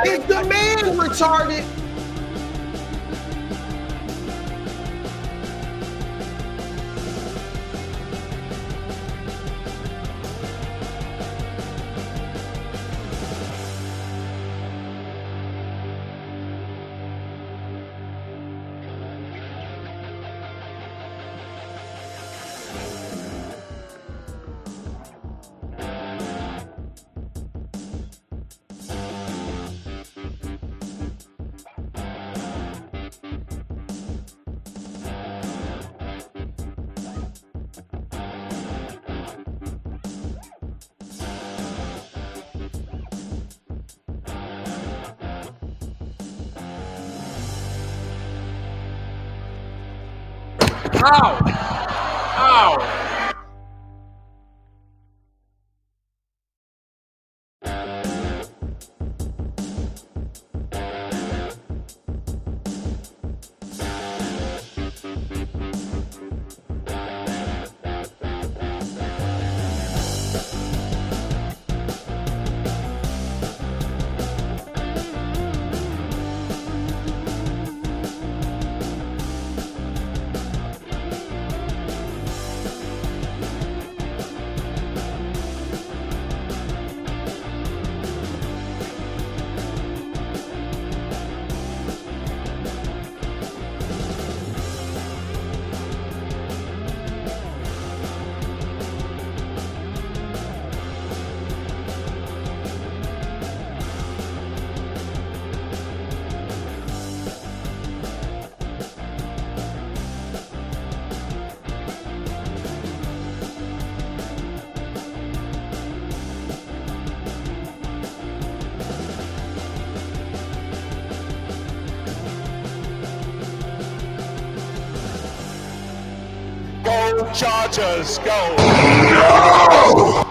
Is the man retarded? Ow! Ow! Go Chargers, go! No!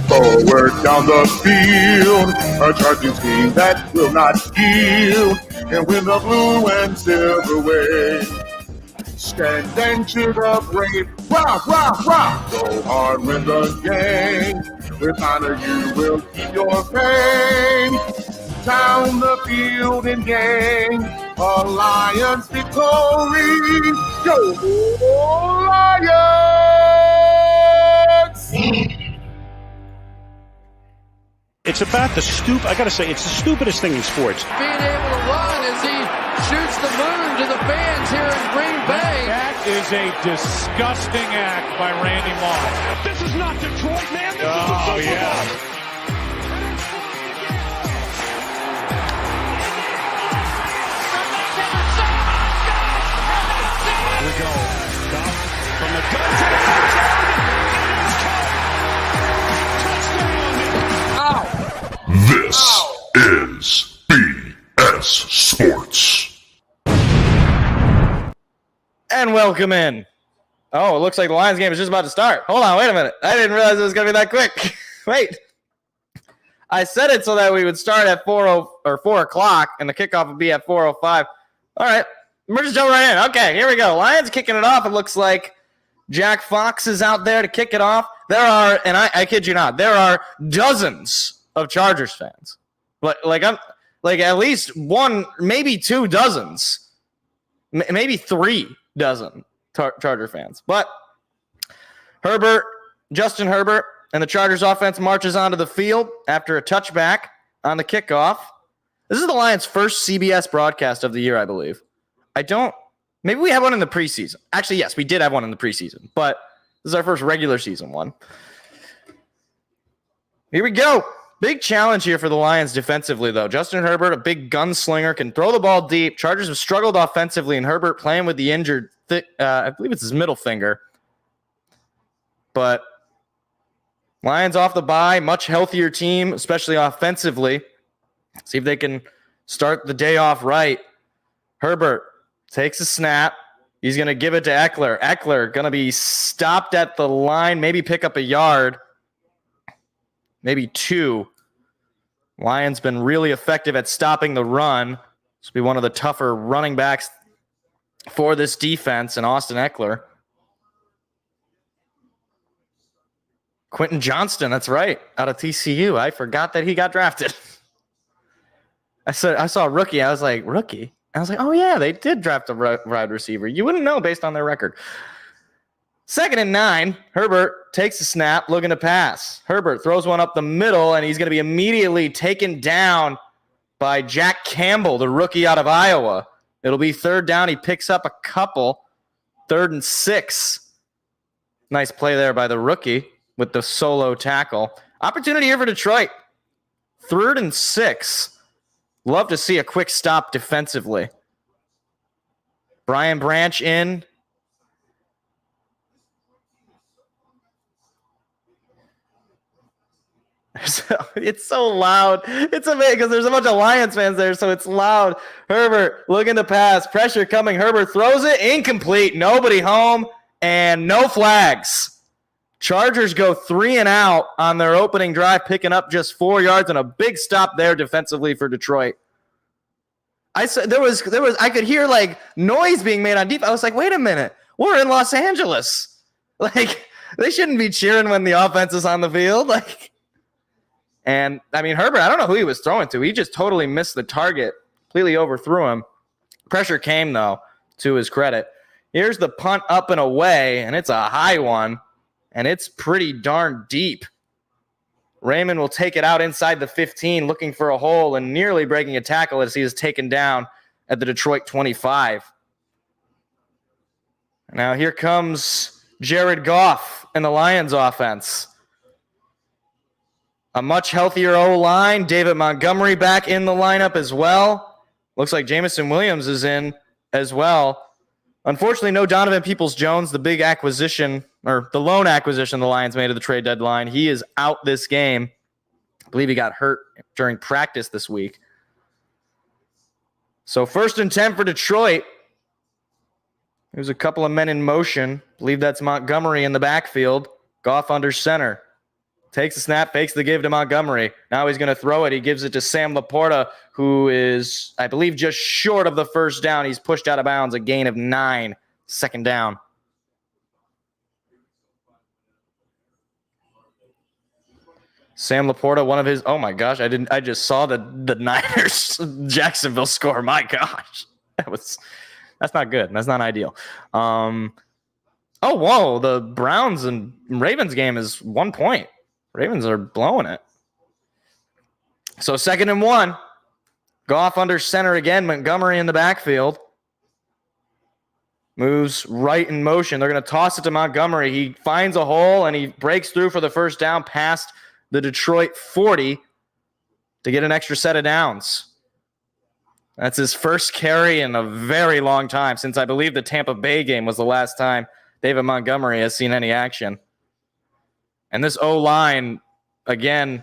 Forward down the field, a charging team that will not yield, and win the blue and silver wave. Stand and cheer the brave, rock, rock, rock. Go hard, win the game. With honor you will keep your fame. Down the field and gain a Lions victory. Go Lions! It's about the I gotta say, it's the stupidest thing in sports. Being able to run as he shoots the moon to the fans here in Green Bay. That is a disgusting act by Randy Moss. This is not Detroit, man. This is the Super Bowl. Yeah. Here we go. From the gun to the touchdown. This is BS Sports. And welcome in. Oh, it looks like the Lions game is just about to start. Hold on, wait a minute. I didn't realize it was going to be that quick. Wait. I said it so that we would start at 4 o'clock and the kickoff would be at 4:05. All right. We're just jumping right in. Okay, here we go. Lions kicking it off. It looks like Jack Fox is out there to kick it off. There are, and I kid you not, there are dozens of Chargers fans. But I'm at least one, maybe 2 dozens. maybe 3 dozen Charger fans. But Justin Herbert, and the Chargers offense marches onto the field after a touchback on the kickoff. This is the Lions' first CBS broadcast of the year, I believe. Maybe we had one in the preseason. Actually, yes, we did have one in the preseason, but this is our first regular season one. Here we go. Big challenge here for the Lions defensively, though. Justin Herbert, a big gunslinger, can throw the ball deep. Chargers have struggled offensively, and Herbert playing with the injured, I believe it's his middle finger. But Lions off the bye, much healthier team, especially offensively. See if they can start the day off right. Herbert takes a snap. He's going to give it to Eckler. Eckler going to be stopped at the line, maybe pick up a yard, maybe 2. Lions been really effective at stopping the run. This will be one of the tougher running backs for this defense, and Austin Eckler. Quentin Johnston, that's right, out of TCU. I forgot that he got drafted. I saw a rookie. I was like, rookie? I was like, oh, yeah, they did draft a wide receiver. You wouldn't know based on their record. 2nd and 9, Herbert takes a snap, looking to pass. Herbert throws one up the middle, and he's going to be immediately taken down by Jack Campbell, the rookie out of Iowa. It'll be 3rd down. He picks up a couple. 3rd and 6. Nice play there by the rookie with the solo tackle. Opportunity here for Detroit. 3rd and 6. Love to see a quick stop defensively. Brian Branch in. It's so loud. It's amazing because there's a bunch of Lions fans there, so it's loud. Herbert looking to pass. Pressure coming. Herbert throws it. Incomplete. Nobody home and no flags. Chargers go 3 and out on their opening drive, picking up just 4 yards and a big stop there defensively for Detroit. I could hear like noise being made on defense. I was like, wait a minute, we're in Los Angeles. Like, they shouldn't be cheering when the offense is on the field. And I mean, Herbert, I don't know who he was throwing to. He just totally missed the target, completely overthrew him. Pressure came though, to his credit. Here's the punt up and away, and it's a high one. And it's pretty darn deep. Raymond will take it out inside the 15, looking for a hole and nearly breaking a tackle as he is taken down at the Detroit 25. Now here comes Jared Goff and the Lions offense. A much healthier O-line. David Montgomery back in the lineup as well. Looks like Jameson Williams is in as well. Unfortunately, no Donovan Peoples-Jones, the big acquisition, or the lone acquisition the Lions made at the trade deadline. He is out this game. I believe he got hurt during practice this week. So 1st and 10 for Detroit. There's a couple of men in motion. I believe that's Montgomery in the backfield. Goff under center. Takes the snap, fakes the give to Montgomery. Now he's going to throw it. He gives it to Sam Laporta, who is, I believe, just short of the 1st down. He's pushed out of bounds, a gain of 9, 2nd down. Sam Laporta, one of his, oh my gosh, I just saw the Niners Jacksonville score. My gosh. That's not good. That's not ideal. Oh, whoa, the Browns and Ravens game is 1 point. Ravens are blowing it. So 2nd and 1. Goff under center again. Montgomery in the backfield. Moves right in motion. They're going to toss it to Montgomery. He finds a hole, and he breaks through for the 1st down past the Detroit 40 to get an extra set of downs. That's his first carry in a very long time, since I believe the Tampa Bay game was the last time David Montgomery has seen any action. And this O-line, again,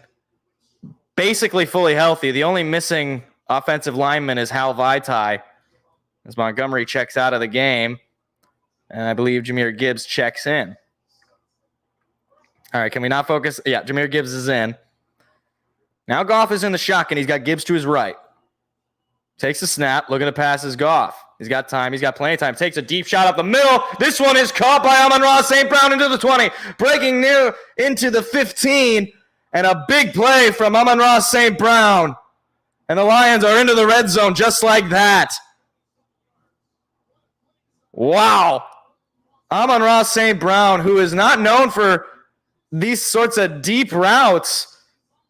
basically fully healthy. The only missing offensive lineman is Hal Vaitai, as Montgomery checks out of the game. And I believe Jahmyr Gibbs checks in. All right, can we not focus? Yeah, Jahmyr Gibbs is in. Now Goff is in the shotgun. He's got Gibbs to his right. Takes a snap, looking to pass his Goff. He's got time. He's got plenty of time. Takes a deep shot up the middle. This one is caught by Amon-Ra St. Brown into the 20. Breaking near into the 15. And a big play from Amon-Ra St. Brown. And the Lions are into the red zone just like that. Wow. Amon-Ra St. Brown, who is not known for these sorts of deep routes,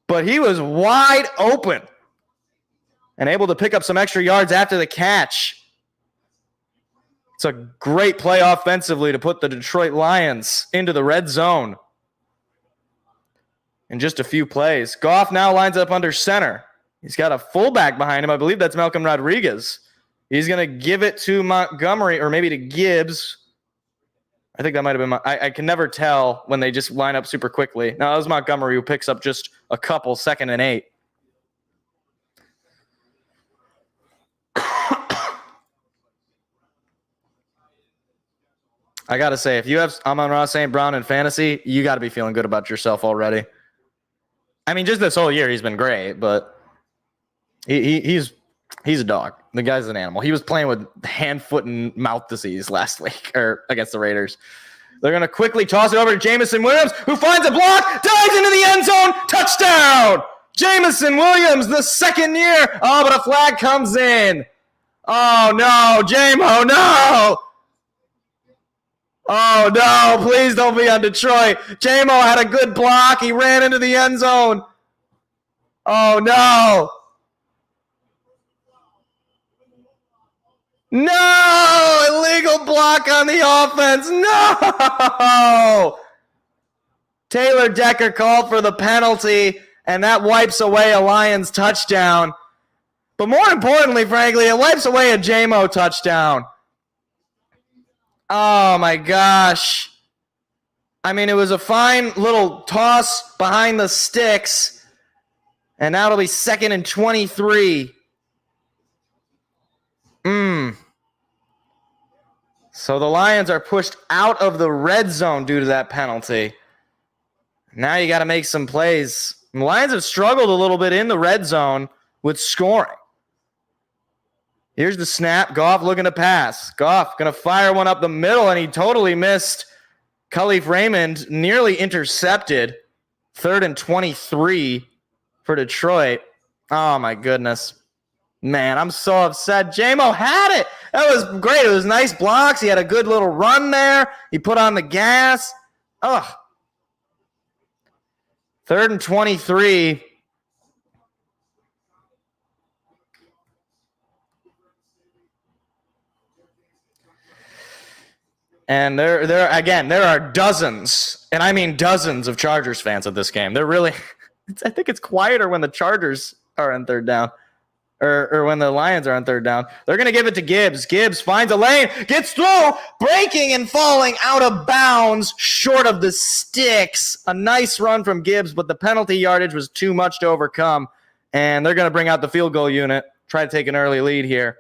but he was wide open and able to pick up some extra yards after the catch. It's a great play offensively to put the Detroit Lions into the red zone in just a few plays. Goff now lines up under center. He's got a fullback behind him. I believe that's Malcolm Rodriguez. He's going to give it to Montgomery or maybe to Gibbs. I think that might have been I can never tell when they just line up super quickly. No, that was Montgomery who picks up just a couple, 2nd and 8. I got to say, if you have Amon-Ra St. Brown in fantasy, you got to be feeling good about yourself already. I mean, just this whole year, he's been great, but he's a dog. The guy's an animal. He was playing with hand, foot, and mouth disease last week or against the Raiders. They're going to quickly toss it over to Jameson Williams, who finds a block, dives into the end zone, touchdown! Jameson Williams, the 2nd year. Oh, but a flag comes in. Oh, no, Jamo, no! Oh, no, please don't be on Detroit. Jamo had a good block. He ran into the end zone. Oh, no. No! Illegal block on the offense. No! Taylor Decker called for the penalty, and that wipes away a Lions touchdown. But more importantly, frankly, it wipes away a Jamo touchdown. Oh, my gosh. I mean, it was a fine little toss behind the sticks, and now it'll be 2nd and 23. So the Lions are pushed out of the red zone due to that penalty. Now you got to make some plays. The Lions have struggled a little bit in the red zone with scoring. Here's the snap. Goff looking to pass. Goff going to fire one up the middle, and he totally missed Khalif Raymond, nearly intercepted. 3rd and 23 for Detroit. Oh, my goodness. Man, I'm so upset. Jamo had it. That was great. It was nice blocks. He had a good little run there. He put on the gas. Ugh. 3rd and 23. And there are dozens, and I mean dozens of Chargers fans at this game. They're really, I think it's quieter when the Chargers are on 3rd down. Or when the Lions are on 3rd down. They're going to give it to Gibbs. Gibbs finds a lane, gets through, breaking and falling out of bounds, short of the sticks. A nice run from Gibbs, but the penalty yardage was too much to overcome. And they're going to bring out the field goal unit, try to take an early lead here.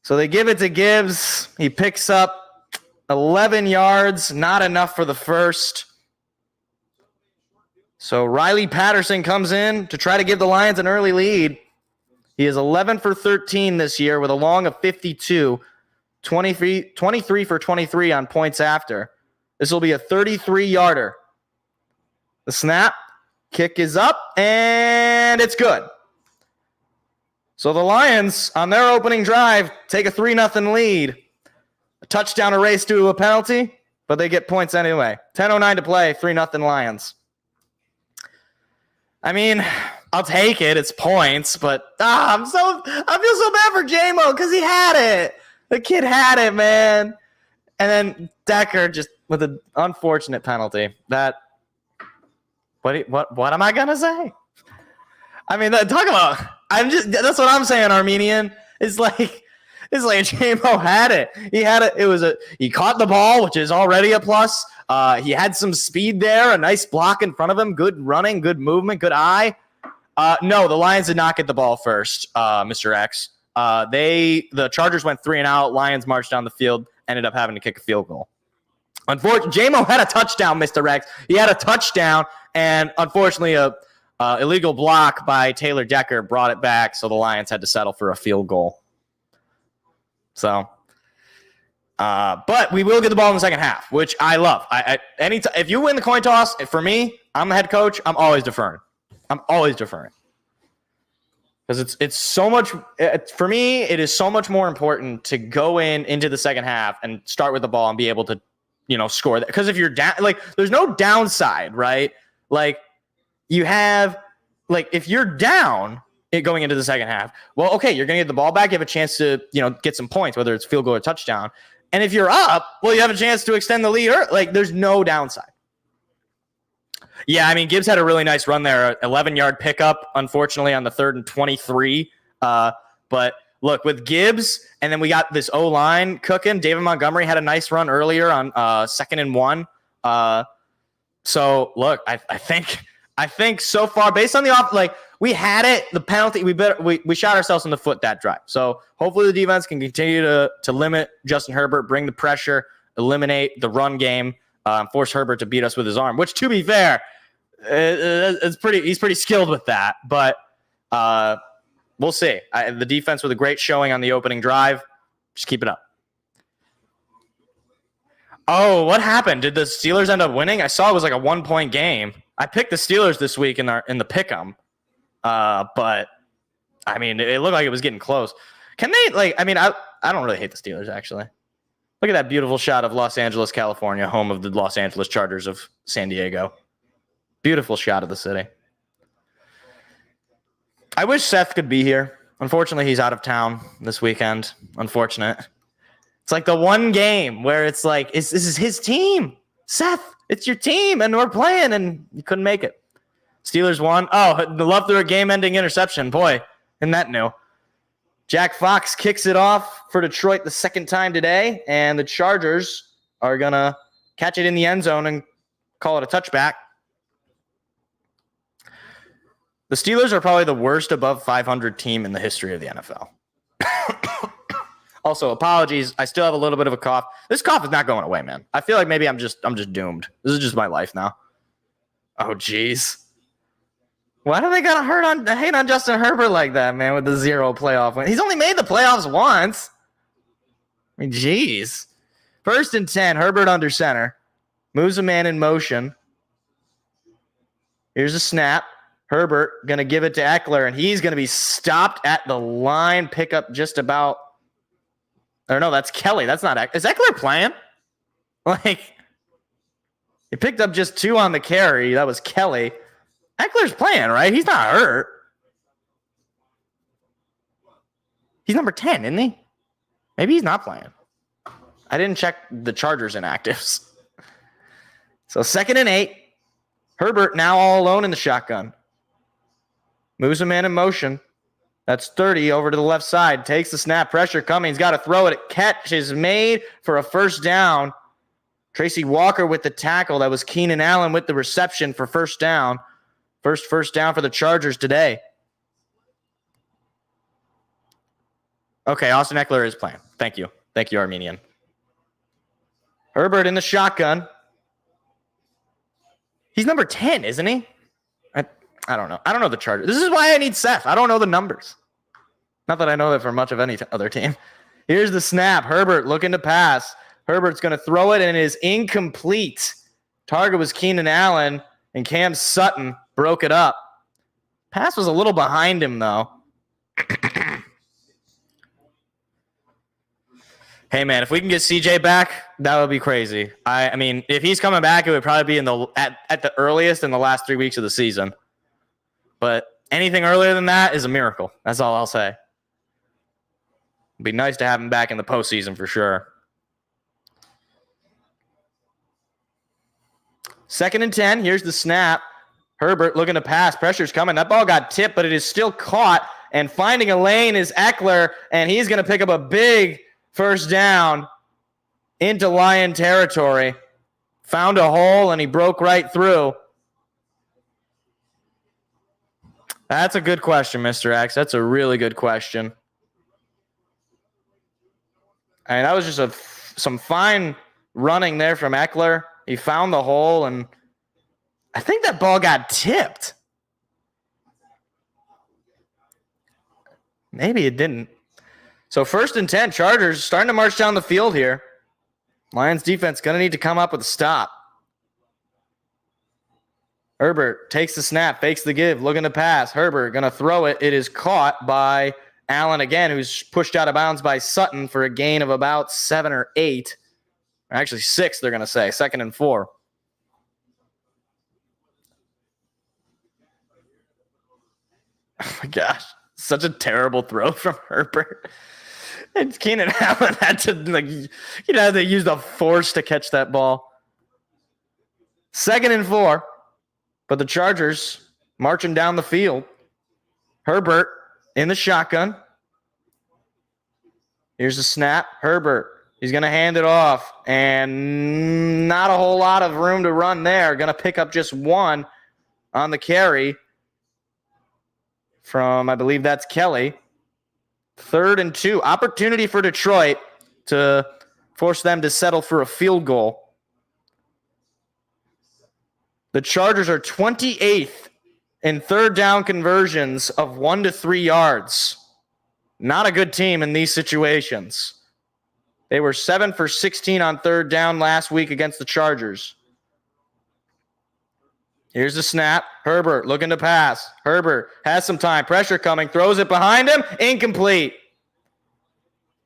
So they give it to Gibbs. He picks up 11 yards, not enough for the first. So Riley Patterson comes in to try to give the Lions an early lead. He is 11 for 13 this year with a long of 52, 23 for 23 on points after. This will be a 33-yarder. The snap, kick is up, and it's good. So the Lions, on their opening drive, take a 3-0 lead. A touchdown erased due to a penalty, but they get points anyway. 10:09 to play, 3-0 Lions. I mean, I'll take it. It's points, but I feel so bad for Jamo because he had it. The kid had it, man. And then Decker just with an unfortunate penalty. What am I gonna say? I mean, talk about. That's what I'm saying. Armenian. It's like Jamo had it. He had it. He caught the ball, which is already a plus. He had some speed there, a nice block in front of him, good running, good movement, good eye. No, the Lions did not get the ball first, Mr. X. The Chargers went 3 and out. Lions marched down the field, ended up having to kick a field goal. Unfortunately, Jamo had a touchdown, Mr. X. He had a touchdown, and unfortunately, a illegal block by Taylor Decker brought it back, so the Lions had to settle for a field goal. So, but we will get the ball in the second half, which I love. If you win the coin toss, for me, I'm the head coach. I'm always deferring. Because it's so much for me. It is so much more important to go into the second half and start with the ball and be able to, score that. Because if you're down, there's no downside, right? You have, if you're down going into the second half, well, okay, you're going to get the ball back. You have a chance to, get some points, whether it's field goal or touchdown. And if you're up, well, you have a chance to extend the lead. There's no downside. Yeah, I mean, Gibbs had a really nice run there, 11-yard pickup, unfortunately, on the 3rd and 23. But look, with Gibbs, and then we got this O-line cooking. David Montgomery had a nice run earlier on 2nd and 1. So, look, I think so far, based on the we had it, the penalty, we shot ourselves in the foot that drive. So, hopefully the defense can continue to limit Justin Herbert, bring the pressure, eliminate the run game, force Herbert to beat us with his arm, which, to be fair, he's pretty skilled with that, but we'll see. The defense with a great showing on the opening drive. Just keep it up. Oh, what happened? Did the Steelers end up winning? I saw it was like a 1-point game. I picked the Steelers this week in the pick'em, but I mean, it looked like it was getting close. Can they I don't really hate the Steelers, actually. Look at that beautiful shot of Los Angeles, California, home of the Los Angeles Chargers of San Diego. Beautiful shot of the city. I wish Seth could be here. Unfortunately, he's out of town this weekend. Unfortunate. It's like the one game where it's like, this is his team. Seth, it's your team, and we're playing, and you couldn't make it. Steelers won. Oh, the love through a game-ending interception. Boy, isn't that new? Jack Fox kicks it off for Detroit the second time today, and the Chargers are going to catch it in the end zone and call it a touchback. The Steelers are probably the worst above 500 team in the history of the NFL. Also, apologies. I still have a little bit of a cough. This cough is not going away, man. I feel like maybe I'm just doomed. This is just my life now. Oh, jeez. Why do they gotta hate on Justin Herbert like that, man, with the 0 playoff win? He's only made the playoffs once. I mean, jeez. 1st and 10, Herbert under center. Moves a man in motion. Here's a snap. Herbert going to give it to Eckler, and he's going to be stopped at the line. Pick up just about. Or no, that's Kelly. That's not Eckler. Is Eckler playing? He picked up just 2 on the carry. That was Kelly. Eckler's playing, right? He's not hurt. He's number 10, isn't he? Maybe he's not playing. I didn't check the Chargers inactives. So 2nd and 8. Herbert now all alone in the shotgun. Moves a man in motion. That's 30 over to the left side. Takes the snap. Pressure coming. He's got to throw it. Catch is made for a first down. Tracy Walker with the tackle. That was Keenan Allen with the reception for first down. First down for the Chargers today. Okay, Austin Eckler is playing. Thank you. Thank you, Armenian. Herbert in the shotgun. He's number 10, isn't he? I don't know. I don't know the Chargers. This is why I need Seth. I don't know the numbers. Not that I know that for much of any other team. Here's the snap. Herbert looking to pass. Herbert's going to throw it, and it is incomplete. Target was Keenan Allen, and Cam Sutton broke it up. Pass was a little behind him, though. Hey, man, if we can get CJ back, that would be crazy. I mean, if he's coming back, it would probably be at the earliest in the last 3 weeks of the season. But anything earlier than that is a miracle. That's all I'll say. It'd be nice to have him back in the postseason for sure. 2nd and 10. Here's the snap. Herbert looking to pass. Pressure's coming. That ball got tipped, but it is still caught. And finding a lane is Eckler, and he's going to pick up a big first down into Lion territory. Found a hole, and he broke right through. That's a good question, Mr. X. That's a really good question. I mean, that was just some fine running there from Eckler. He found the hole, and I think that ball got tipped. Maybe it didn't. So 1st and 10, Chargers starting to march down the field here. Lions defense going to need to come up with a stop. Herbert takes the snap, fakes the give, looking to pass. Herbert going to throw it. It is caught by Allen again, who's pushed out of bounds by Sutton for a gain of about 7 or 8. Or actually 6, they're going to say. 2nd and 4. Oh my gosh. Such a terrible throw from Herbert. And Keenan Allen had to use the force to catch that ball. 2nd and 4. But the Chargers marching down the field. Herbert in the shotgun. Here's the snap. Herbert. He's going to hand it off. And not a whole lot of room to run there. Going to pick up just 1 on the carry from, I believe that's Kelly. 3rd and 2. Opportunity for Detroit to force them to settle for a field goal. The Chargers are 28th in 3rd down conversions of 1 to 3 yards. Not a good team in these situations. They were 7 for 16 on 3rd down last week against the Chargers. Here's the snap. Herbert looking to pass. Herbert has some time. Pressure coming. Throws it behind him. Incomplete.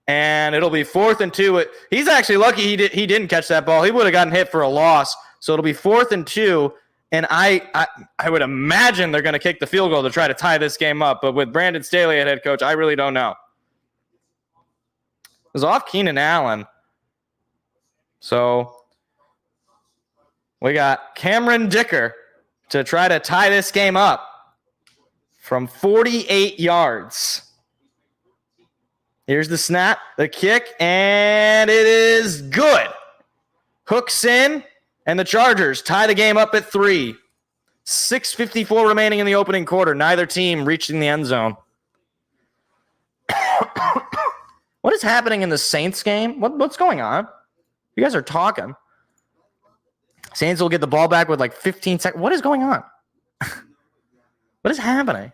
And it'll be 4th and 2. He's actually lucky he didn't catch that ball. He would have gotten hit for a loss. So it'll be 4th and 2. And I would imagine they're going to kick the field goal to try to tie this game up. But with Brandon Staley at head coach, I really don't know. It was off Keenan Allen. So we got Cameron Dicker to try to tie this game up from 48 yards. Here's the snap, the kick, and it is good. Hooks in, and the Chargers tie the game up at 3. 6:54 remaining in the opening quarter. Neither team reaching the end zone. What is happening in the Saints game? What's going on? You guys are talking. Saints will get the ball back with like 15 seconds. What is going on? What is happening?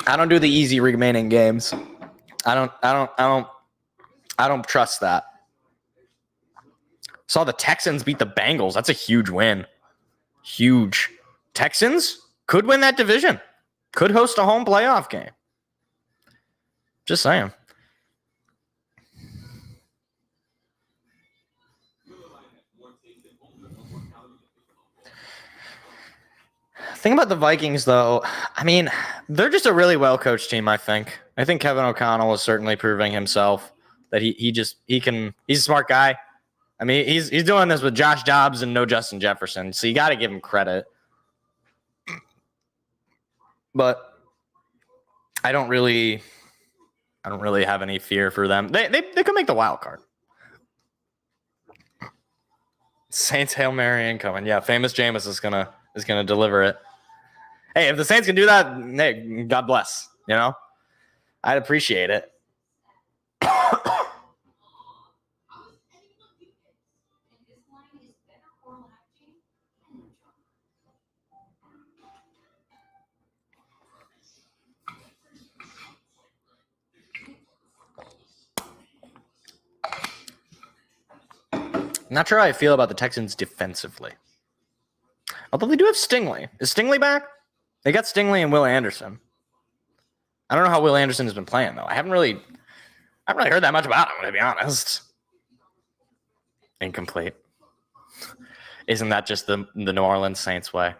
I don't do the easy remaining games. I don't trust that. Saw the Texans beat the Bengals. That's a huge win. Huge. Texans could win that division. Could host a home playoff game. Just saying. Thing about the Vikings, though, I mean, they're just a really well-coached team, I think. I think Kevin O'Connell is certainly proving himself that he's a smart guy. I mean, he's doing this with Josh Dobbs and no Justin Jefferson, so you got to give him credit. But I don't really have any fear for them. They could make the wild card. Saints Hail Mary incoming. Yeah, famous Jameis is gonna deliver it. Hey, if the Saints can do that, hey, God bless. You know, I'd appreciate it. Not sure how I feel about the Texans defensively. Although they do have Stingley. Is Stingley back? They got Stingley and Will Anderson. I don't know how Will Anderson has been playing, though. I haven't really heard that much about him, to be honest. Incomplete. Isn't that just the New Orleans Saints way?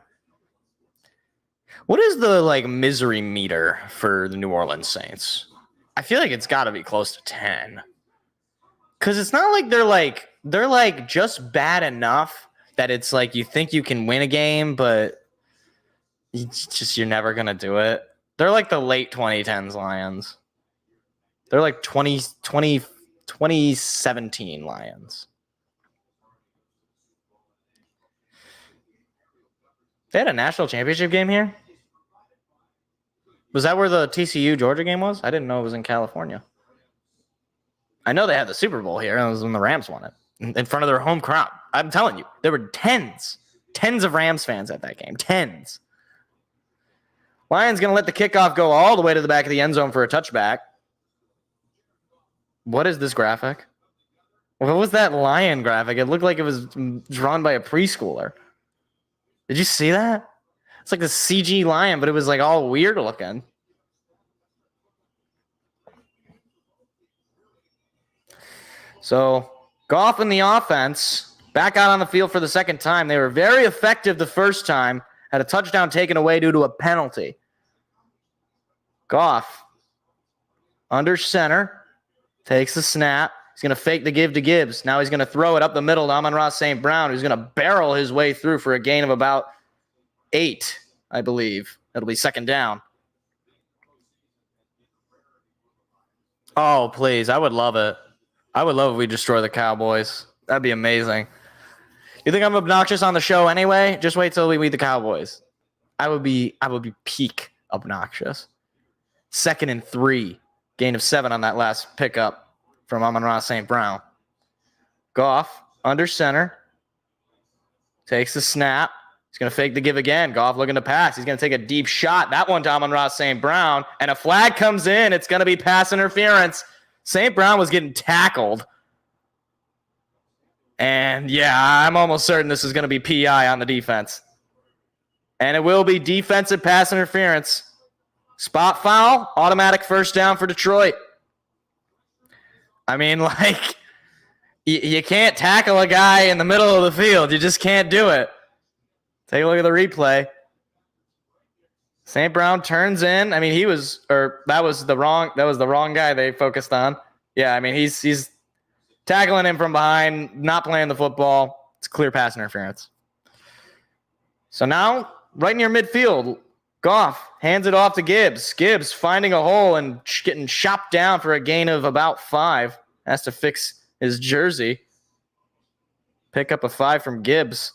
What is the misery meter for the New Orleans Saints? I feel like it's got to be close to 10. Because it's not like they're just bad enough that it's like you think you can win a game, but you're never going to do it. They're like the late 2010s Lions. They're like 2017 Lions. They had a national championship game here? Was that where the TCU Georgia game was? I didn't know it was in California. I know they had the Super Bowl here. It was when the Rams won it in front of their home crowd. I'm telling you, there were tens of Rams fans at that game. Tens. Lions going to let the kickoff go all the way to the back of the end zone for a touchback. What is this graphic? What was that lion graphic? It looked like it was drawn by a preschooler. Did you see that? It's like the CG lion, but it was like all weird looking. So Goff and the offense back out on the field for the second time. They were very effective the first time. Had a touchdown taken away due to a penalty. Goff under center, takes the snap. He's going to fake the give to Gibbs. Now he's going to throw it up the middle to Amon-Ra St. Brown, who's going to barrel his way through for a gain of about 8, I believe. It'll be second down. Oh, please. I would love it. I would love if we destroy the Cowboys. That'd be amazing. You think I'm obnoxious on the show anyway? Just wait till we beat the Cowboys. I would be peak obnoxious. 2nd and 3. Gain of 7 on that last pickup from Amon-Ra St. Brown. Goff under center. Takes the snap. He's going to fake the give again. Goff looking to pass. He's going to take a deep shot. That one to Amon-Ra St. Brown. And a flag comes in. It's going to be pass interference. St. Brown was getting tackled. And yeah, I'm almost certain this is going to be PI on the defense. And it will be defensive pass interference. Spot foul, automatic first down for Detroit. I mean, like, you can't tackle a guy in the middle of the field. You just can't do it. Take a look at the replay. St. Brown turns in. I mean, that was the wrong guy they focused on. Yeah, I mean, he's tackling him from behind, not playing the football. It's clear pass interference. So now, right near midfield, Goff hands it off to Gibbs. Gibbs finding a hole and getting chopped down for a gain of about 5. Has to fix his jersey. Pick up a 5 from Gibbs.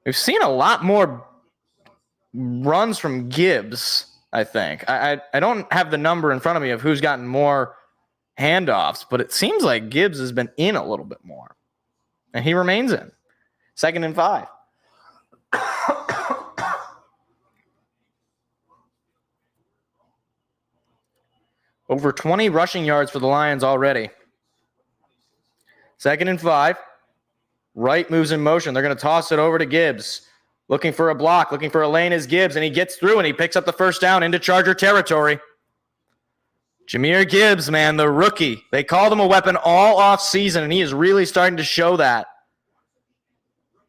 We've seen a lot more runs from Gibbs, I think. I don't have the number in front of me of who's gotten more handoffs, but it seems like Gibbs has been in a little bit more. And he remains in. 2nd and 5. Over 20 rushing yards for the Lions already. 2nd and 5. Wright moves in motion. They're going to toss it over to Gibbs. Looking for a block, looking for a lane is Gibbs, and he gets through and he picks up the first down into Charger territory. Jahmyr Gibbs, man, the rookie. They called him a weapon all off season, and he is really starting to show that.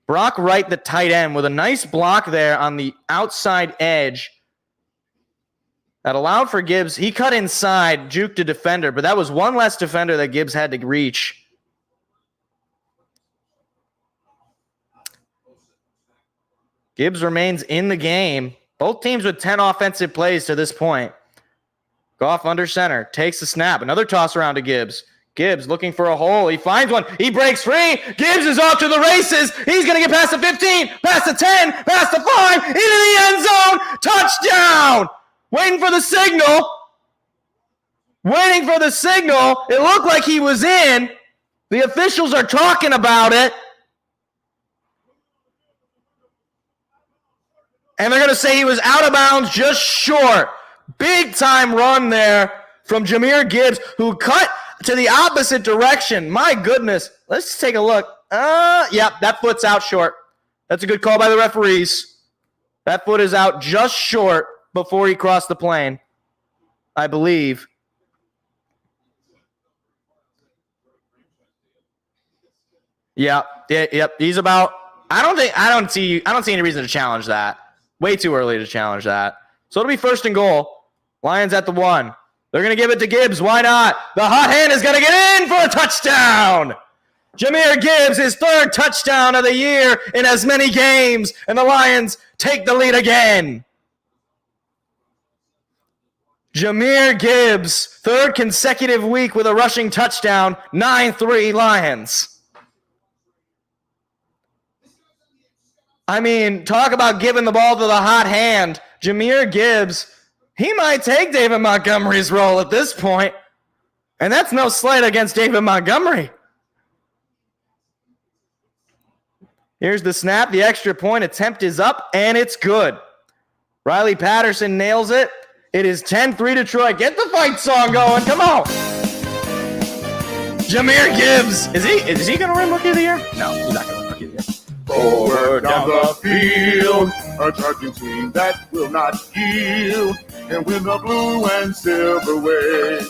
Brock Wright, the tight end, with a nice block there on the outside edge. That allowed for Gibbs. He cut inside, juked a defender, but that was one less defender that Gibbs had to reach. Gibbs remains in the game. Both teams with 10 offensive plays to this point. Goff under center. Takes the snap. Another toss around to Gibbs. Gibbs looking for a hole. He finds one. He breaks free. Gibbs is off to the races. He's going to get past the 15, past the 10, past the 5, into the end zone. Touchdown! Waiting for the signal. Waiting for the signal. It looked like he was in. The officials are talking about it. And they're going to say he was out of bounds just short. Big time run there from Jahmyr Gibbs, who cut to the opposite direction. My goodness. Let's take a look. Yep, that foot's out short. That's a good call by the referees. That foot is out just short before he crossed the plane, I believe. Yep. He's about. I don't see any reason to challenge that. Way too early to challenge that. So it'll be 1st and goal. Lions at the 1. They're going to give it to Gibbs. Why not? The hot hand is going to get in for a touchdown. Jahmyr Gibbs, his 3rd touchdown of the year in as many games, and the Lions take the lead again. Jahmyr Gibbs, 3rd consecutive week with a rushing touchdown, 9-3 Lions. I mean, talk about giving the ball to the hot hand. Jahmyr Gibbs, he might take David Montgomery's role at this point. And that's no slight against David Montgomery. Here's the snap. The extra point attempt is up, and it's good. Riley Patterson nails it. It is 10-3 Detroit. Get the fight song going. Come on. Jahmyr Gibbs. Is he gonna win Rookie of the Year? No, he's not gonna win Rookie of the Year. Forward down the field, a charging team that will not yield, and win the blue and silver way.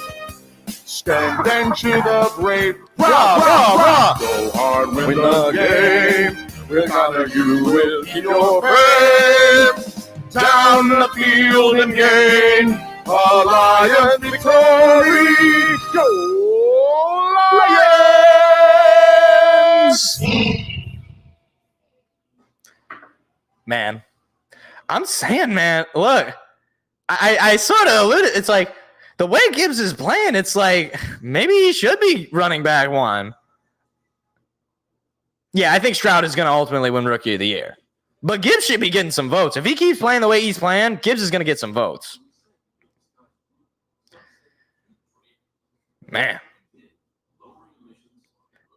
Stand and cheer the brave. Rah! Go hard, win the game. We'll honor you with your fame. Down the field and gain a Lions victory. Go Lions! Man, I'm saying, man, look, I sort of alluded. It's like the way Gibbs is playing, it's like maybe he should be running back one. Yeah, I think Stroud is going to ultimately win Rookie of the Year. But Gibbs should be getting some votes. If he keeps playing the way he's playing, Gibbs is going to get some votes. Man.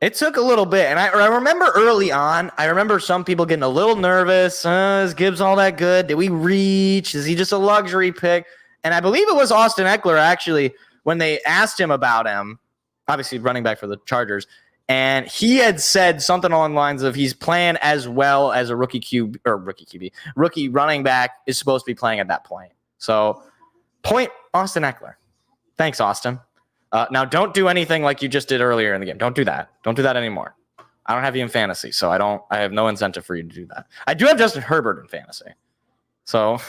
It took a little bit. And I remember early on, I remember some people getting a little nervous. Is Gibbs all that good? Did we reach? Is he just a luxury pick? And I believe it was Austin Eckler, actually, when they asked him about him, obviously running back for the Chargers, and he had said something along the lines of he's playing as well as a rookie running back is supposed to be playing at that point. So, point Austin Eckler. Thanks, Austin. Now, don't do anything like you just did earlier in the game. Don't do that. Don't do that anymore. I don't have you in fantasy, so I have no incentive for you to do that. I do have Justin Herbert in fantasy, so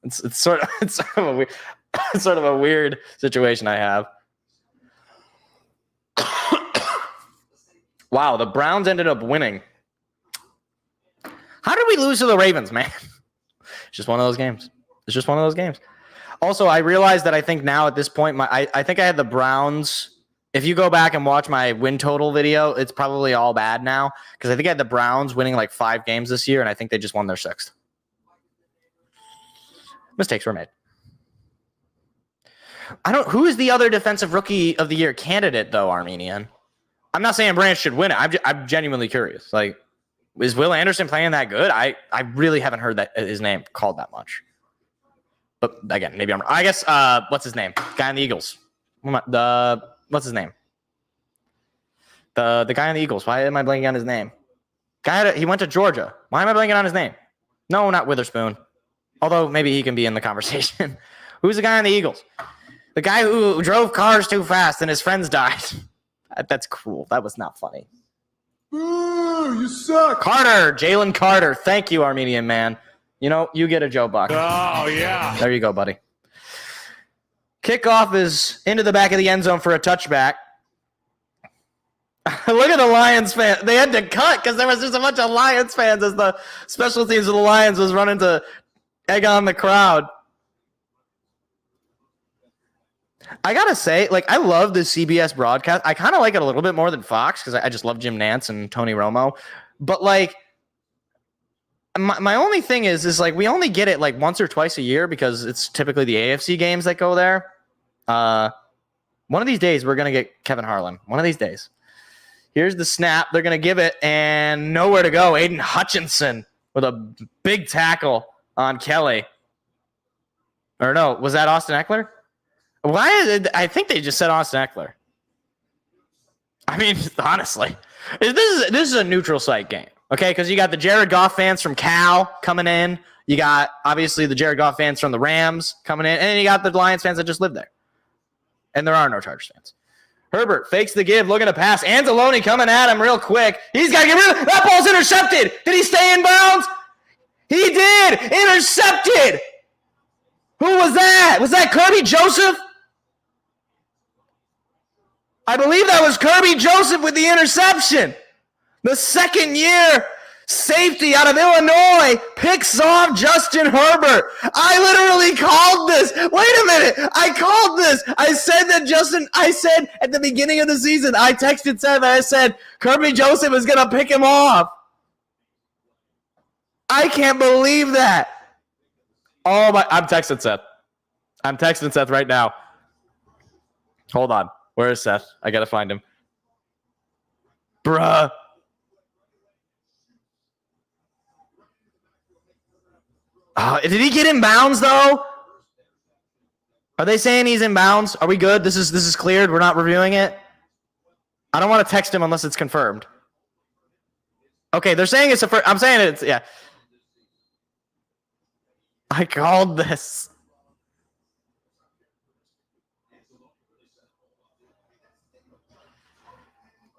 it's sort of a weird situation I have. Wow, the Browns ended up winning. How did we lose to the Ravens, man? It's just one of those games. It's just one of those games. Also, I realized that I think now at this point, I think I had the Browns. If you go back and watch my win total video, it's probably all bad now because I think I had the Browns winning like 5 games this year, and I think they just won their 6th. Mistakes were made. Who is the other defensive rookie of the year candidate, though, Armenian? I'm not saying Branch should win it. I'm genuinely curious. Like, is Will Anderson playing that good? I really haven't heard that his name called that much. But again, maybe I'm wrong. I guess what's his name? Guy on the Eagles. What's his name? The guy on the Eagles. Why am I blanking on his name? He went to Georgia. Why am I blanking on his name? No, not Witherspoon. Although maybe he can be in the conversation. Who's the guy on the Eagles? The guy who drove cars too fast and his friends died. That's cruel. That was not funny. Ooh, you suck. Jalen Carter. Thank you, Armenian man. You know, you get a Joe Buck. Oh, yeah. There you go, buddy. Kickoff is into the back of the end zone for a touchback. Look at the Lions fans. They had to cut because there was just a bunch of Lions fans as the special teams of the Lions was running to egg on the crowd. I got to say, like, I love the CBS broadcast. I kind of like it a little bit more than Fox because I just love Jim Nantz and Tony Romo. But, like, my only thing is like we only get it like once or twice a year because it's typically the AFC games that go there. One of these days we're going to get Kevin Harlan. One of these days. Here's the snap. They're going to give it and nowhere to go. Aiden Hutchinson with a big tackle on Kelly. Or no, was that Austin Eckler? I think they just said Austin Eckler. I mean, honestly, this is a neutral site game. Okay, because you got the Jared Goff fans from Cal coming in. You got, obviously, the Jared Goff fans from the Rams coming in. And then you got the Lions fans that just live there. And there are no Chargers fans. Herbert fakes the give, looking to pass. Anzalone coming at him real quick. He's got to get rid of it. That ball's intercepted. Did he stay in bounds? He did. Intercepted. Who was that? Was that Kirby Joseph? I believe that was Kirby Joseph with the interception. The second-year safety out of Illinois picks off Justin Herbert. I literally called this. Wait a minute. I called this. I said at the beginning of the season, I texted Seth and I said, Kirby Joseph is going to pick him off. I can't believe that. Oh, my. I'm texting Seth right now. Hold on. Where is Seth? I got to find him. Bruh. Did he get in bounds, though? Are they saying he's in bounds? Are we good? This is cleared? We're not reviewing it? I don't want to text him unless it's confirmed. Okay, they're saying it's a first. I'm saying it's, yeah. I called this.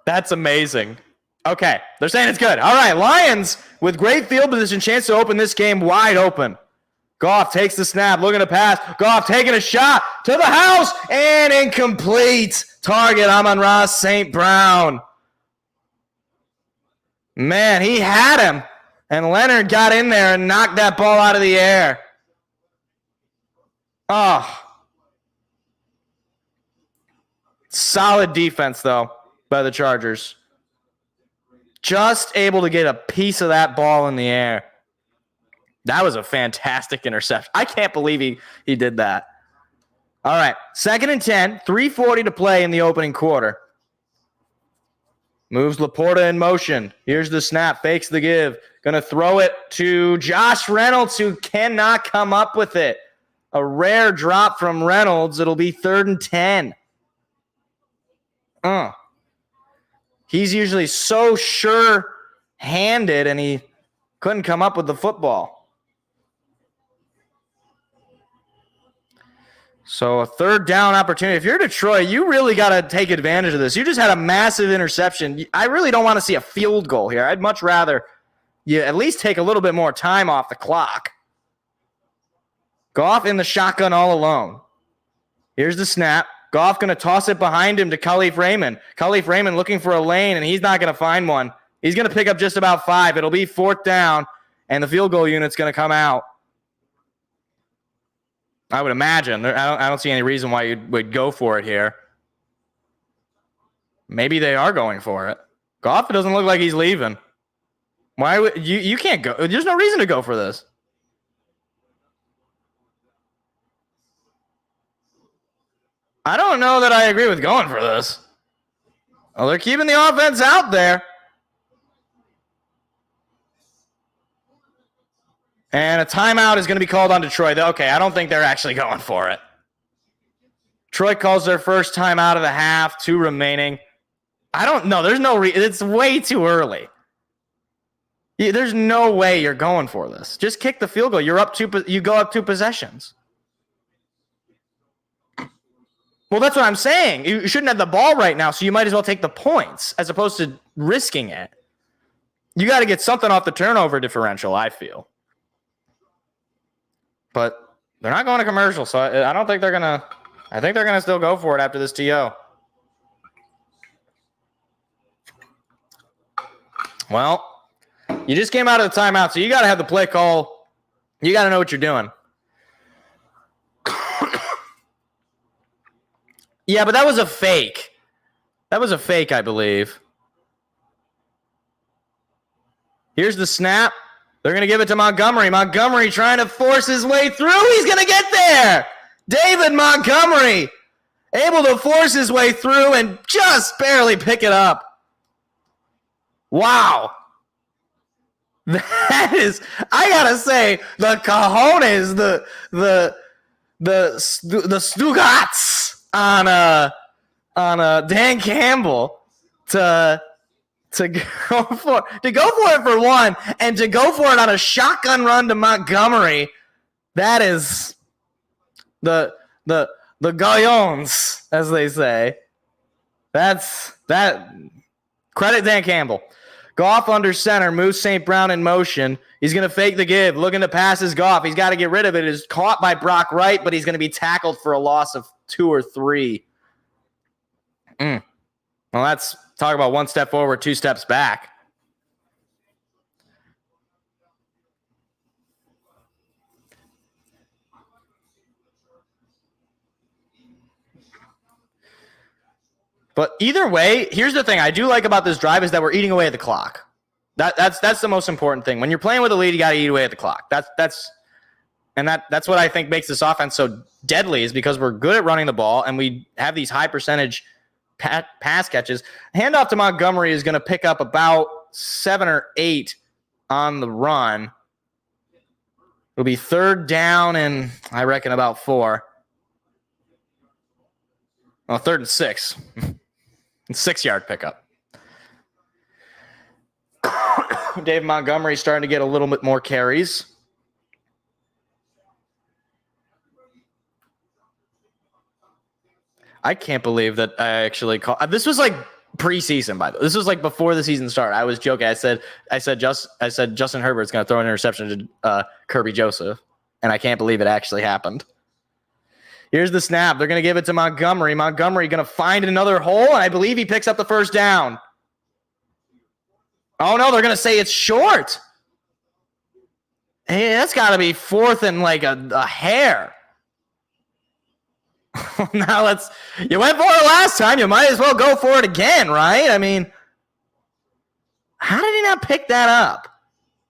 That's amazing. Okay, they're saying it's good. All right, Lions with great field position, chance to open this game wide open. Goff takes the snap, looking to pass. Goff taking a shot to the house and incomplete. Target Amon-Ra St. Brown. Man, he had him. And Leonard got in there and knocked that ball out of the air. Oh. Solid defense, though, by the Chargers. Just able to get a piece of that ball in the air. That was a fantastic interception. I can't believe he did that. All right, 2nd and 10, 3:40 to play in the opening quarter. Moves Laporta in motion. Here's the snap, fakes the give. Going to throw it to Josh Reynolds, who cannot come up with it. A rare drop from Reynolds. It'll be 3rd and 10. He's usually so sure-handed, and he couldn't come up with the football. So a 3rd down opportunity. If you're Detroit, you really got to take advantage of this. You just had a massive interception. I really don't want to see a field goal here. I'd much rather you at least take a little bit more time off the clock. Goff in the shotgun all alone. Here's the snap. Goff going to toss it behind him to Khalif Raymond. Khalif Raymond looking for a lane, and he's not going to find one. He's going to pick up just about 5. It'll be 4th down, and the field goal unit's going to come out. I would imagine. I don't see any reason why you would go for it here. Maybe they are going for it. Goff, it doesn't look like he's leaving. Why would you can't go? There's no reason to go for this. I don't know that I agree with going for this. Well, they're keeping the offense out there. And a timeout is going to be called on Detroit. Okay, I don't think they're actually going for it. Detroit calls their first timeout of the half, 2 remaining. I don't know. There's no reason. It's way too early. There's no way you're going for this. Just kick the field goal. You're up 2. You go up 2 possessions. Well, that's what I'm saying. You shouldn't have the ball right now, so you might as well take the points as opposed to risking it. You got to get something off the turnover differential, I feel. But they're not going to commercial, so I don't think they're going to – I think they're going to still go for it after this TO. Well, you just came out of the timeout, so you got to have the play call. You got to know what you're doing. Yeah, but that was a fake. That was a fake, I believe. Here's the snap. They're going to give it to Montgomery. Montgomery trying to force his way through. He's going to get there. David Montgomery able to force his way through and just barely pick it up. Wow. That is, I got to say, the cojones, the Stugats on Dan Campbell to go for it for one, and to go for it on a shotgun run to Montgomery. That is the Gaillons, as they say. That credit Dan Campbell. Goff under center, moves St. Brown in motion. He's going to fake the give, looking to pass his Goff. He's got to get rid of it. It is caught by Brock Wright, but he's going to be tackled for a loss of 2 or 3. Well, that's talk about 1 step forward, 2 steps back. But either way, here's the thing I do like about this drive is that we're eating away at the clock. That's the most important thing. When you're playing with a lead, you got to eat away at the clock. That's what I think makes this offense so deadly, is because we're good at running the ball and we have these high percentage pass catches. Handoff to Montgomery is going to pick up about 7 or 8 on the run. It'll be 3rd down and I reckon about 4. Well, 3rd and 6. 6-yard pickup. Dave Montgomery starting to get a little bit more carries. I can't believe that I actually called. This was like preseason, by the way. This was like before the season started. I was joking. I said Justin Herbert's going to throw an interception to Kirby Joseph, and I can't believe it actually happened. Here's the snap. They're going to give it to Montgomery. Montgomery going to find another hole, and I believe he picks up the first down. Oh, no, they're going to say it's short. Hey, that's got to be fourth and like a hair. Now you went for it last time. You might as well go for it again, right? I mean, how did he not pick that up?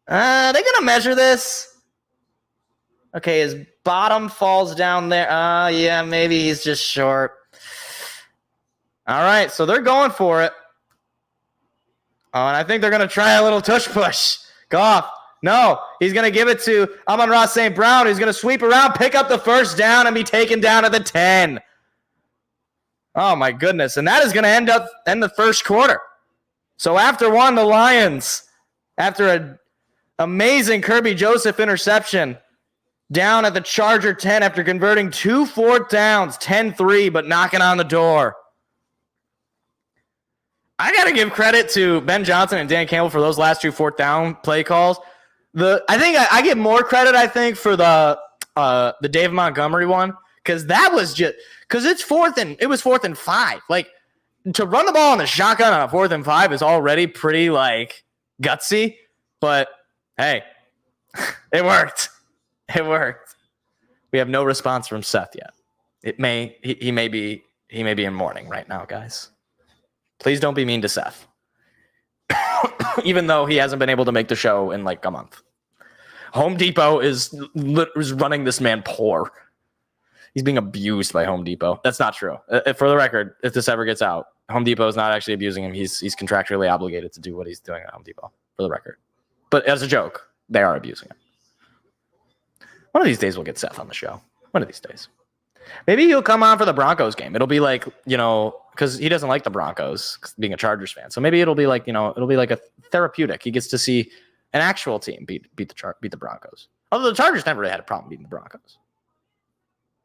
They going to measure this? Okay, his bottom falls down there. Yeah, maybe he's just short. All right, so they're going for it. Oh, and I think they're going to try a little tush push. Goff. No, he's going to give it to Amon-Ra St. Brown. He's going to sweep around, pick up the first down, and be taken down at the 10. Oh, my goodness. And that is going to end the first quarter. So after one, the Lions, after an amazing Kirby Joseph interception, down at the Charger 10 after converting 2 fourth downs, 10-3, but knocking on the door. I got to give credit to Ben Johnson and Dan Campbell for those last 2 fourth down play calls. I think I get more credit, I think, for the Dave Montgomery one, because that was just because it was 4th and 5. Like, to run the ball on the shotgun on a 4th and 5 is already pretty like gutsy, but hey, it worked. It worked. We have no response from Seth yet. He may be in mourning right now, guys. Please don't be mean to Seth. Even though he hasn't been able to make the show in like a month. Home Depot is running this man poor. He's being abused by Home Depot. That's not true. For the record, if this ever gets out, Home Depot is not actually abusing him. He's contractually obligated to do what he's doing at Home Depot, for the record. But as a joke, they are abusing him. One of these days we'll get Seth on the show. One of these days. Maybe he'll come on for the Broncos game. It'll be like, because he doesn't like the Broncos, being a Chargers fan. So maybe it'll be like, it'll be like a therapeutic. He gets to see an actual team beat the Broncos. Although the Chargers never really had a problem beating the Broncos.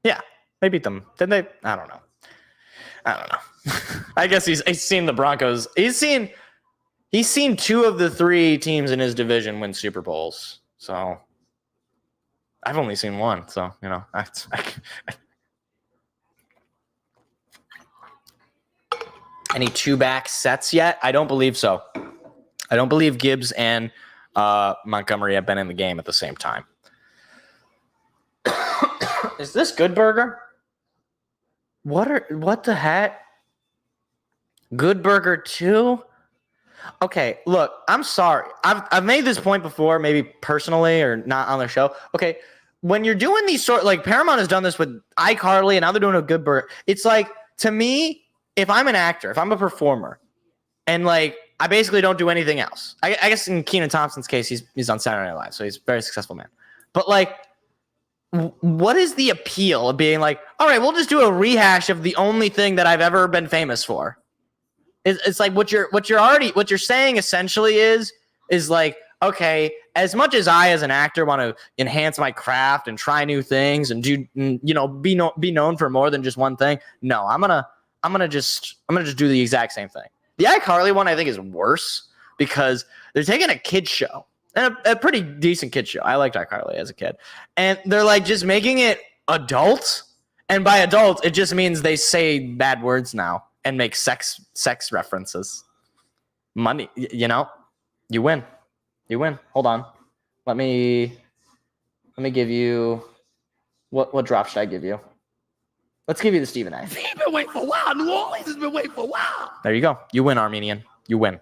Yeah, they beat them. Didn't they? I don't know. I guess he's seen the Broncos. He's seen 2 of the 3 teams in his division win Super Bowls. So I've only seen 1. So, any 2-back sets yet? I don't believe so. I don't believe Gibbs and Montgomery have been in the game at the same time. Is this Good Burger? What the heck? Good Burger 2? Okay, look, I'm sorry. I've made this point before, maybe personally or not on the show. Okay, when you're doing these like Paramount has done this with iCarly and now they're doing a Good Burger. It's like, to me, if I'm an actor, if I'm a performer, and like I basically don't do anything else. I guess in Kenan Thompson's case, he's on Saturday Night Live, so he's a very successful man. But like, what is the appeal of being like, all right, we'll just do a rehash of the only thing that I've ever been famous for? It's like what you're saying essentially is like, okay, as much as I as an actor want to enhance my craft and try new things and do be known for more than just one thing, no, I'm gonna just do the exact same thing. The iCarly one I think is worse because they're taking a kid show, and a pretty decent kid show. I liked iCarly as a kid, and they're like just making it adult, and by adult it just means they say bad words now and make sex references. Money, you win. Hold on, let me give you what drop should I give you? Let's give you the Stephen A. He's been waiting for a while. New Orleans has been waiting for a while. There you go. You win, Armenian. You win.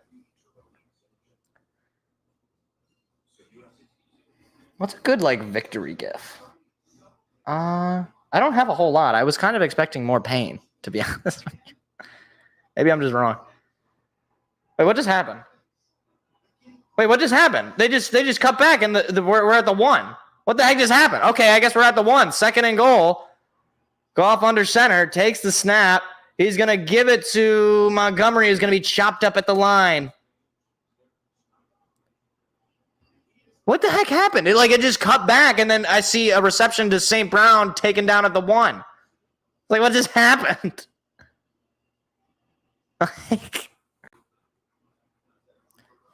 What's a good victory gif? I don't have a whole lot. I was kind of expecting more pain, to be honest. Maybe I'm just wrong. Wait, what just happened? They just cut back and we're at the 1. What the heck just happened? Okay, I guess we're at the 1. 2nd and goal. Goff under center, takes the snap. He's going to give it to Montgomery, who's going to be chopped up at the line. What the heck happened? It just cut back, and then I see a reception to St. Brown taken down at the 1. Like, what just happened?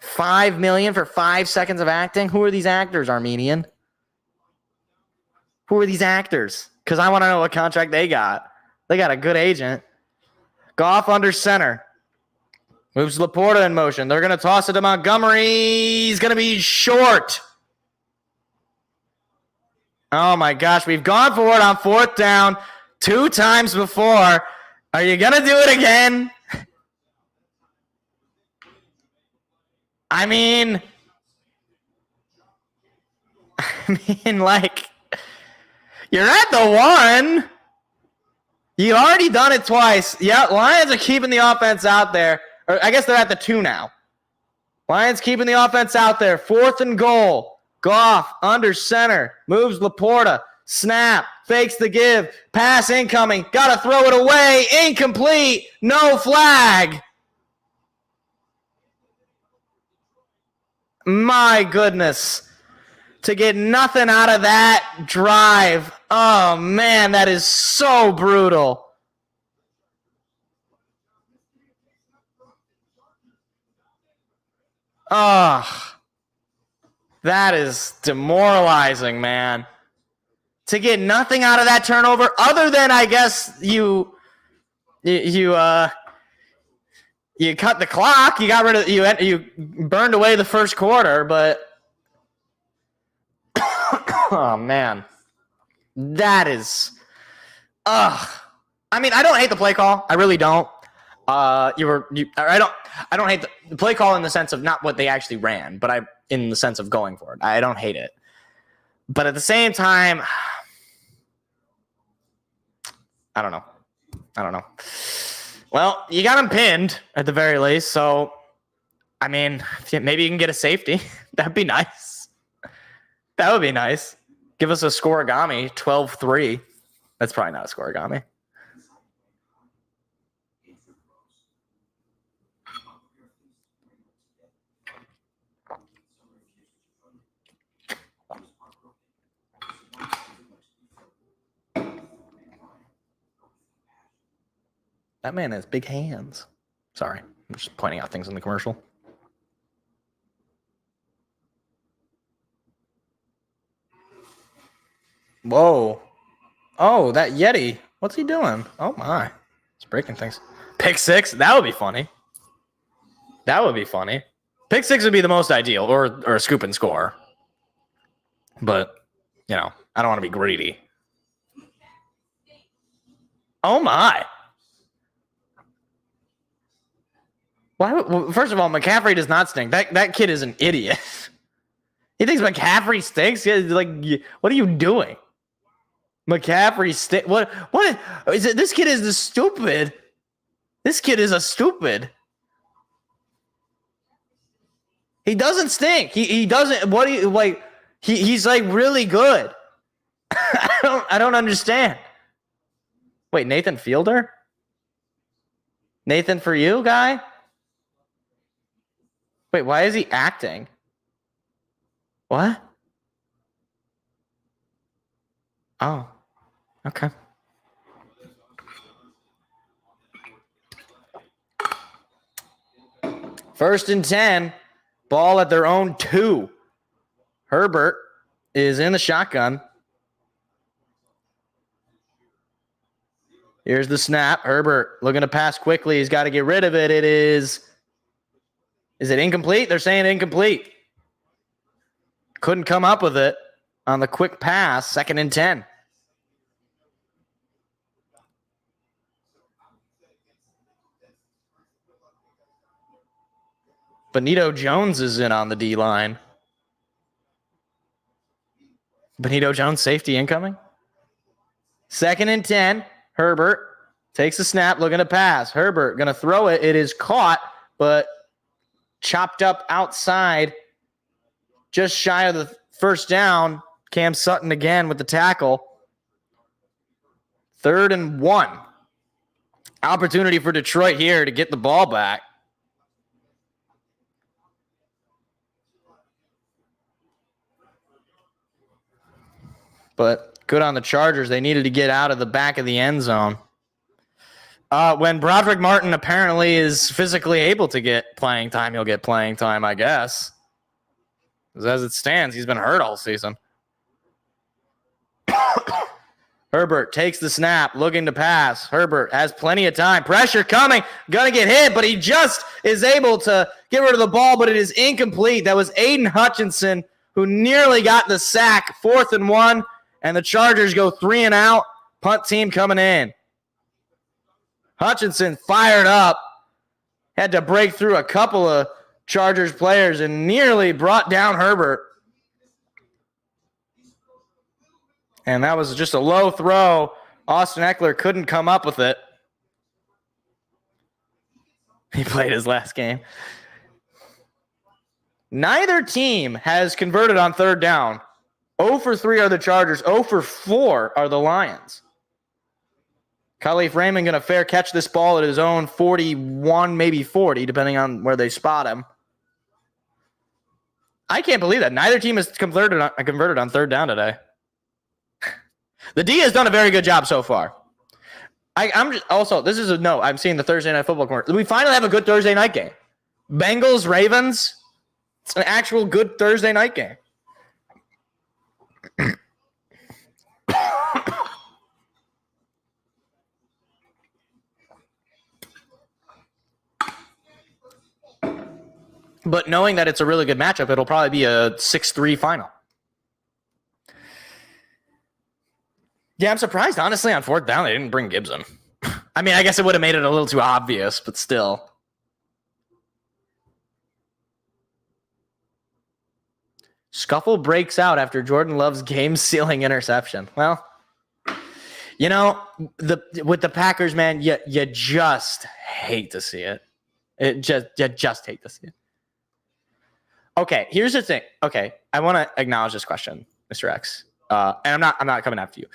$5 million for 5 seconds of acting? Who are these actors, Armenian? Who are these actors? Because I want to know what contract they got. They got a good agent. Goff under center. Moves Laporta in motion. They're going to toss it to Montgomery. He's going to be short. Oh, my gosh. We've gone for it on 4th down 2 times before. Are you going to do it again? I mean, you're at the 1. You've already done it twice. Yeah, Lions are keeping the offense out there. Or I guess they're at the 2 now. Lions keeping the offense out there. 4th and goal. Goff under center. Moves Laporta. Snap. Fakes the give. Pass incoming. Got to throw it away. Incomplete. No flag. My goodness. To get nothing out of that drive. Oh, man, that is so brutal. Oh, that is demoralizing, man. To get nothing out of that turnover, other than, I guess, you cut the clock. You got rid of you burned away the first quarter, but oh man, that is I mean, I don't hate the play call. I really don't. I don't hate the play call in the sense of not what they actually ran, but in the sense of going for it. I don't hate it. But at the same time, I don't know. Well, you got him pinned at the very least, so I mean, maybe you can get a safety. That'd be nice. That would be nice. Give us a scoregami, 12-3. That's probably not a scoregami. That man has big hands. Sorry, I'm just pointing out things in the commercial. Whoa. Oh, that Yeti. What's he doing? Oh, my. It's breaking things. Pick 6? That would be funny. Pick 6 would be the most ideal, or a scoop and score. But, I don't want to be greedy. Oh, my. Well, first of all, McCaffrey does not stink. That kid is an idiot. He thinks McCaffrey stinks? Like, what are you doing? McCaffrey stink. What is it? This kid is stupid. This kid is a stupid. He doesn't stink. He doesn't. What do you like? He's like really good. I don't understand. Wait, Nathan Fielder? Nathan for you, guy? Wait, why is he acting? What? Oh, okay. First and 10, ball at their own 2. Herbert is in the shotgun. Here's the snap. Herbert looking to pass quickly. He's got to get rid of it. Is it incomplete? They're saying incomplete. Couldn't come up with it on the quick pass. 2nd and 10. Benito Jones is in on the D-line. Benito Jones, safety incoming. 2nd and 10. Herbert takes the snap, looking to pass. Herbert going to throw it. It is caught, but chopped up outside, just shy of the first down. Cam Sutton again with the tackle. 3rd and 1 Opportunity for Detroit here to get the ball back. But good on the Chargers. They needed to get out of the back of the end zone. When Broderick Martin apparently is physically able to get playing time, he'll get playing time, I guess. Because as it stands, he's been hurt all season. Herbert takes the snap, looking to pass. Herbert has plenty of time. Pressure coming. Gonna get hit, but he just is able to get rid of the ball, but it is incomplete. That was Aiden Hutchinson who nearly got the sack. 4th and 1, and the Chargers go 3 and out. Punt team coming in. Hutchinson fired up. Had to break through a couple of Chargers players and nearly brought down Herbert. And that was just a low throw. Austin Eckler couldn't come up with it. He played his last game. Neither team has converted on 3rd down. 0 for 3 are the Chargers. 0 for 4 are the Lions. Khalif Raymond going to fair catch this ball at his own 41, maybe 40, depending on where they spot him. I can't believe that. Neither team has converted on 3rd down today. The D has done a very good job so far. I'm seeing the Thursday Night Football commercial. We finally have a good Thursday night game. Bengals, Ravens. It's an actual good Thursday night game. But knowing that it's a really good matchup, it'll probably be a 6-3 final. Yeah, I'm surprised, honestly, on 4th down, they didn't bring Gibson. I mean, I guess it would have made it a little too obvious, but still. Scuffle breaks out after Jordan Love's game-sealing interception. Well, you know, with the Packers, man, you just hate to see it. You just hate to see it. Okay, here's the thing. Okay, I want to acknowledge this question, Mr. X. And I'm not coming after you.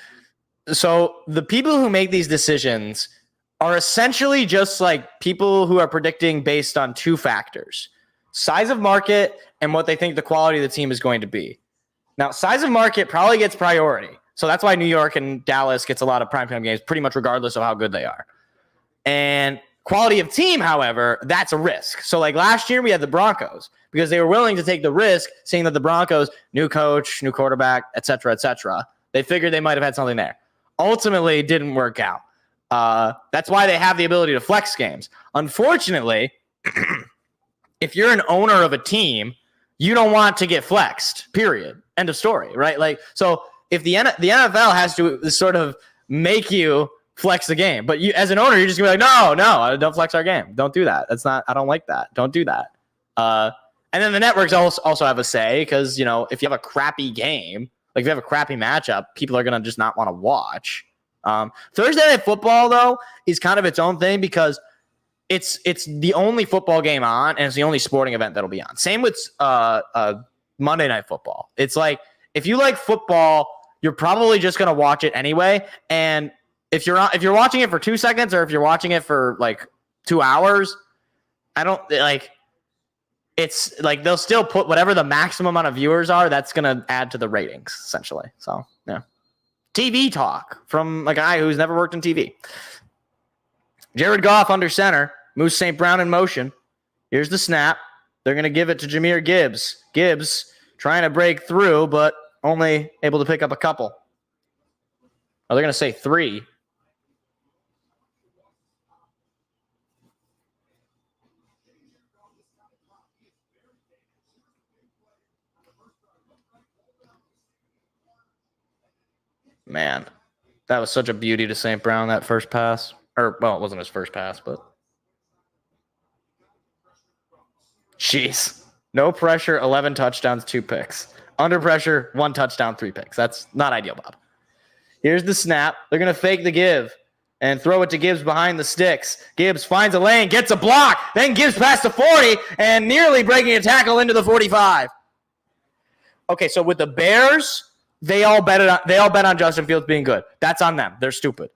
So the people who make these decisions are essentially just like people who are predicting based on 2 factors: size of market and what they think the quality of the team is going to be. Now, size of market probably gets priority. So that's why New York and Dallas gets a lot of primetime games, pretty much regardless of how good they are. And quality of team, however, that's a risk. So like last year we had the Broncos because they were willing to take the risk, seeing that the Broncos, new coach, new quarterback, et cetera, et cetera. They figured they might have had something there. Ultimately, it didn't work out. That's why they have the ability to flex games. Unfortunately, if you're an owner of a team, you don't want to get flexed, period. End of story, right? Like, so if the NFL has to sort of make you flex the game, but you, as an owner, you're just gonna be like, no, don't flex our game. Don't do that. I don't like that. Don't do that. And then the networks also have a say because, you know, if you have a crappy game, like if you have a crappy matchup, people are going to just not want to watch. Thursday Night Football, though, is kind of its own thing because it's the only football game on and it's the only sporting event that'll be on. Same with Monday Night Football. It's like if you like football, you're probably just going to watch it anyway. And if you're watching it for 2 seconds or if you're watching it for like 2 hours, it's like they'll still put whatever the maximum amount of viewers are. That's going to add to the ratings, essentially. So, yeah. TV talk from a guy who's never worked in TV. Jared Goff under center. Moose St. Brown in motion. Here's the snap. They're going to give it to Jahmyr Gibbs. Gibbs trying to break through, but only able to pick up a couple. Oh, they're going to say 3. Man, that was such a beauty to St. Brown, that first pass. Or, well, it wasn't his first pass, but. Jeez. No pressure, 11 touchdowns, 2 picks. Under pressure, 1 touchdown, 3 picks. That's not ideal, Bob. Here's the snap. They're going to fake the give and throw it to Gibbs behind the sticks. Gibbs finds a lane, gets a block, then Gibbs past the 40 and nearly breaking a tackle into the 45. Okay, so with the Bears, they all bet on Justin Fields being good. That's on them. They're stupid.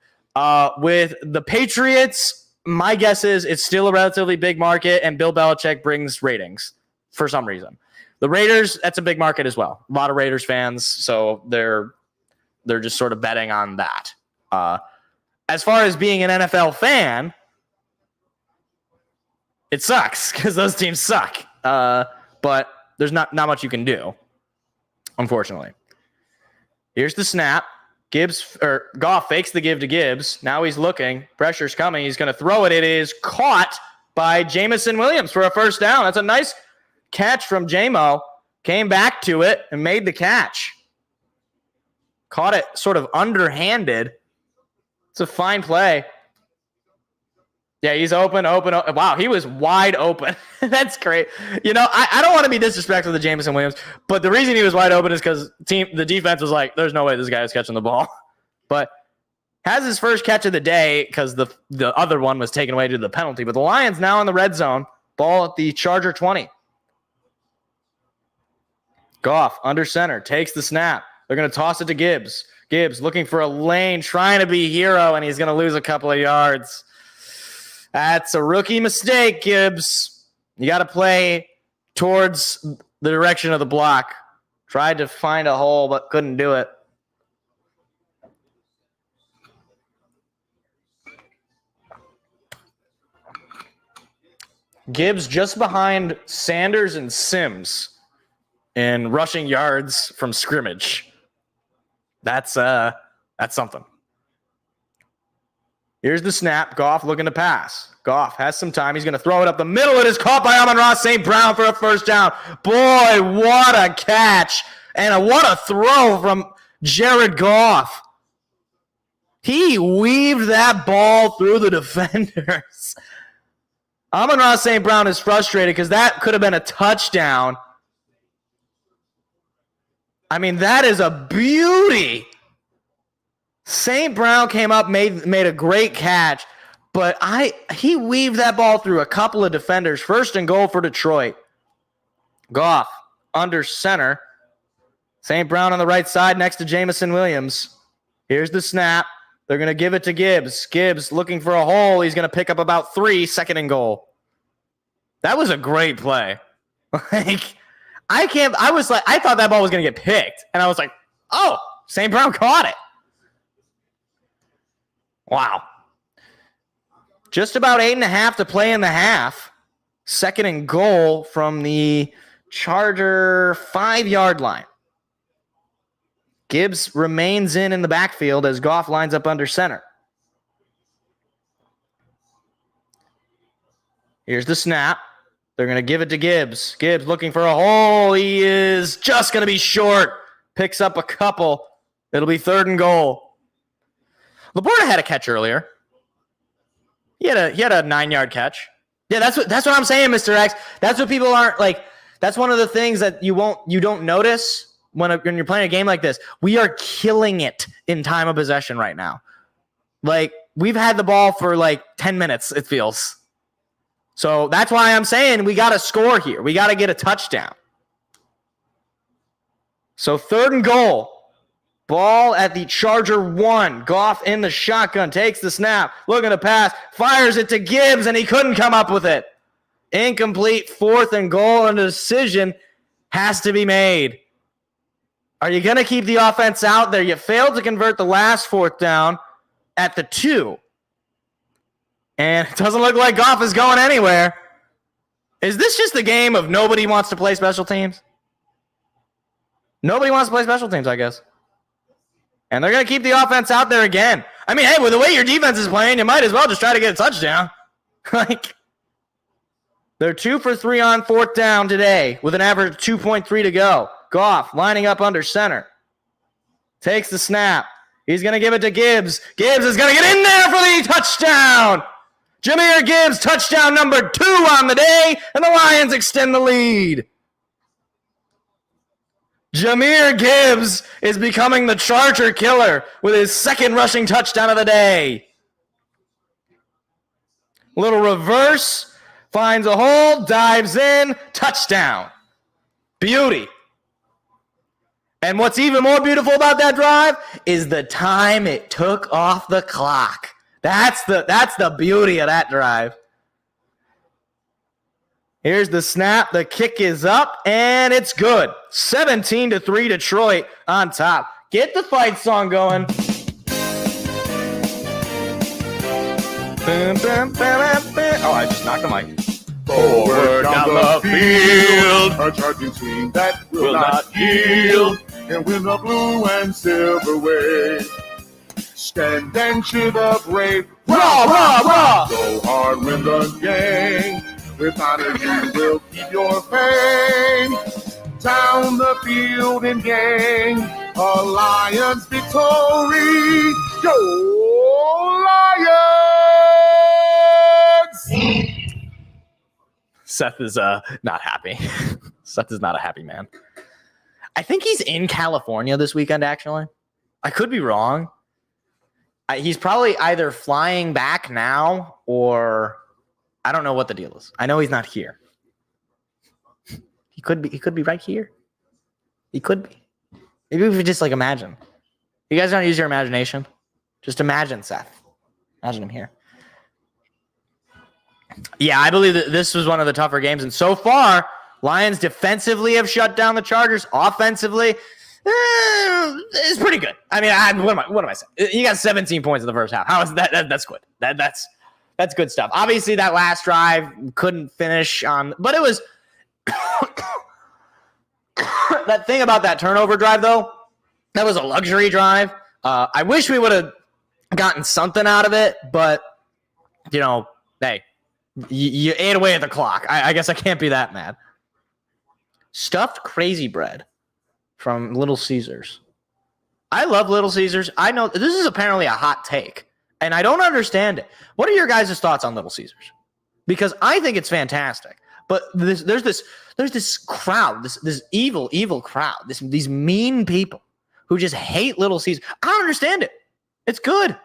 With the Patriots, my guess is it's still a relatively big market, and Bill Belichick brings ratings for some reason. The Raiders, that's a big market as well. A lot of Raiders fans, so they're just sort of betting on that. As far as being an NFL fan, it sucks because those teams suck. But there's not much you can do, unfortunately. Here's the snap. Goff fakes the give to Gibbs. Now he's looking. Pressure's coming. He's going to throw it. It is caught by Jameson Williams for a first down. That's a nice catch from Jamo. Came back to it and made the catch. Caught it sort of underhanded. It's a fine play. Yeah, he's open. Wow, he was wide open. That's great. You know, I don't want to be disrespectful to Jameson Williams, but the reason he was wide open is because the defense was like, there's no way this guy is catching the ball. But has his first catch of the day because the other one was taken away due to the penalty. But the Lions now in the red zone. Ball at the Charger 20. Goff under center. Takes the snap. They're going to toss it to Gibbs. Gibbs looking for a lane, trying to be hero, and he's going to lose a couple of yards. That's a rookie mistake, Gibbs. You got to play towards the direction of the block. Tried to find a hole, but couldn't do it. Gibbs just behind Sanders and Sims in rushing yards from scrimmage. That's something. Here's the snap. Goff looking to pass. Goff has some time. He's going to throw it up the middle. It is caught by Amon-Ra St. Brown for a first down. Boy, what a catch. And what a throw from Jared Goff. He weaved that ball through the defenders. Amon-Ra St. Brown is frustrated because that could have been a touchdown. I mean, that is a beauty. St. Brown came up, made a great catch, but he weaved that ball through a couple of defenders. First and goal for Detroit. Goff under center. St. Brown on the right side next to Jameson Williams. Here's the snap. They're going to give it to Gibbs. Gibbs looking for a hole. He's going to pick up about 3, second and goal. That was a great play. I thought that ball was going to get picked. And I was like, oh, St. Brown caught it. Wow. Just about 8.5 to play in the half. Second and goal from the Charger 5-yard line. Gibbs remains in the backfield as Goff lines up under center. Here's the snap. They're going to give it to Gibbs. Gibbs looking for a hole. He is just going to be short. Picks up a couple. It'll be third and goal. Laporta had a catch earlier. He had a 9-yard catch. Yeah, that's what I'm saying, Mr. X. That's what people aren't like. That's one of the things that you don't notice when you're playing a game like this. We are killing it in time of possession right now. Like, we've had the ball for like 10 minutes, it feels. So that's why I'm saying we got to score here. We got to get a touchdown. So third and goal. Ball at the Charger 1. Goff in the shotgun. Takes the snap. Looking to pass. Fires it to Gibbs, and he couldn't come up with it. Incomplete. Fourth and goal, and a decision has to be made. Are you going to keep the offense out there? You failed to convert the last fourth down at the 2. And it doesn't look like Goff is going anywhere. Is this just the game of nobody wants to play special teams? Nobody wants to play special teams, I guess. And they're going to keep the offense out there again. I mean, hey, with the way your defense is playing, you might as well just try to get a touchdown. They're 2 for 3 on fourth down today with an average of 2.3 to go. Goff lining up under center. Takes the snap. He's going to give it to Gibbs. Gibbs is going to get in there for the touchdown. Jahmyr Gibbs, touchdown number 2 on the day, and the Lions extend the lead. Jahmyr Gibbs is becoming the Charger killer with his second rushing touchdown of the day. Little reverse, finds a hole, dives in, touchdown. Beauty. And what's even more beautiful about that drive is the time it took off the clock. That's the beauty of that drive. Here's the snap. The kick is up, and it's good. 17-3 Detroit on top. Get the fight song going. Oh, I just knocked the mic. Forward down the field, a charging team that will not yield, and win the blue and silver way. Stand and cheer the brave. Rah, rah, rah! Go hard, win the game. With honor, you will keep your fame. Down the field and gang, a Lions victory. Go Lions! Seth is not happy. Seth is not a happy man. I think he's in California this weekend, actually. I could be wrong. He's probably either flying back now or I don't know what the deal is. I know he's not here. He could be right here. He could be. Maybe if we just imagine. You guys don't use your imagination. Just imagine Seth. Imagine him here. Yeah, I believe that this was one of the tougher games. And so far, Lions defensively have shut down the Chargers. Offensively, it's pretty good. I mean, what am I saying? You got 17 points in the first half. How is that? That's good. That's good stuff. Obviously, that last drive couldn't finish on, but it was that thing about that turnover drive, though. That was a luxury drive. I wish we would have gotten something out of it, but hey. You ate away at the clock. I guess I can't be that mad. Stuffed crazy bread from Little Caesars. I love Little Caesars. I know this is apparently a hot take, and I don't understand it. What are your guys' thoughts on Little Caesars? Because I think it's fantastic. But there's this crowd, this evil crowd, these mean people who just hate Little Caesars. I don't understand it. It's good.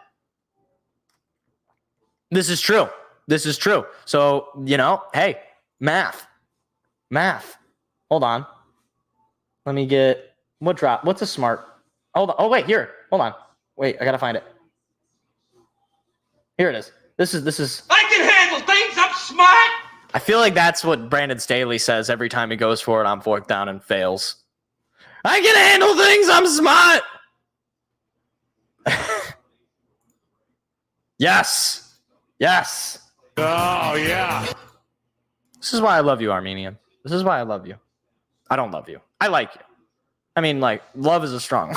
This is true. So, hey, math. Hold on. Let me get what drop? What's a smart? Hold on. Oh, wait, here. Hold on. Wait, I got to find it. Here it is. This is I can handle things. I'm smart. I feel like that's what Brandon Staley says every time he goes for it on fourth down and fails. I can handle things. I'm smart. Yes. Oh, yeah. This is why I love you, Armenian. This is why I love you. I don't love you. I like you. I mean, love is a strong.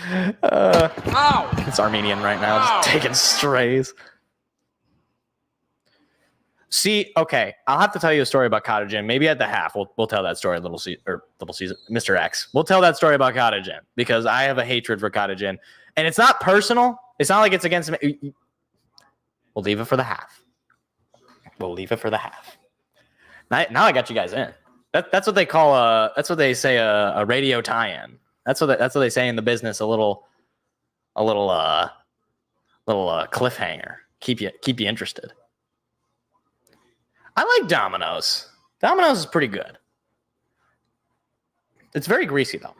It's Armenian right now, just taking strays. See, okay, I'll have to tell you a story about Cottage Inn. Maybe at the half, we'll tell that story. Little Caesar, Mr. X. We'll tell that story about Cottage Inn because I have a hatred for Cottage Inn, and it's not personal. It's not like it's against me. We'll leave it for the half. Now I got you guys in. That's what they call that's what they say a radio tie-in. That's what they say in the business. A little cliffhanger. Keep you interested. I like Domino's. Domino's is pretty good. It's very greasy though.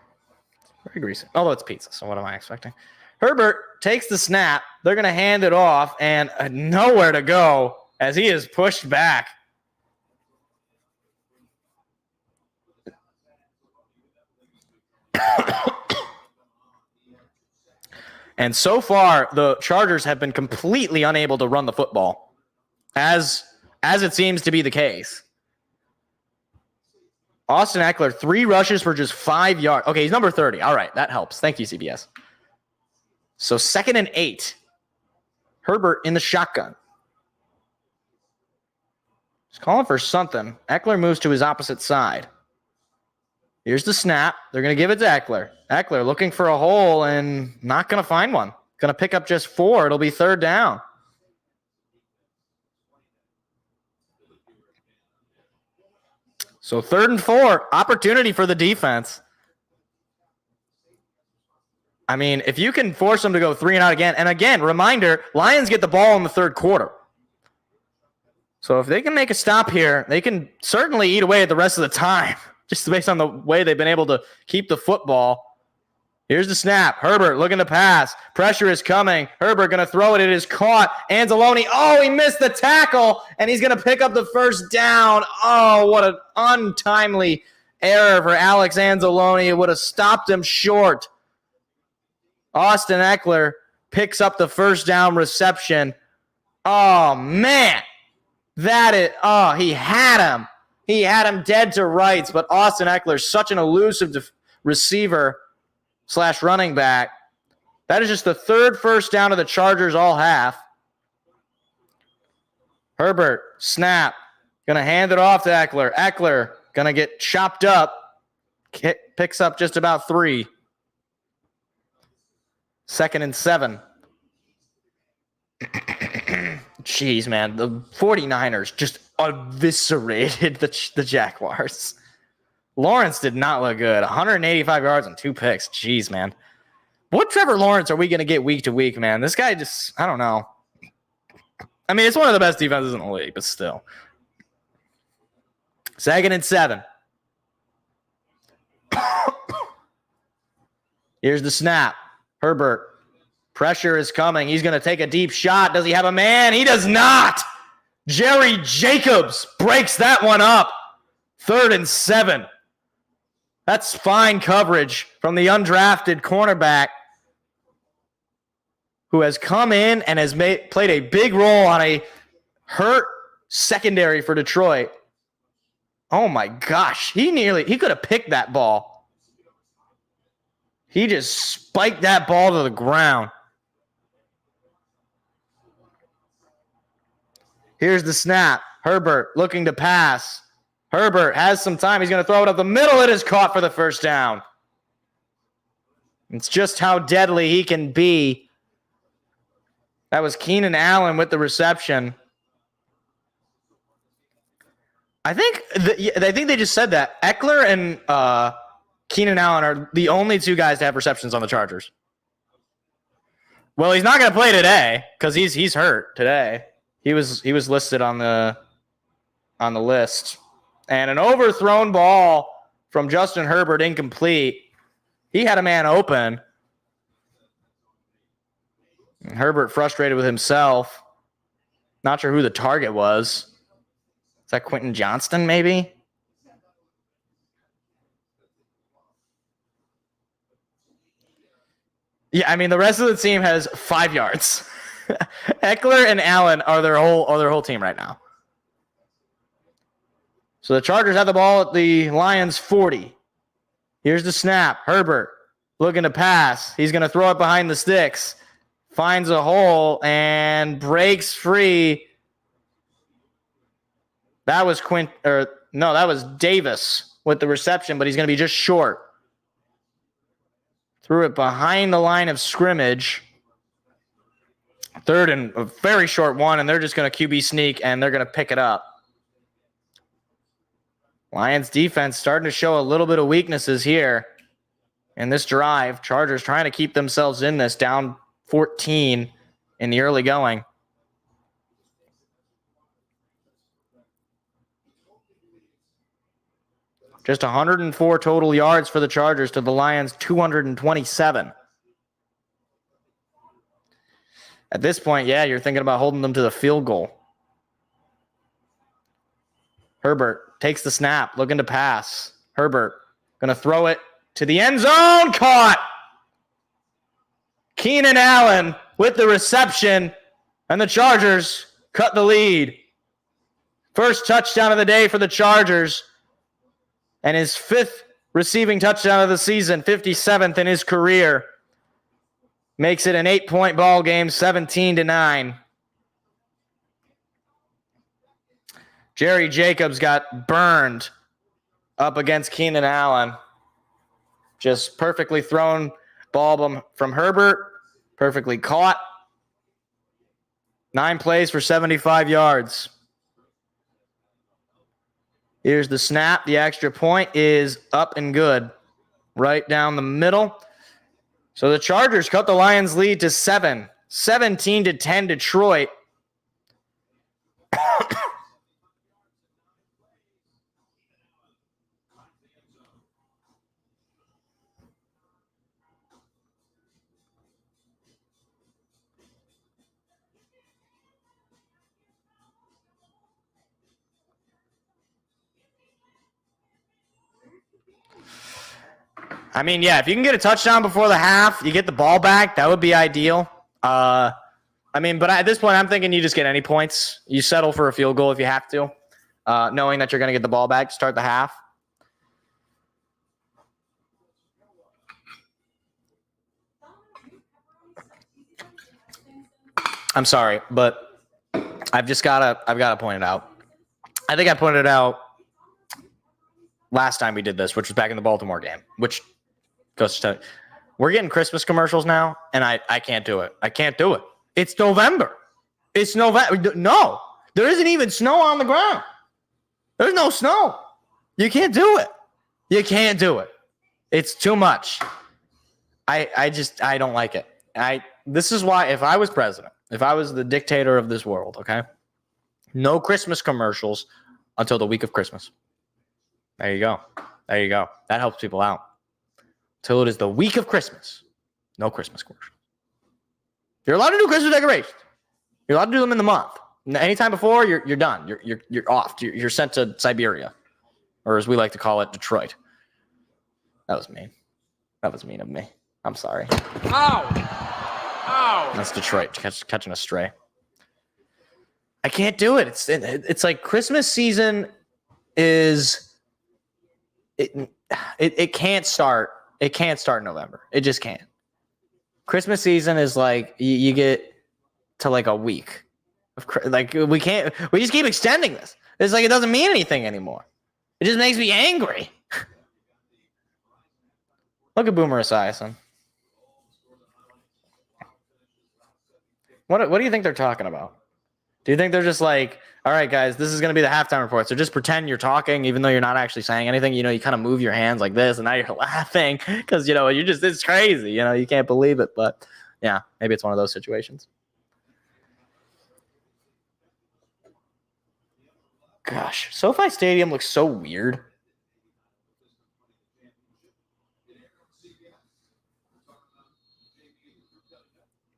Very greasy. Although it's pizza, so what am I expecting? Herbert takes the snap. They're going to hand it off, and nowhere to go as he is pushed back. And so far, the Chargers have been completely unable to run the football, as it seems to be the case. Austin Eckler, 3 rushes for just 5 yards. Okay, he's number 30. All right, that helps. Thank you, CBS. So 2nd and 8. Herbert in the shotgun. He's calling for something. Eckler moves to his opposite side. Here's the snap. They're going to give it to Eckler. Eckler looking for a hole and not going to find one. Going to pick up just 4. It'll be 3rd down. So 3rd and 4. Opportunity for the defense. I mean, if you can force them to go 3 and out again, and again, reminder, Lions get the ball in the 3rd quarter. So if they can make a stop here, they can certainly eat away at the rest of the time, just based on the way they've been able to keep the football. Here's the snap. Herbert looking to pass. Pressure is coming. Herbert going to throw it. It is caught. Anzalone. Oh, he missed the tackle, and he's going to pick up the first down. Oh, what an untimely error for Alex Anzalone. It would have stopped him short. Austin Eckler picks up the first down reception. Oh, man. He had him. He had him dead to rights, but Austin Eckler, such an elusive receiver / running back. That is just the third first down of the Chargers all half. Herbert, snap. Going to hand it off to Eckler. Eckler going to get chopped up. Picks up just about 3. 2nd and 7. Jeez, man. The 49ers just eviscerated the Jaguars. Lawrence did not look good. 185 yards and 2 picks. Jeez, man. What Trevor Lawrence are we going to get week to week, man? This guy just, I don't know. I mean, it's one of the best defenses in the league, but still. 2nd and 7. Here's the snap. Herbert. Pressure is coming. He's going to take a deep shot. Does he have a man? He does not. Jerry Jacobs breaks that one up. 3rd and 7. That's fine coverage from the undrafted cornerback who has come in and has played a big role on a hurt secondary for Detroit. Oh my gosh. He could have picked that ball. He just spiked that ball to the ground. Here's the snap. Herbert looking to pass. Herbert has some time. He's going to throw it up the middle. It is caught for the first down. It's just how deadly he can be. That was Keenan Allen with the reception. I think they just said that. Eckler and Keenan Allen are the only 2 guys to have receptions on the Chargers. Well, he's not going to play today because he's hurt today. He was listed on the list. And an overthrown ball from Justin Herbert, incomplete. He had a man open. And Herbert frustrated with himself. Not sure who the target was. Is that Quentin Johnston, maybe? Yeah, I mean, the rest of the team has 5 yards. Eckler and Allen are their whole team right now. So the Chargers have the ball at the Lions 40. Here's the snap. Herbert looking to pass. He's going to throw it behind the sticks. Finds a hole and breaks free. That was that was Davis with the reception, but he's going to be just short. Threw it behind the line of scrimmage. 3rd and a very short one, and they're just going to QB sneak, and they're going to pick it up. Lions defense starting to show a little bit of weaknesses here in this drive. Chargers trying to keep themselves in this, down 14 in the early going. Just 104 total yards for the Chargers to the Lions 227. At this point, yeah, you're thinking about holding them to the field goal. Herbert takes the snap, looking to pass. Herbert going to throw it to the end zone. Caught. Keenan Allen with the reception, and the Chargers cut the lead. First touchdown of the day for the Chargers, and his 5th receiving touchdown of the season, 57th in his career. Makes it an 8-point ball game, 17-9. Jerry Jacobs got burned up against Keenan Allen. Just perfectly thrown ball from Herbert. Perfectly caught. 9 plays for 75 yards. Here's the snap. The extra point is up and good. Right down the middle. So the Chargers cut the Lions' lead to 7. 17-10 Detroit. I mean, yeah, if you can get a touchdown before the half, you get the ball back, that would be ideal. I mean, but at this point, I'm thinking you just get any points. You settle for a field goal if you have to, knowing that you're going to get the ball back to start the half. I'm sorry, but I've gotta point it out. I think I pointed it out last time we did this, which was back in the Baltimore game, which goes to we're getting Christmas commercials now, and I can't do it. I can't do it. It's November. It's November. No, there isn't even snow on the ground. There's no snow. You can't do it. You can't do it. It's too much. I don't like it. This is why if I was president, if I was the dictator of this world, okay, no Christmas commercials until the week of Christmas. There you go. There you go. That helps people out. Till it is the week of Christmas, no Christmas commercials. You're allowed to do Christmas decorations. You're allowed to do them in the month. Anytime before, you're done. You're off. You're sent to Siberia, or as we like to call it, Detroit. That was mean. That was mean of me. I'm sorry. Ow! Ow! That's Detroit catching a stray. I can't do it. It's like Christmas season is it can't start. It can't start in November. It just can't. Christmas season is like you get to like a week. Like we just keep extending this. It's like it doesn't mean anything anymore. It just makes me angry. Look at Boomer Esiason. What do you think they're talking about? Do you think they're just like, all right, guys, this is going to be the halftime report. So just pretend you're talking, even though you're not actually saying anything. You know, you kind of move your hands like this, and now you're laughing because, you know, it's crazy. You know, you can't believe it. But, yeah, maybe it's one of those situations. Gosh, SoFi Stadium looks so weird.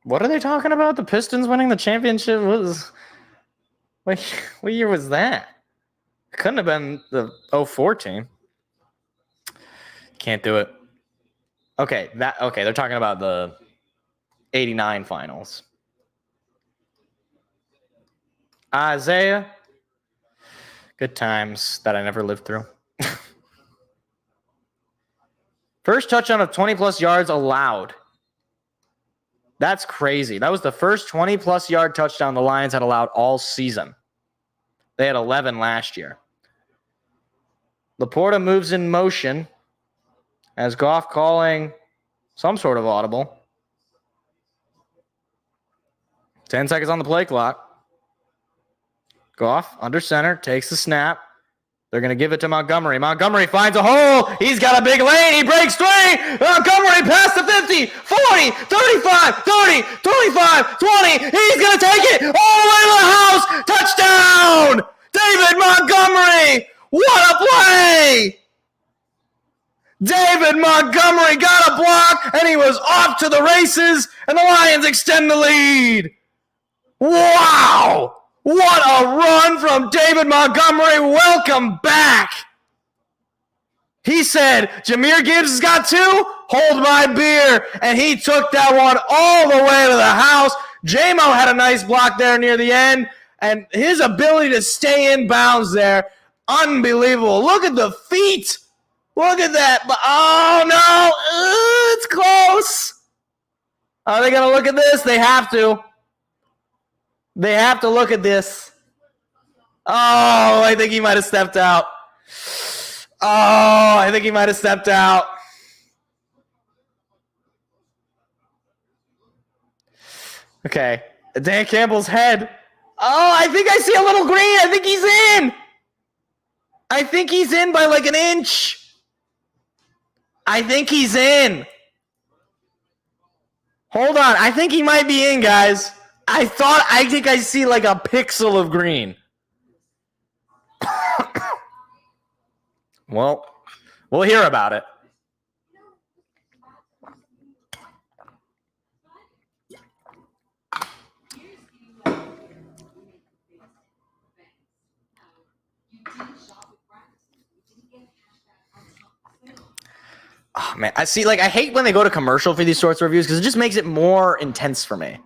What are they talking about? The Pistons winning the championship? What year was that? It couldn't have been the 04 team. Can't do it. Okay, they're talking about the 89 finals. Isaiah. Good times that I never lived through. First touchdown of 20-plus yards allowed. That's crazy. That was the first 20-plus yard touchdown the Lions had allowed all season. They had 11 last year. Laporta moves in motion as Goff calling some sort of audible. 10 seconds on the play clock. Goff under center, takes the snap. They're going to give it to Montgomery. Montgomery finds a hole. He's got a big lane. He breaks three. Montgomery past the 50, 40, 35, 30, 25, 20. He's going to take it all the way to the house. Touchdown! David Montgomery. What a play! David Montgomery got a block, and he was off to the races, and the Lions extend the lead. Wow! What a run from David Montgomery. Welcome back. He said, Jahmyr Gibbs has got two. Hold my beer. And he took that one all the way to the house. J-Mo had a nice block there near the end. And his ability to stay in bounds there, unbelievable. Look at the feet. Look at that. Oh, no. It's close. Are they going to look at this? They have to. They have to look at this. Oh, I think he might have stepped out. Oh, I think he might have stepped out. Okay. Dan Campbell's head. Oh, I think I see a little green. I think he's in. I think he's in by like an inch. I think he's in. Hold on. I think he might be in, guys. I think I see like a pixel of green. Well, we'll hear about it. Man, I see. Like, I hate when they go to commercial for these sorts of reviews because it just makes it more intense for me.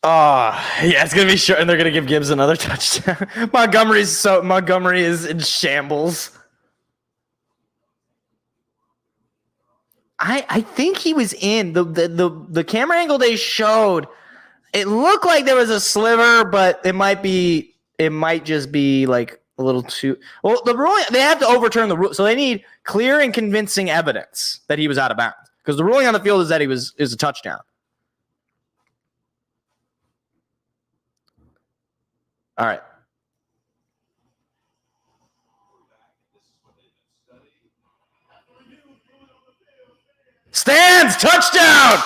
Oh, yeah, it's going to be short, and they're going to give Gibbs another touchdown. Montgomery is in shambles. I think he was in. The camera angle they showed, it looked like there was a sliver, but it might just be like a little too. Well, the ruling, they have to overturn the rule, so they need clear and convincing evidence that he was out of bounds. Because the ruling on the field is that is a touchdown. All right. Stands, touchdown!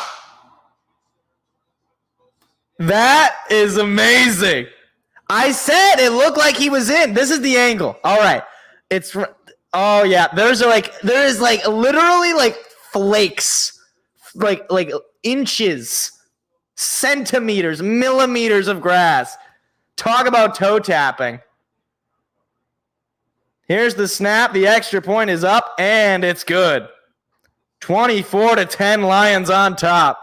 That is amazing. I said it looked like he was in. This is the angle. All right. Oh yeah, there is like literally like flakes, like inches, centimeters, millimeters of grass. Talk about toe tapping. Here's the snap. The extra point is up, and it's good. 24-10, Lions on top.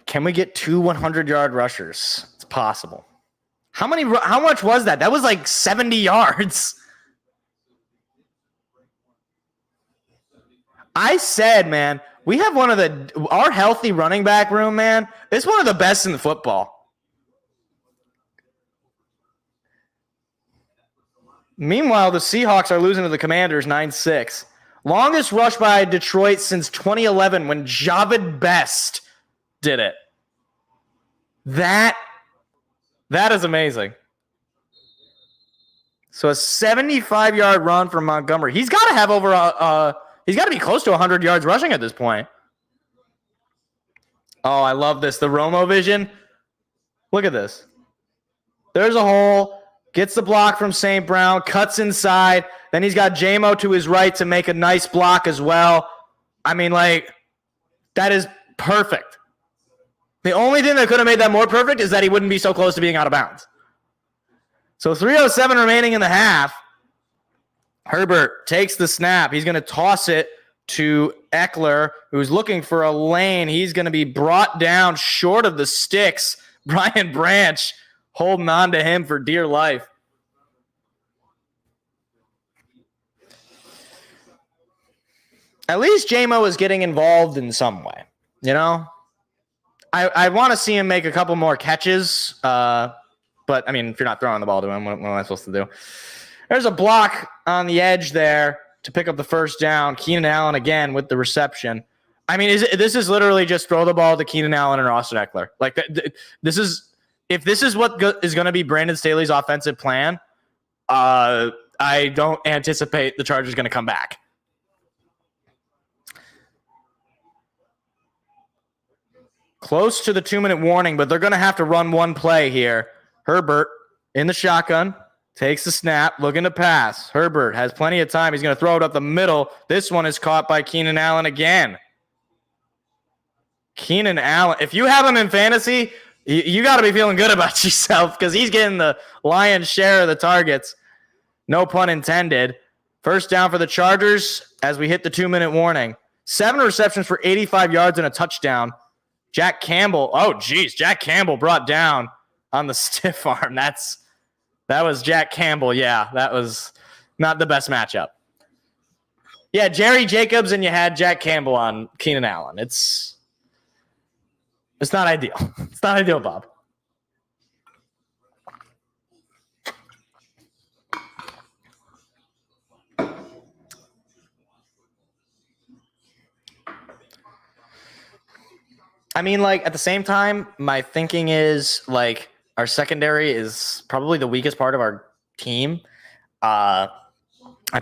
Can we get 2 100-yard rushers? It's possible. How much was that? That was like 70 yards. I said, man, we have our healthy running back room, man. It's one of the best in the football. Meanwhile, the Seahawks are losing to the Commanders 9-6. Longest rush by Detroit since 2011 when Javid Best did it. That is amazing. So a 75-yard run from Montgomery. He's got to have he's got to be close to 100 yards rushing at this point. Oh, I love this. The Romo vision. Look at this. There's a hole. Gets the block from St. Brown. Cuts inside. Then he's got J-Mo to his right to make a nice block as well. I mean, like, that is perfect. The only thing that could have made that more perfect is that he wouldn't be so close to being out of bounds. So 3:07 remaining in the half. Herbert takes the snap. He's going to toss it to Eckler, who's looking for a lane. He's going to be brought down short of the sticks. Brian Branch holding on to him for dear life. At least J-Mo is getting involved in some way, you know? I want to see him make a couple more catches, but, I mean, if you're not throwing the ball to him, what am I supposed to do? There's a block on the edge there to pick up the first down. Keenan Allen again with the reception. I mean, this is literally just throw the ball to Keenan Allen and Austin Eckler. Like, if this is what is going to be Brandon Staley's offensive plan, I don't anticipate the Chargers going to come back. Close to the 2-minute warning, but they're going to have to run one play here. Herbert in the shotgun, takes the snap, looking to pass. Herbert has plenty of time. He's going to throw it up the middle. This one is caught by Keenan Allen again. Keenan Allen. If you have him in fantasy, you got to be feeling good about yourself because he's getting the lion's share of the targets. No pun intended. First down for the Chargers as we hit the 2-minute warning. 7 receptions for 85 yards and a touchdown. Jack Campbell. Oh, geez. Jack Campbell brought down on the stiff arm. That was Jack Campbell. Yeah, that was not the best matchup. Yeah, Jerry Jacobs and you had Jack Campbell on Keenan Allen. It's not ideal. It's not ideal, Bob. I mean, like, at the same time, my thinking is, like, our secondary is probably the weakest part of our team. I'm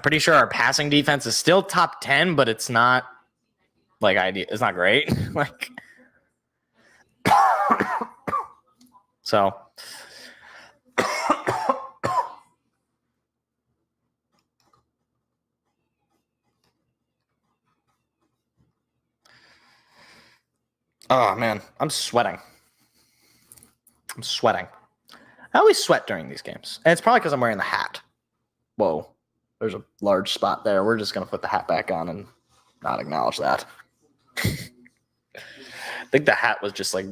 pretty sure our passing defense is still top 10, but it's not, like, ideal. It's not great. Like, so. Oh, man. I'm sweating. I always sweat during these games. And it's probably because I'm wearing the hat. Whoa. There's a large spot there. We're just going to put the hat back on and not acknowledge that. I think the hat was just like,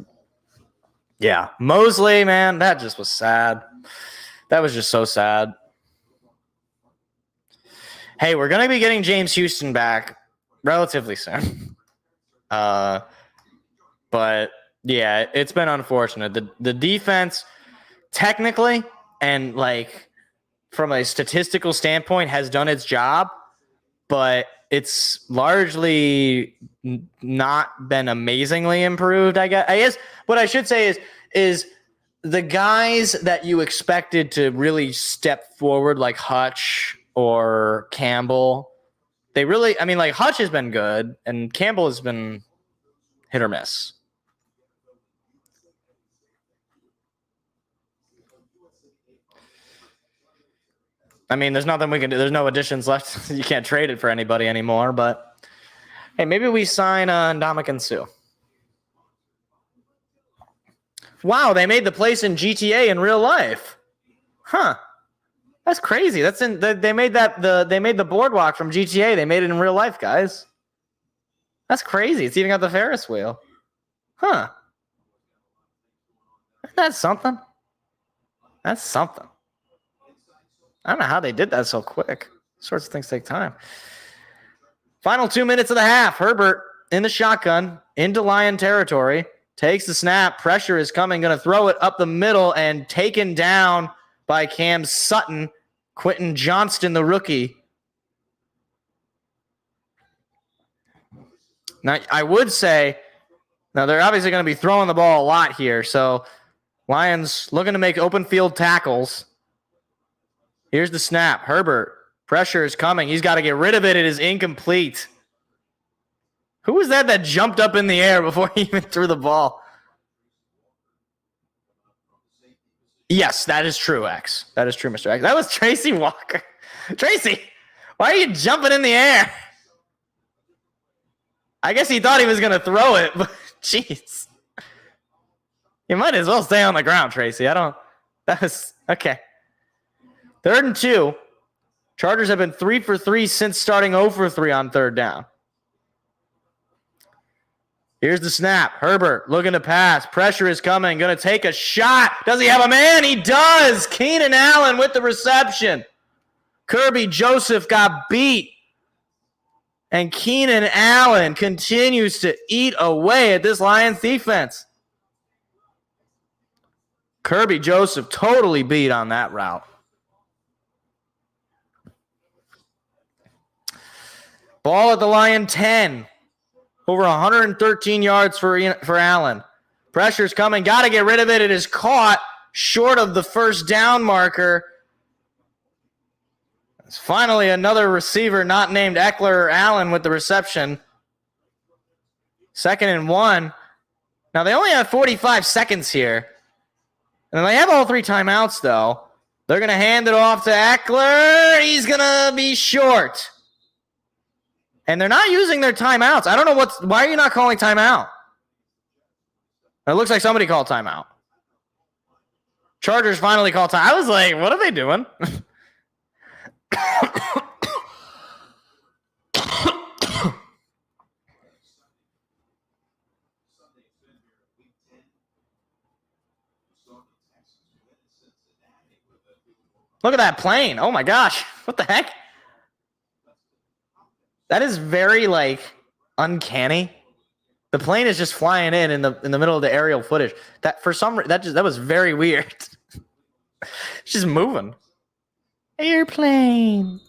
yeah. Mosley, man, that just was sad. That was just so sad. Hey, we're going to be getting James Houston back relatively soon. But, yeah, it's been unfortunate. The defense, technically, and, like, from a statistical standpoint, has done its job, but it's largely not been amazingly improved, I guess what I should say is the guys that you expected to really step forward, like Hutch or Campbell, they really – I mean, like, Hutch has been good, and Campbell has been hit or miss. I mean, there's nothing we can do. There's no additions left. You can't trade it for anybody anymore. But, hey, maybe we sign Ndamukong Suh. Wow, they made the place in GTA in real life. Huh. That's crazy. They made the boardwalk from GTA. They made it in real life, guys. That's crazy. It's even got the Ferris wheel. Huh. That's something. That's something. I don't know how they did that so quick. Sorts of things take time. Final 2 minutes of the half. Herbert in the shotgun into Lion territory. Takes the snap. Pressure is coming. Going to throw it up the middle and taken down by Cam Sutton. Quentin Johnston, the rookie. Now, I would say, now they're obviously going to be throwing the ball a lot here. So Lions looking to make open field tackles. Here's the snap. Herbert. Pressure is coming. He's got to get rid of it. It is incomplete. Who was that jumped up in the air before he even threw the ball? Yes, that is true, X. That is true, Mr. X. That was Tracy Walker. Tracy, why are you jumping in the air? I guess he thought he was going to throw it, but jeez. You might as well stay on the ground, Tracy. That was, okay. 3rd and 2. Chargers have been 3 for 3 since starting 0 for 3 on 3rd down. Here's the snap. Herbert looking to pass. Pressure is coming. Going to take a shot. Does he have a man? He does. Keenan Allen with the reception. Kirby Joseph got beat. And Keenan Allen continues to eat away at this Lions defense. Kirby Joseph totally beat on that route. Ball at the Lion 10. Over 113 yards for Allen. Pressure's coming. Got to get rid of it. It is caught short of the first down marker. It's finally another receiver not named Eckler or Allen with the reception. 2nd and 1. Now, they only have 45 seconds here. And they have all 3 timeouts, though. They're going to hand it off to Eckler. He's going to be short. And they're not using their timeouts. I don't know why are you not calling timeout? It looks like somebody called timeout. Chargers finally called time. I was like, what are they doing? Look at that plane. Oh my gosh. What the heck? That is very like uncanny. The plane is just flying in the middle of the aerial footage. That for some that was very weird. It's just moving. Airplane.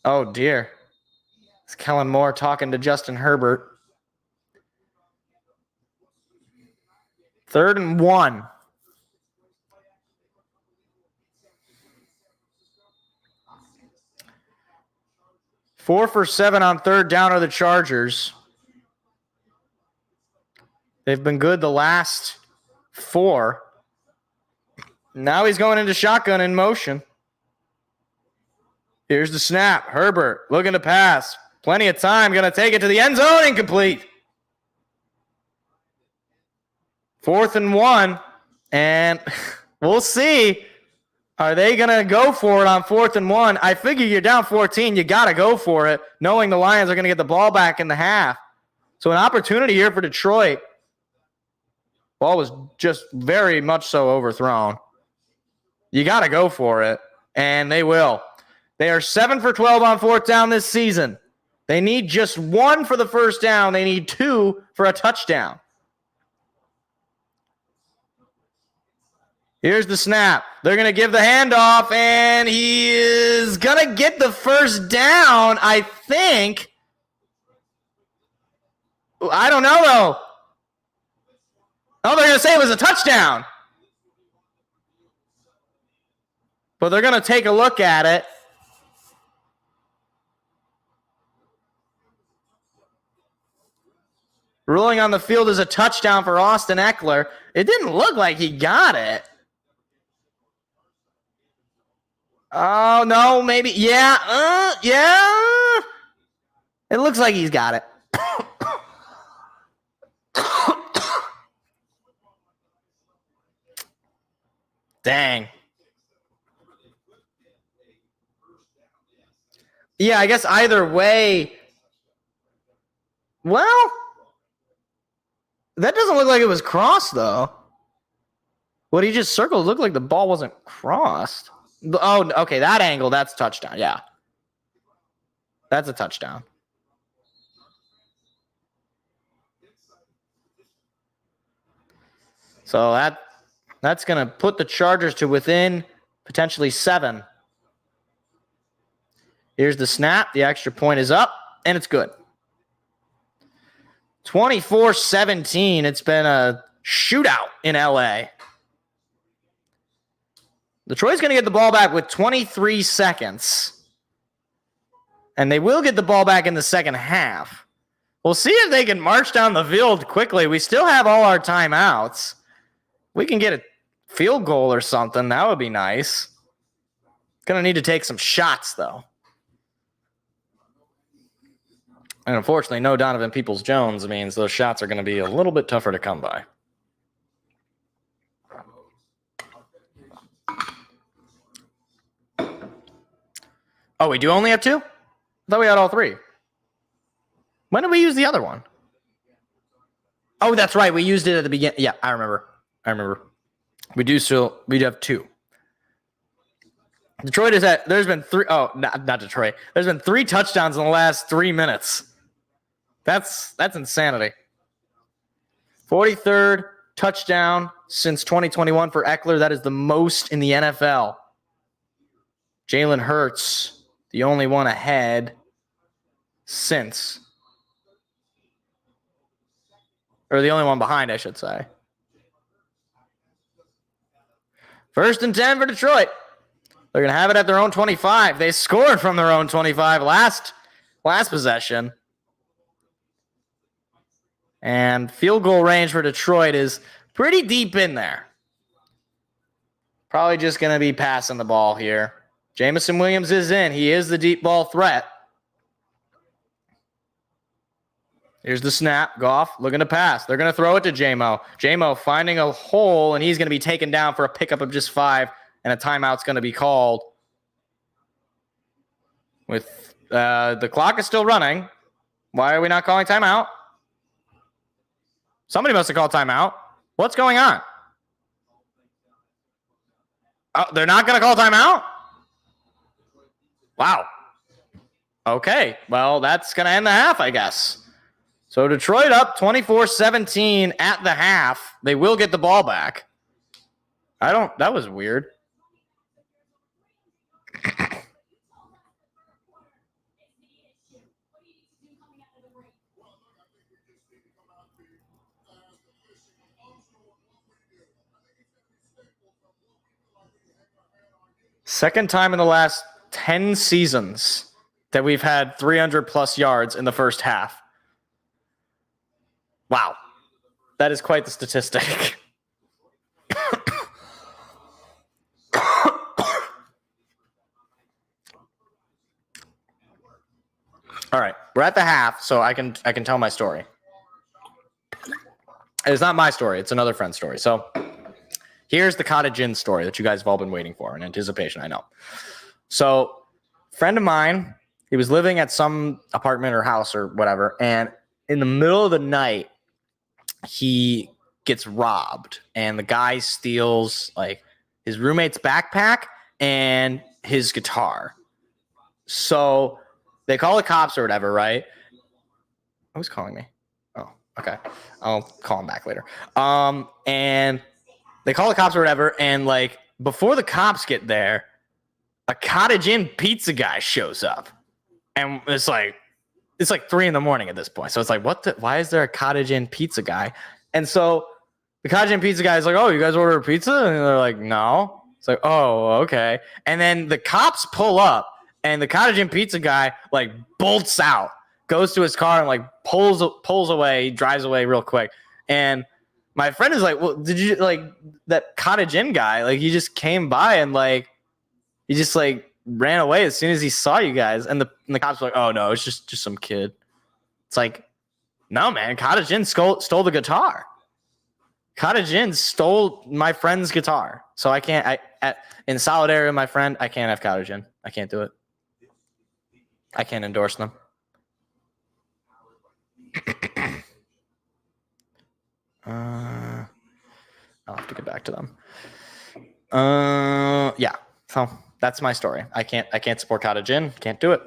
Oh dear. It's Kellen Moore talking to Justin Herbert. 3rd and 1. Four for 7 on 3rd down are the Chargers. They've been good the last 4. Now he's going into shotgun in motion. Here's the snap. Herbert looking to pass. Plenty of time. Going to take it to the end zone. Incomplete. 4th and 1. And we'll see. Are they going to go for it on 4th and 1? I figure you're down 14. You got to go for it, knowing the Lions are going to get the ball back in the half. So an opportunity here for Detroit. Ball was just very much so overthrown. You got to go for it, and they will. They are 7 for 12 on 4th down this season. They need just 1 for the first down. They need 2 for a touchdown. Here's the snap. They're going to give the handoff, and he is going to get the first down, I think. I don't know, though. Oh, they're going to say it was a touchdown. But they're going to take a look at it. Ruling on the field is a touchdown for Austin Eckler. It didn't look like he got it. Oh, no, maybe. Yeah. Yeah. It looks like he's got it. Dang. Yeah, I guess either way. Well, that doesn't look like it was crossed, though. What he just circled looked like the ball wasn't crossed. Oh, okay, that angle, that's touchdown, yeah. That's a touchdown. So that's going to put the Chargers to within potentially 7. Here's the snap. The extra point is up, and it's good. 24-17. It's been a shootout in L.A. Detroit's going to get the ball back with 23 seconds. And they will get the ball back in the second half. We'll see if they can march down the field quickly. We still have all our timeouts. We can get a field goal or something. That would be nice. Going to need to take some shots, though. And unfortunately, no Donovan Peoples-Jones means those shots are going to be a little bit tougher to come by. Oh, we do only have 2? I thought we had all 3. When did we use the other one? Oh, that's right. We used it at the beginning. Yeah, I remember. We do have 2. Detroit is at, there's been 3. Oh, not Detroit. There's been 3 touchdowns in the last 3 minutes. That's insanity. 43rd touchdown since 2021 for Eckler. That is the most in the NFL. Jalen Hurts, the only one ahead since. Or the only one behind, I should say. 1st and 10 for Detroit. They're going to have it at their own 25. They scored from their own 25 last possession. And field goal range for Detroit is pretty deep in there. Probably just going to be passing the ball here. Jamison Williams is in. He is the deep ball threat. Here's the snap. Goff looking to pass. They're going to throw it to J-Mo. J-Mo finding a hole, and he's going to be taken down for a pickup of just 5, and a timeout's going to be called. With the clock is still running. Why are we not calling timeout? Somebody must have called timeout. What's going on? Oh, they're not going to call timeout? Wow. Okay. Well, that's going to end the half, I guess. So Detroit up 24-17 at the half. They will get the ball back. That was weird. Second time in the last 10 seasons that we've had 300-plus yards in the first half. Wow. That is quite the statistic. All right. We're at the half, so I can tell my story. It's not my story. It's another friend's story. So here's the Cottage Inn story that you guys have all been waiting for in anticipation, I know. So friend of mine, he was living at some apartment or house or whatever, and in the middle of the night, he gets robbed, and the guy steals like his roommate's backpack and his guitar. So they call the cops or whatever, right? Who's calling me? Oh, okay. I'll call him back later. And they call the cops or whatever, and like before the cops get there, a Cottage Inn pizza guy shows up, and it's like 3 a.m. at this point. So it's like, why is there a Cottage Inn pizza guy? And so the Cottage Inn pizza guy is like, oh, you guys order a pizza? And they're like, no. It's like, oh, okay. And then the cops pull up, and the Cottage Inn pizza guy like bolts out, goes to his car and like pulls away, drives away real quick. And my friend is like, well, did you like that Cottage Inn guy? Like he just came by and like he just like ran away as soon as he saw you guys. And the cops were like, oh no, it's just some kid. It's like, no, man, Cottage Inn stole the guitar. Cottage Inn stole my friend's guitar. So I can't, in solidarity with my friend, I can't have Cottage Inn. I can't do it. I can't endorse them. I'll have to get back to them. Yeah. So that's my story. I can't support Cottage Inn. Can't do it.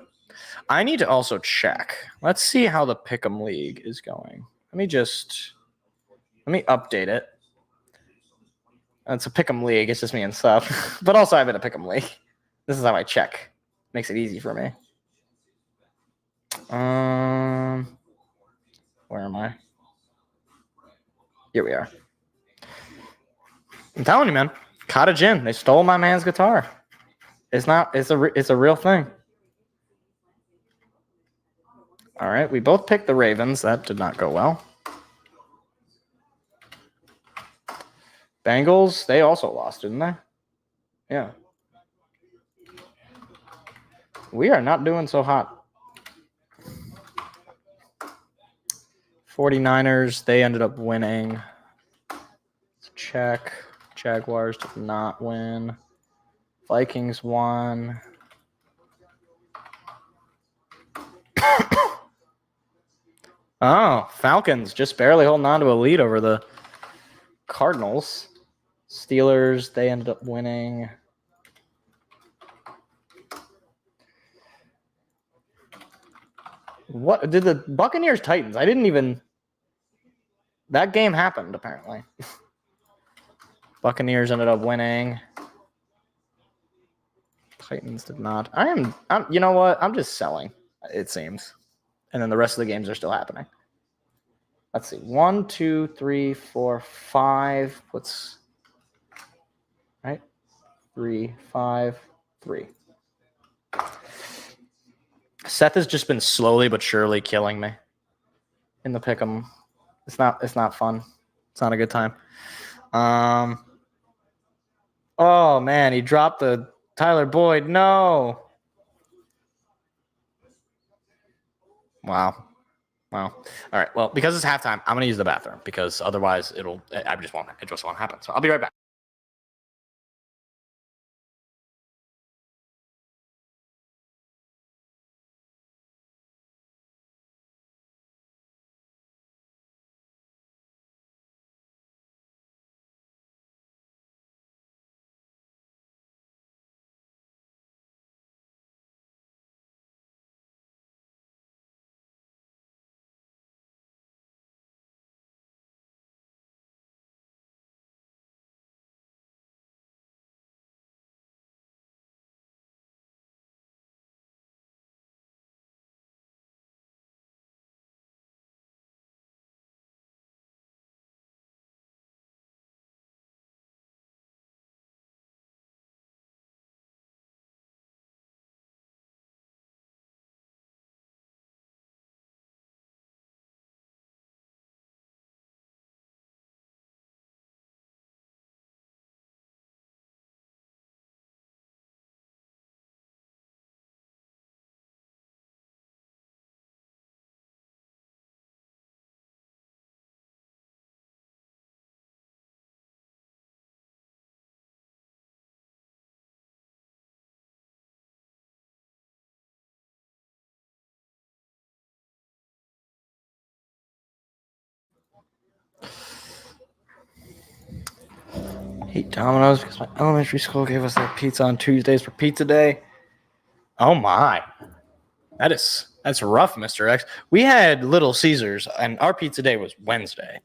I need to also check. Let's see how the Pick'em League is going. Let me update it. It's a Pick'em League. It's just me and Seth. But also I'm in a Pick'em League. This is how I check. Makes it easy for me. Where am I? Here we are. I'm telling you, man. Cottage Inn. They stole my man's guitar. It's a real thing. All right, we both picked the Ravens. That did not go well. Bengals, they also lost, didn't they? Yeah. We are not doing so hot. 49ers, they ended up winning. Let's check. Jaguars did not win. Vikings won. Oh, Falcons just barely holding on to a lead over the Cardinals. Steelers, they ended up winning. What did the Buccaneers Titans? I didn't even. That game happened apparently. Buccaneers ended up winning. Titans did not. I'm you know what? I'm just selling, it seems. And then the rest of the games are still happening. Let's see. 1, 2, 3, 4, 5. What's right? 3, 5, 3. Seth has just been slowly but surely killing me in the pick'em. It's not fun. It's not a good time. Oh man, he dropped the Tyler Boyd. No. Wow. Wow. All right. Well, because it's halftime, I'm gonna use the bathroom because otherwise it just won't happen. So I'll be right back. I hate Domino's because my elementary school gave us that pizza on Tuesdays for pizza day. Oh my. That's rough, Mr. X. We had Little Caesars and our pizza day was Wednesday.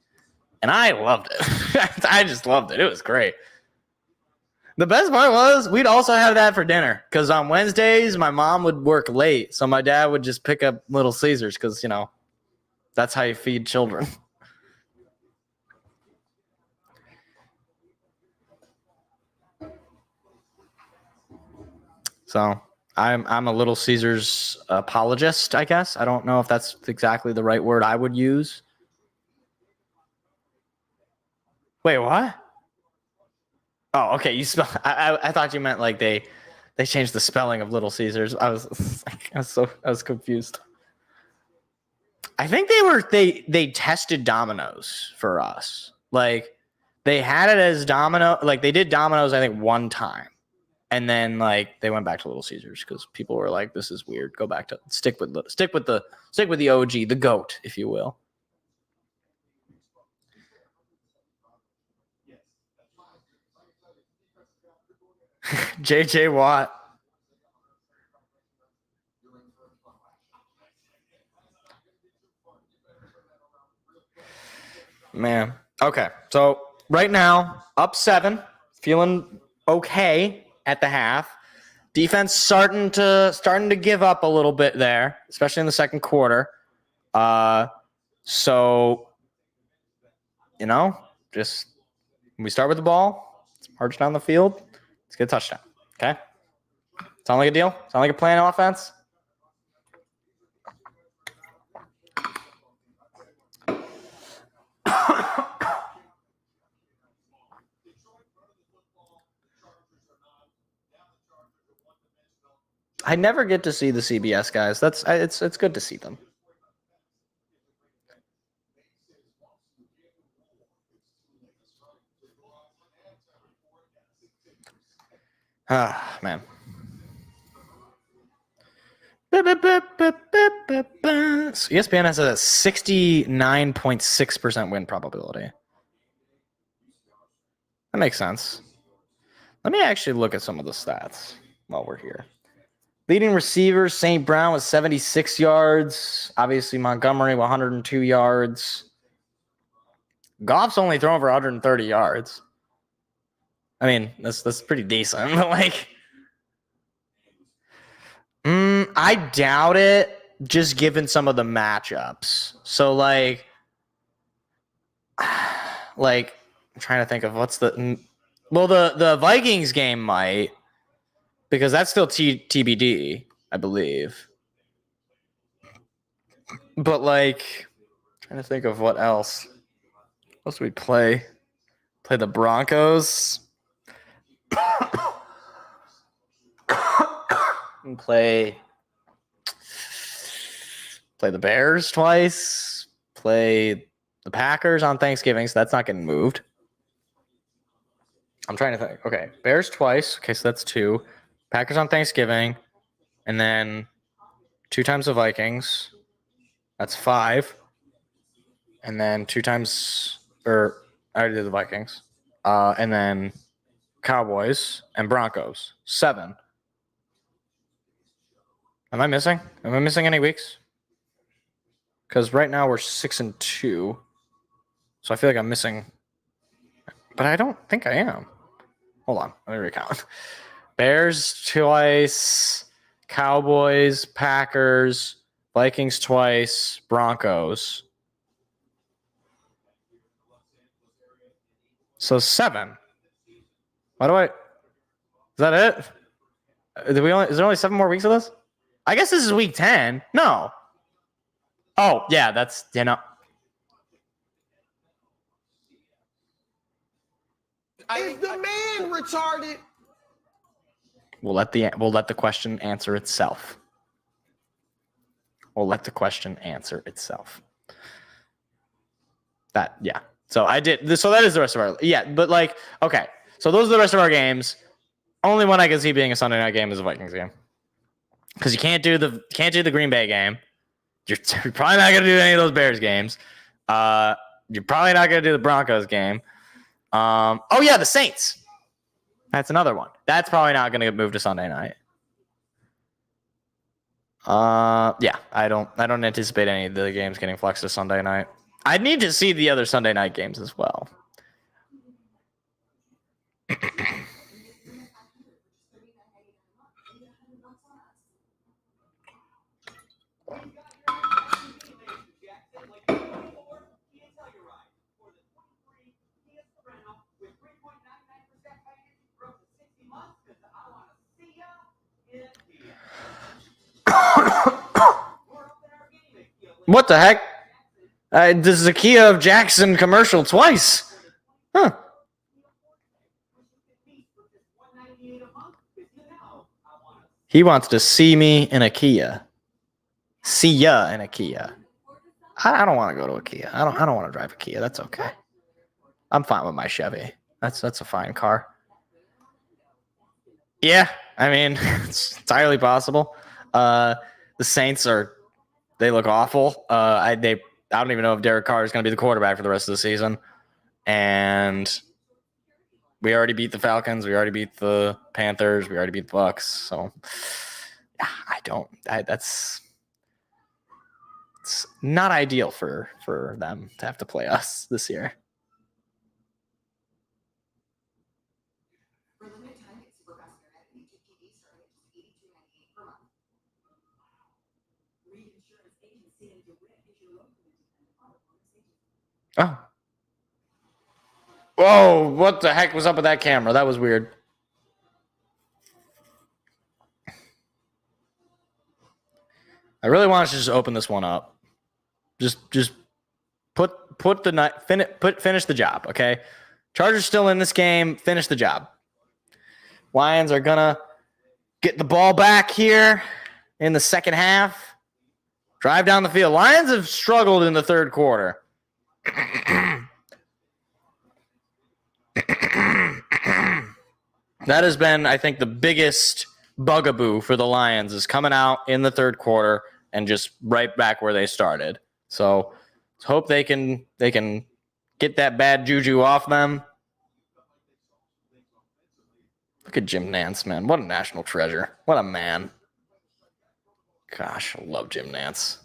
And I loved it. I just loved it. It was great. The best part was we'd also have that for dinner because on Wednesdays my mom would work late. So my dad would just pick up Little Caesars because, that's how you feed children. So I'm a Little Caesars apologist, I guess. I don't know if that's exactly the right word I would use. Wait, what? Oh, okay. You spell. I thought you meant like they changed the spelling of Little Caesars. I was confused. I think they tested Domino's for us. Like they had it as Domino. Like they did Domino's, I think, one time. And then like they went back to Little Caesars because people were like, "This is weird. Go back to stick with the OG, the GOAT, if you will." JJ Watt. Man. Okay. So right now, up 7, feeling okay at the half. Defense starting to give up a little bit there, especially in the second quarter. So just when we start with the ball, let's march down the field. Let's get a touchdown. Okay. Sound like a deal? Sound like a plan offense? I never get to see the CBS guys. It's good to see them. Ah, man. So ESPN has a 69.6% win probability. That makes sense. Let me actually look at some of the stats while we're here. Leading receiver, St. Brown with 76 yards. Obviously, Montgomery with 102 yards. Goff's only thrown for 130 yards. I mean, that's pretty decent. Like, I doubt it, just given some of the matchups. So, like I'm trying to think of what's the Vikings game might, because that's still TBD, I believe. But trying to think of what else. What else do we play? Play the Broncos. And play Play the Bears twice. Play the Packers on Thanksgiving, so that's not getting moved. I'm trying to think. Okay, Bears twice. Okay, so that's 2. Packers on Thanksgiving, and then 2 times the Vikings. That's 5. And then 2 times, or I already did the Vikings. And then Cowboys and Broncos. 7. Am I missing? Am I missing any weeks? Because right now we're 6-2. So I feel like I'm missing. But I don't think I am. Hold on. Let me recount. Bears twice. Cowboys. Packers. Vikings twice. Broncos. So 7. Why do I? Is that it? Is there only 7 more weeks of this? I guess this is week 10. No. Oh yeah, that's Is the man retarded? We'll let the question answer itself. We'll let the question answer itself. Yeah. So I did. So that is the rest of our. Yeah, but like, okay. So those are the rest of our games. Only one I can see being a Sunday night game is a Vikings game, because you can't do the Green Bay game. You're probably not gonna do any of those Bears games. You're probably not gonna do the Broncos game. Oh yeah, the Saints. That's another one. That's probably not gonna get moved to Sunday night. Yeah, I don't anticipate any of the games getting flexed to Sunday night. I'd need to see the other Sunday night games as well. What the heck? This is a Kia of Jackson commercial twice. Huh. He wants to see me in a Kia. See ya in a Kia. I don't want to go to a Kia. I don't want to drive a Kia. That's okay. I'm fine with my Chevy. That's a fine car. Yeah, I mean, it's entirely possible. The Saints they look awful. I don't even know if Derek Carr is going to be the quarterback for the rest of the season. And we already beat the Falcons. We already beat the Panthers. We already beat the Bucks. So it's not ideal for them to have to play us this year. Oh. Whoa, what the heck was up with that camera? That was weird. I really want to just open this one up. Just finish the job, okay? Chargers still in this game. Finish the job. Lions are gonna get the ball back here in the second half. Drive down the field. Lions have struggled in the third quarter. That has been, I think, the biggest bugaboo for the Lions, is coming out in the third quarter and just right back where they started. So let's hope they can get that bad juju off them. Look at Jim Nantz, man. What a national treasure. What a man. Gosh, I love Jim Nantz.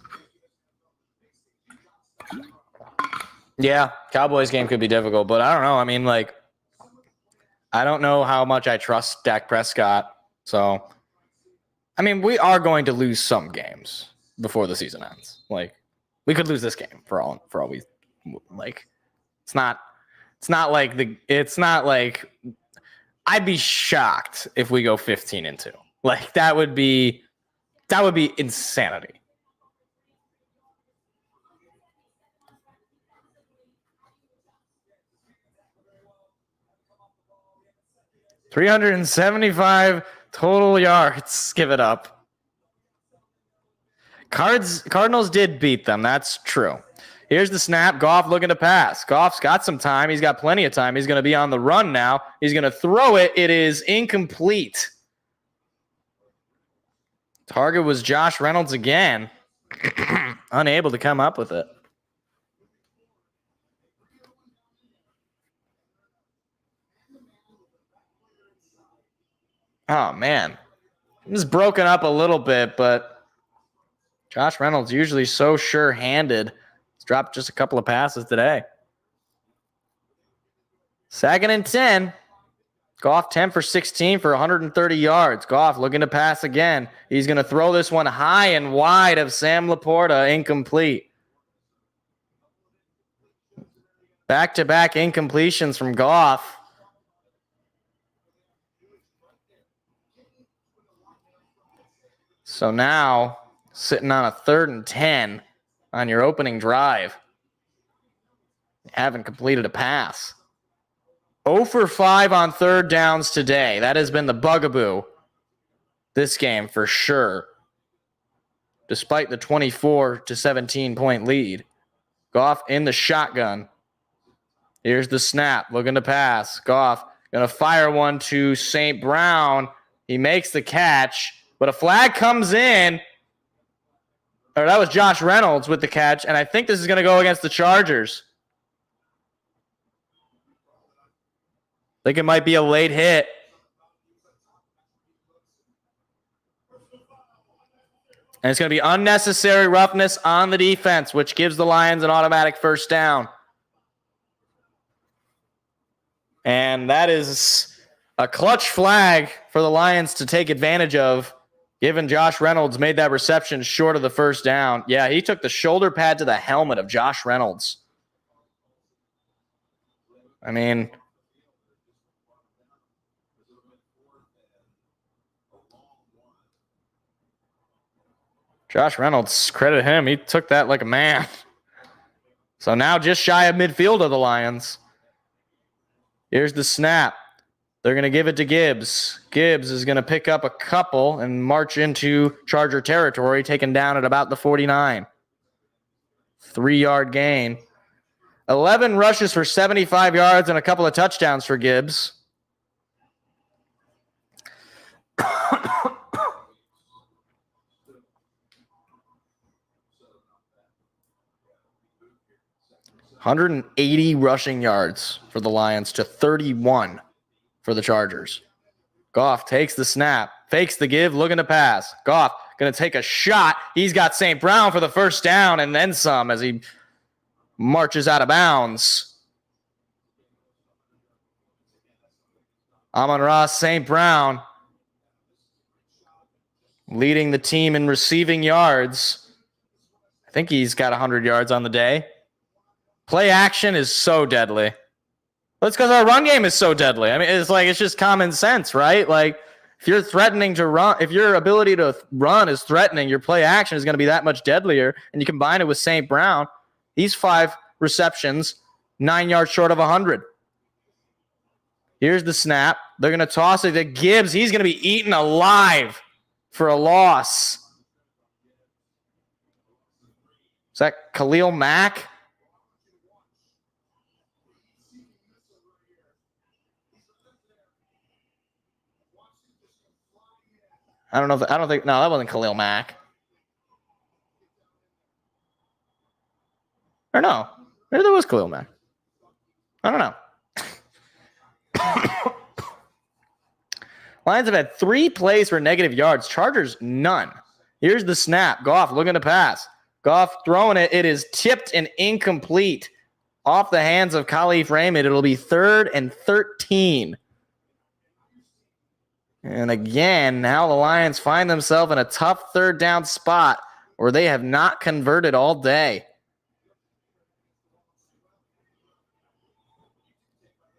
Yeah, Cowboys game could be difficult, but I don't know. I mean, like, I don't know how much I trust Dak Prescott. So, I mean, we are going to lose some games before the season ends. Like, we could lose this game for all we like. It's not like I'd be shocked if we go 15-2. Like, that would be insanity. $375 total yards. Give it up. Cardinals did beat them. That's true. Here's the snap. Goff looking to pass. Goff's got some time. He's got plenty of time. He's going to be on the run now. He's going to throw it. It is incomplete. Target was Josh Reynolds again. Unable to come up with it. Oh, man. It was broken up a little bit, but Josh Reynolds usually so sure-handed. He's dropped just a couple of passes today. 2nd and 10. Goff 10 for 16 for 130 yards. Goff looking to pass again. He's going to throw this one high and wide of Sam Laporta. Incomplete. Back-to-back incompletions from Goff. So now, sitting on a 3rd and 10 on your opening drive. You haven't completed a pass. 0 for 5 on 3rd downs today. That has been the bugaboo this game for sure. Despite the 24-17 point lead. Goff in the shotgun. Here's the snap. Looking to pass. Goff going to fire one to St. Brown. He makes the catch. But a flag comes in. Or that was Josh Reynolds with the catch. And I think this is going to go against the Chargers. I think it might be a late hit. And it's going to be unnecessary roughness on the defense, which gives the Lions an automatic 1st down. And that is a clutch flag for the Lions to take advantage of. Given Josh Reynolds made that reception short of the 1st down. Yeah, he took the shoulder pad to the helmet of Josh Reynolds. I mean, Josh Reynolds, credit him. He took that like a man. So now just shy of midfield of the Lions. Here's the snap. They're going to give it to Gibbs. Gibbs is going to pick up a couple and march into Charger territory, taken down at about the 49. 3-yard gain. 11 rushes for 75 yards and a couple of touchdowns for Gibbs. $180 rushing yards for the Lions to 31 for the Chargers. Goff takes the snap, fakes the give, looking to pass. Goff going to take a shot. He's got St. Brown for the 1st down and then some as he marches out of bounds. Amon-Ra St. Brown leading the team in receiving yards. I think he's got 100 yards on the day. Play action is so deadly. That's because our run game is so deadly. I mean, it's just common sense, right? Like, if you're threatening to run, if your ability to run is threatening, your play action is going to be that much deadlier. And you combine it with St. Brown, he's 5 receptions, 9 yards short of 100. Here's the snap. They're going to toss it to Gibbs. He's going to be eaten alive for a loss. Is that Khalil Mack? I don't think, no, that wasn't Khalil Mack. Or no, maybe that was Khalil Mack. I don't know. Lions have had 3 plays for negative yards. Chargers, none. Here's the snap. Goff looking to pass. Goff throwing it. It is tipped and incomplete. Off the hands of Khalif Raymond. It'll be 3rd and 13. And again, now the Lions find themselves in a tough 3rd down spot where they have not converted all day.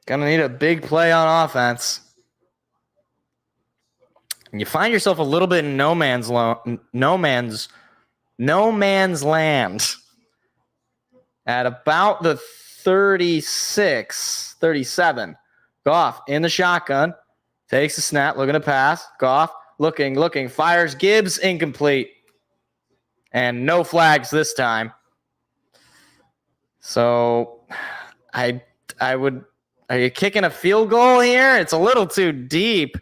Gonna need a big play on offense. And you find yourself a little bit in no man's land at about the 36, 37. Goff in the shotgun. Takes the snap, looking to pass. Goff, looking, fires Gibbs, incomplete. And no flags this time. So I would. Are you kicking a field goal here? It's a little too deep.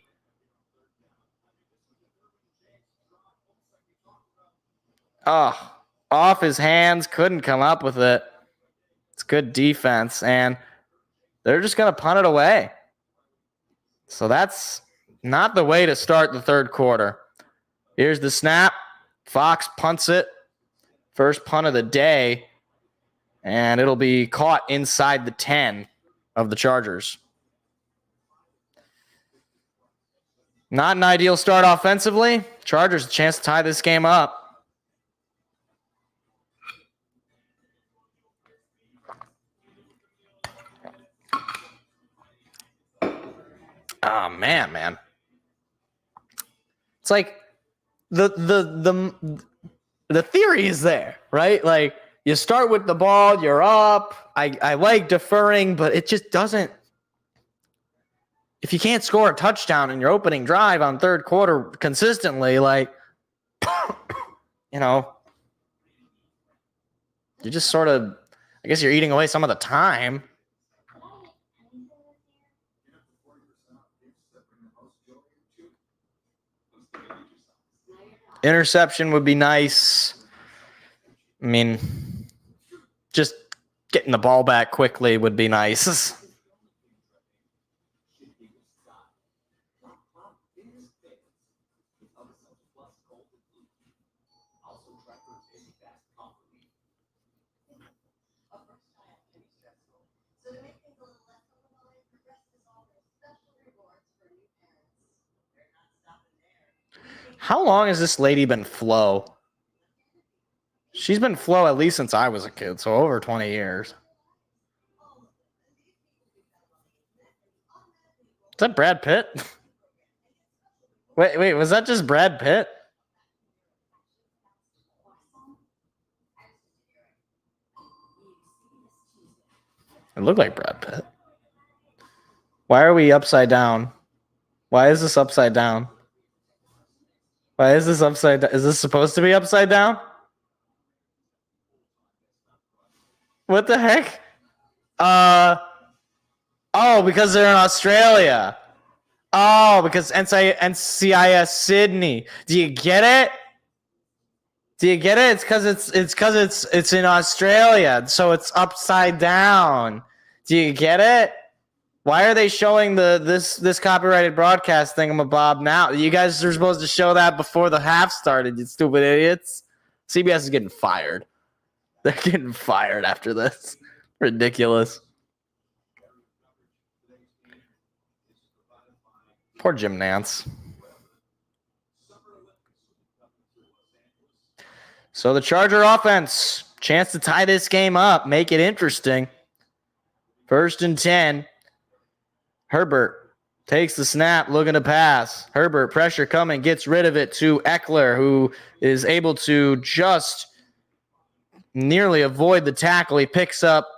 Oh, off his hands. Couldn't come up with it. It's good defense. And they're just going to punt it away. So that's not the way to start the third quarter. Here's the snap. Fox punts it. First punt of the day. And it'll be caught inside the 10 of the Chargers. Not an ideal start offensively. Chargers a chance to tie this game up. Oh, man. It's like the theory is there, right? Like, you start with the ball, you're up. I like deferring, but it just doesn't. If you can't score a touchdown in your opening drive on third quarter consistently, like, you're just sort of, I guess you're eating away some of the time. Interception would be nice. I mean, just getting the ball back quickly would be nice. How long has this lady been Flo? She's been Flo at least since I was a kid, so over 20 years. Is that Brad Pitt? Wait, was that just Brad Pitt? It looked like Brad Pitt. Why are we upside down? Why is this upside down? Why is this upside down? Is this supposed to be upside down? What the heck? Oh, because they're in Australia. Oh, because NCIS Sydney. Do you get it? It's because it's in Australia, so it's upside down. Do you get it? Why are they showing this copyrighted broadcast thingamabob now? You guys are supposed to show that before the half started, you stupid idiots. CBS is getting fired. They're getting fired after this. Ridiculous. Poor Jim Nance. So the Charger offense, chance to tie this game up, make it interesting. 1st and 10. Herbert takes the snap, looking to pass. Herbert, pressure coming, gets rid of it to Eckler, who is able to just nearly avoid the tackle. He picks up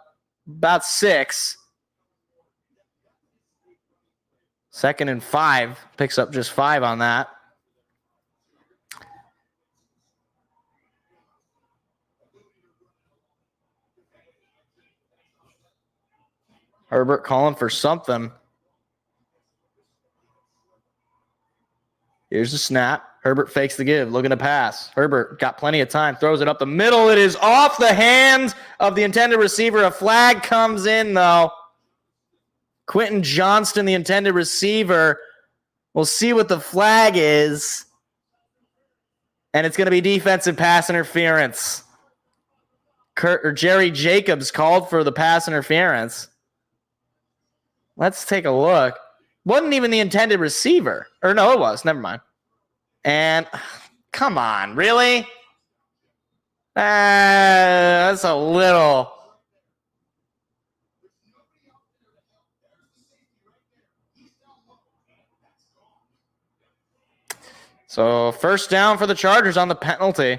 about 6. 2nd and 5, picks up just 5 on that. Herbert calling for something. Here's the snap. Herbert fakes the give, looking to pass. Herbert got plenty of time, throws it up the middle. It is off the hands of the intended receiver. A flag comes in, though. Quentin Johnston, the intended receiver. We'll see what the flag is. And it's going to be defensive pass interference. Jerry Jacobs called for the pass interference. Let's take a look. Wasn't even the intended receiver. Or no, it was. Never mind. And come on, really? That's a little. So 1st down for the Chargers on the penalty.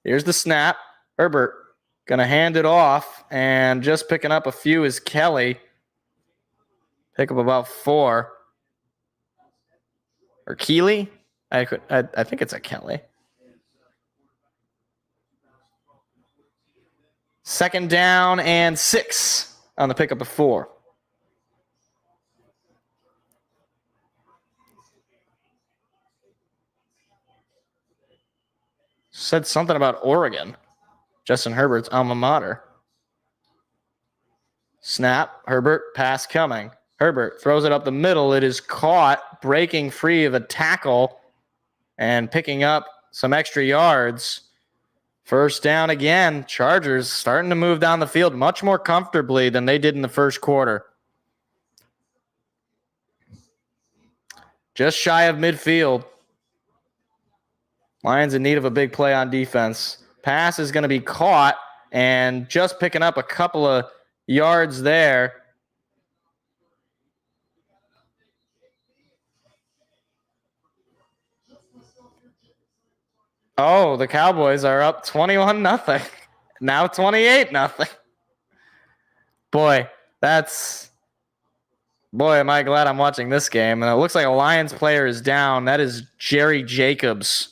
Here's the snap. Herbert going to hand it off, and just picking up a few is Kelly. Pick up about 4. Or Keeley? I think it's a Kelly. Second down and 6 on the pickup of 4. Said something about Oregon. Justin Herbert's alma mater. Snap. Herbert. Pass coming. Herbert throws it up the middle. It is caught, breaking free of a tackle and picking up some extra yards. First down again. Chargers starting to move down the field much more comfortably than they did in the first quarter. Just shy of midfield. Lions in need of a big play on defense. Pass is going to be caught and just picking up a couple of yards there. Oh, the Cowboys are up 21-0. Now 28-0. Boy, am I glad I'm watching this game. And it looks like a Lions player is down. That is Jerry Jacobs.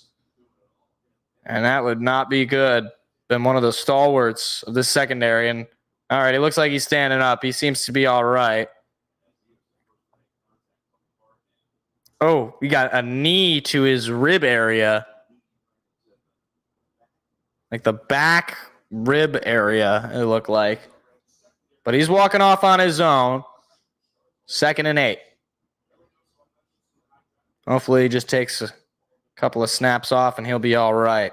And that would not be good. Been one of the stalwarts of this secondary. And all right, it looks like he's standing up. He seems to be all right. Oh, we got a knee to his rib area. Like the back rib area, it looked like. But he's walking off on his own. 2nd and 8. Hopefully he just takes a couple of snaps off and he'll be all right.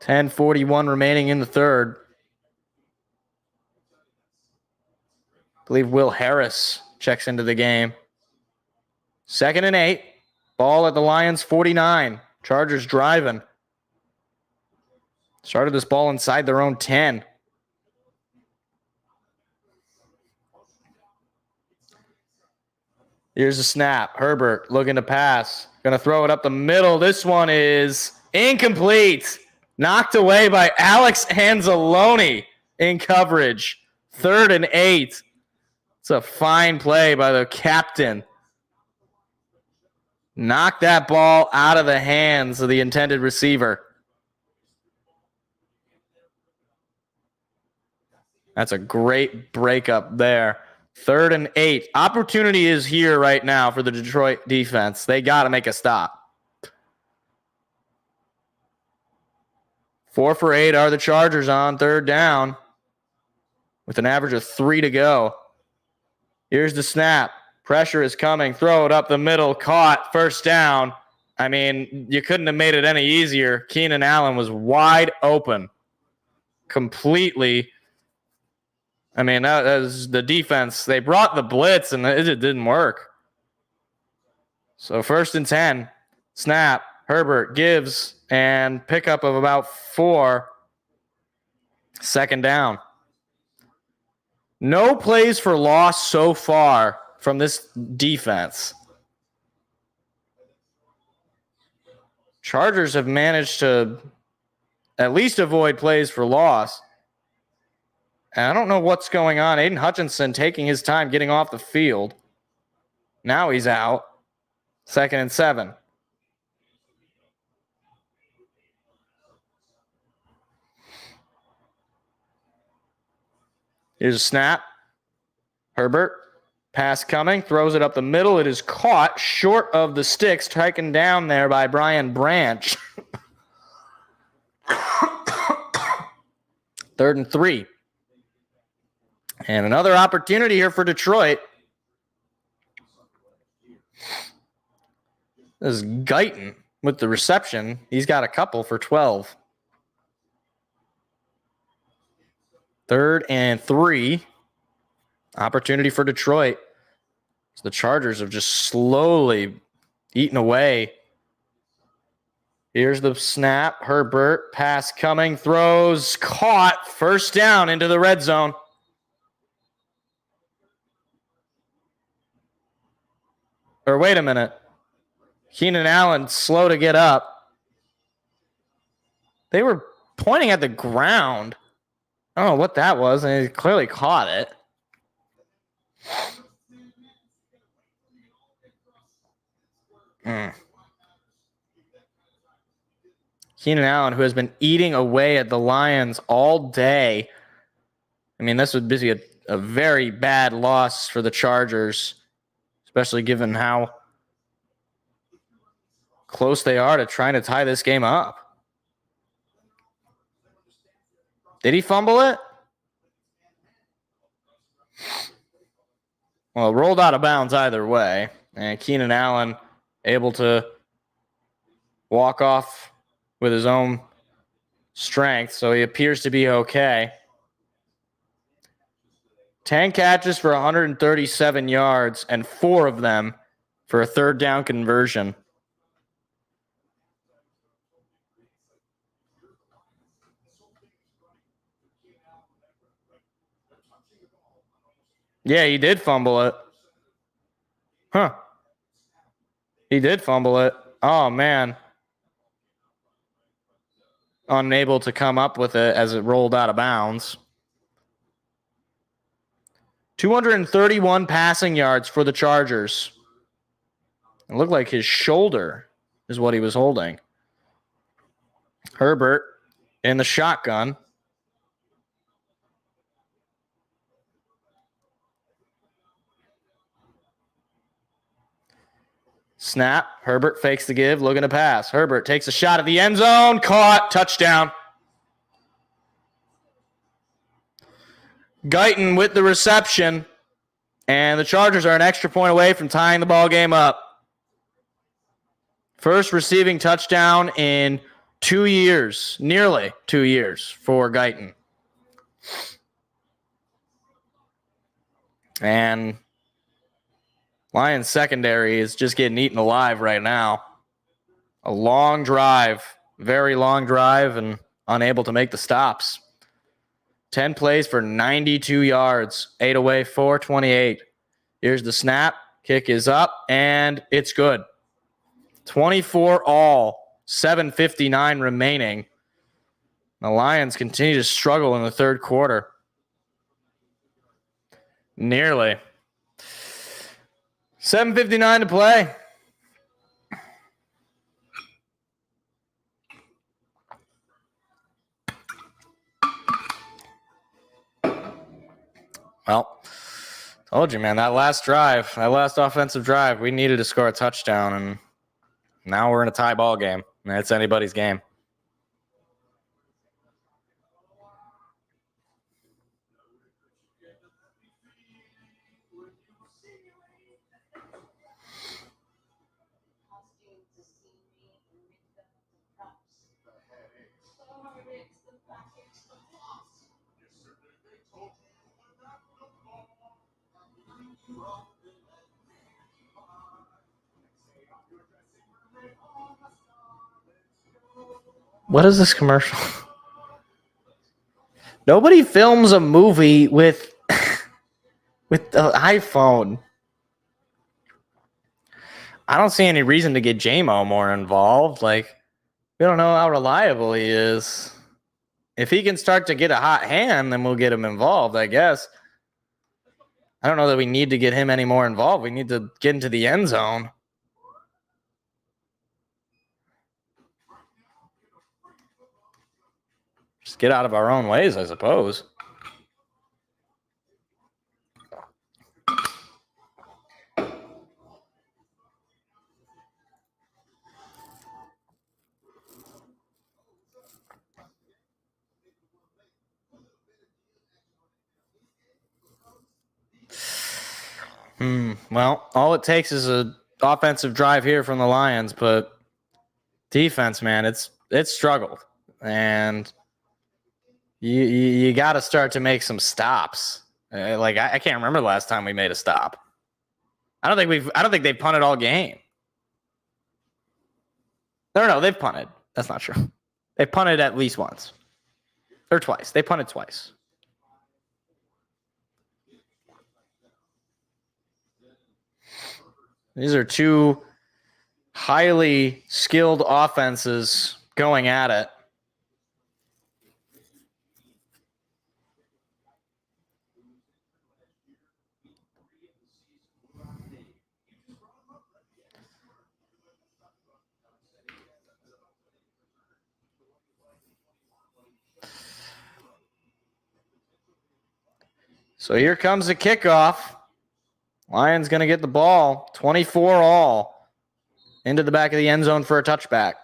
$10:41 remaining in the third. I believe Will Harris checks into the game. 2nd and 8. Ball at the Lions 49. Chargers driving. Started this ball inside their own 10. Here's a snap. Herbert looking to pass. Going to throw it up the middle. This one is incomplete. Knocked away by Alex Anzalone in coverage. 3rd and 8. It's a fine play by the captain. Knocked that ball out of the hands of the intended receiver. That's a great breakup there. 3rd and 8. Opportunity is here right now for the Detroit defense. They got to make a stop. 4 for 8 are the Chargers on 3rd down with an average of 3 to go. Here's the snap. Pressure is coming. Throw it up the middle. Caught. 1st down. I mean, you couldn't have made it any easier. Keenan Allen was wide open. Completely. I mean, that was the defense. They brought the blitz, and it didn't work. So 1st and 10. Snap. Herbert gives, and pickup of about 4. 2nd down. No plays for loss so far from this defense. Chargers have managed to at least avoid plays for loss. And I don't know what's going on. Aiden Hutchinson taking his time getting off the field. Now he's out. 2nd and 7. Here's a snap. Herbert. Pass coming. Throws it up the middle. It is caught short of the sticks. Taken down there by Brian Branch. 3rd and 3. And another opportunity here for Detroit. This is Guyton with the reception. He's got a couple for 12. 3rd and 3. Opportunity for Detroit. So the Chargers have just slowly eaten away. Here's the snap. Herbert. Pass coming. Throws. Caught. 1st down into the red zone. Or wait a minute. Keenan Allen slow to get up. They were pointing at the ground. I don't know what that was, and he clearly caught it. Keenan Allen, who has been eating away at the Lions all day. I mean, this would be a very bad loss for the Chargers, especially given how close they are to trying to tie this game up. Did he fumble it? Well, it rolled out of bounds either way. And Keenan Allen able to walk off with his own strength, so he appears to be okay. 10 catches for 137 yards, and 4 of them for a third down conversion. Yeah, he did fumble it. Huh. He did fumble it. Oh, man. Unable to come up with it as it rolled out of bounds. 231 passing yards for the Chargers. It looked like his shoulder is what he was holding. Herbert in the shotgun. Snap. Herbert fakes the give, looking to pass. Herbert takes a shot at the end zone. Caught. Touchdown. Guyton with the reception. And the Chargers are an extra point away from tying the ball game up. First receiving touchdown in 2 years. Nearly 2 years for Guyton. And Lions secondary is just getting eaten alive right now. A long drive, very long drive, and unable to make the stops. 10 plays for 92 yards, 8 away, 428. Here's the snap. Kick is up, and it's good. 24 all, 7:59 remaining. The Lions continue to struggle in the third quarter. Nearly. 7:59 to play. Well, told you, man, that last offensive drive, we needed to score a touchdown, and now we're in a tie ball game. And it's anybody's game. What is this commercial? Nobody films a movie with with the iPhone. I don't see any reason to get JMO more involved. Like, we don't know how reliable he is. If he can start to get a hot hand, then we'll get him involved, I guess. I don't know that we need to get him any more involved. We need to get into the end zone. Just get out of our own ways, I suppose. Well, all it takes is an offensive drive here from the Lions, but defense, man, it's struggled. And you got to start to make some stops. I can't remember the last time we made a stop. I don't think they've punted all game. No, they've punted. That's not true. They've punted at least once. Or twice. They punted twice. These are two highly skilled offenses going at it. So here comes the kickoff. Lions going to get the ball. 24 all. Into the back of the end zone for a touchback.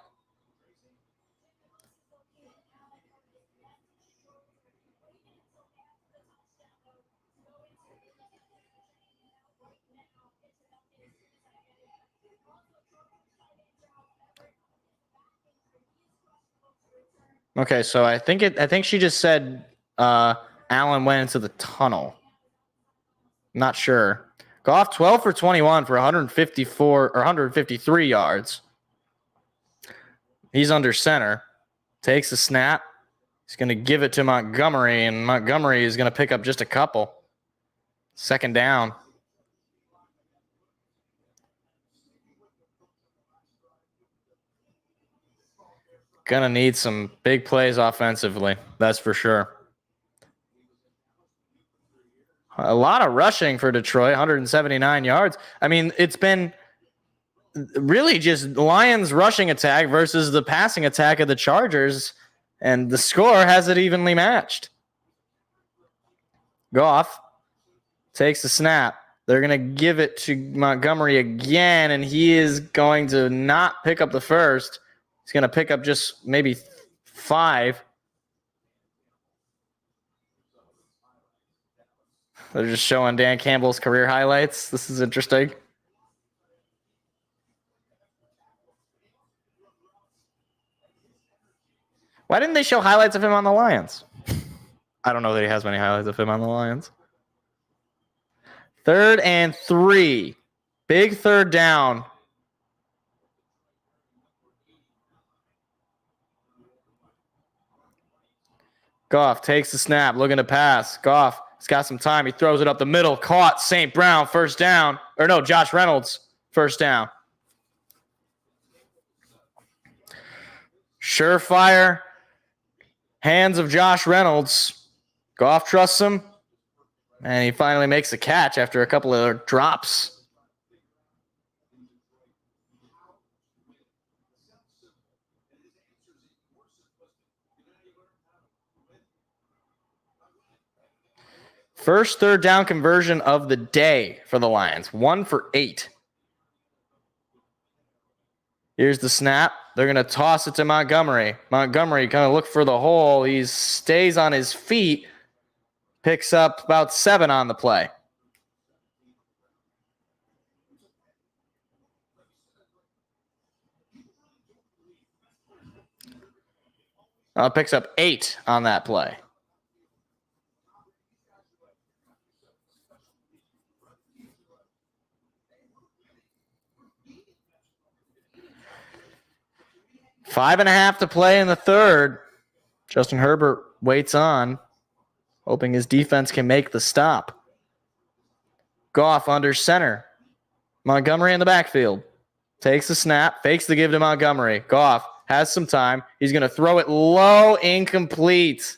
Okay, so I think she just said Allen went into the tunnel. Not sure. Goff 12 for 21 for 154 or 153 yards. He's under center. Takes the snap. He's going to give it to Montgomery, and Montgomery is going to pick up just a couple. Second down. Gonna need some big plays offensively, that's for sure. A lot of rushing for Detroit, 179 yards. I mean, it's been really just Lions rushing attack versus the passing attack of the Chargers, and the score has it evenly matched. Goff takes the snap. They're going to give it to Montgomery again, and he is going to not pick up the first. He's going to pick up just maybe 5. They're just showing Dan Campbell's career highlights. This is interesting. Why didn't they show highlights of him on the Lions? I don't know that he has many highlights of him on the Lions. 3rd and 3. Big third down. Goff takes the snap, looking to pass. Goff has got some time. He throws it up the middle. Caught. St. Brown, first down. Or no, Josh Reynolds, first down. Surefire hands of Josh Reynolds. Goff trusts him. And he finally makes a catch after a couple of drops. First third down conversion of the day for the Lions. 1 for 8. Here's the snap. They're going to toss it to Montgomery. Montgomery kind of look for the hole. He stays on his feet. Picks up about 7 on the play. Picks up 8 on that play. Five and a half to play in the third. Justin Herbert waits on, hoping his defense can make the stop. Goff under center. Montgomery in the backfield. Takes the snap, fakes the give to Montgomery. Goff has some time. He's going to throw it low, incomplete.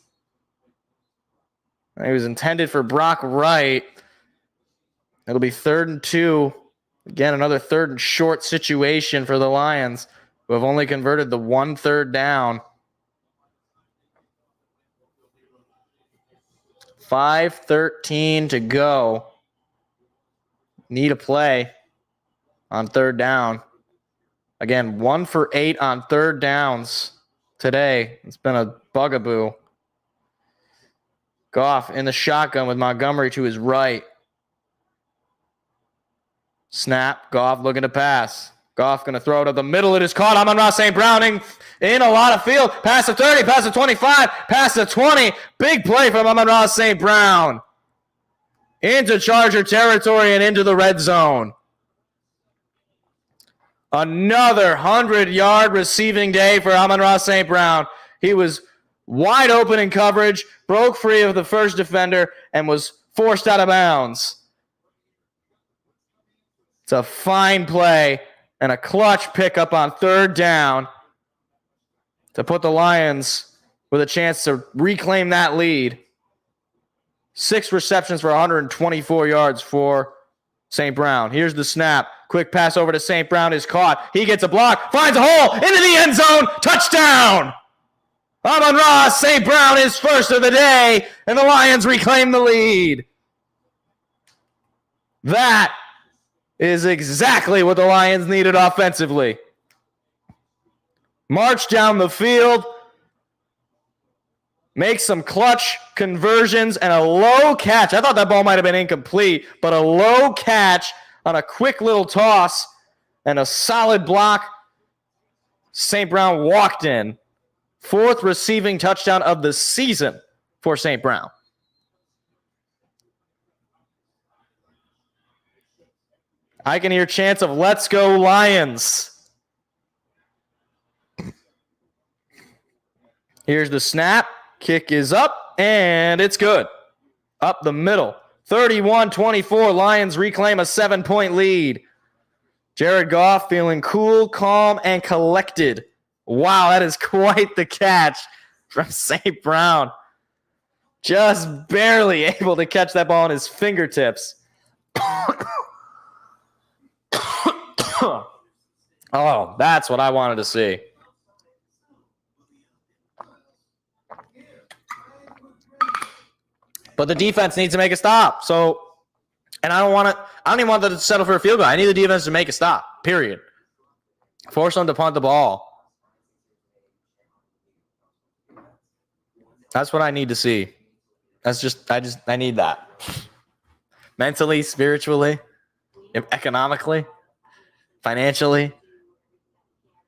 It was intended for Brock Wright. It'll be 3rd and 2. Again, another 3rd and short situation for the Lions, who have only converted the 1 third down. 5:13 to go. Need a play on 3rd down. Again, 1 for 8 on 3rd downs today. It's been a bugaboo. Goff in the shotgun with Montgomery to his right. Snap. Goff looking to pass. Goff going to throw it up the middle. It is caught. Amon-Ra St. Browning in a lot of field. Pass to 30, pass to 25, pass to 20. Big play from Amon-Ra St. Brown. Into Charger territory and into the red zone. Another 100-yard receiving day for Amon-Ra St. Brown. He was wide open in coverage, broke free of the first defender, and was forced out of bounds. It's a fine play and a clutch pickup on 3rd down to put the Lions with a chance to reclaim that lead. 6 receptions for 124 yards for St. Brown. Here's the snap. Quick pass over to St. Brown is caught. He gets a block, finds a hole, into the end zone, touchdown! Amon-Ra St. Brown is first of the day, and the Lions reclaim the lead. That is exactly what the Lions needed offensively. March down the field, make some clutch conversions, and a low catch. I thought that ball might have been incomplete, but a low catch on a quick little toss and a solid block. St. Brown walked in. 4th receiving touchdown of the season for St. Brown. I can hear chants of "Let's go Lions." Here's the snap. Kick is up, and it's good. Up the middle. 31-24. Lions reclaim a 7-point lead. Jared Goff feeling cool, calm, and collected. Wow, that is quite the catch from St. Brown. Just barely able to catch that ball on his fingertips. Oh, that's what I wanted to see. But the defense needs to make a stop. So, and I don't even want them to settle for a field goal. I need the defense to make a stop, period. Force them to punt the ball. That's what I need to see. I need that. Mentally, spiritually, economically, financially,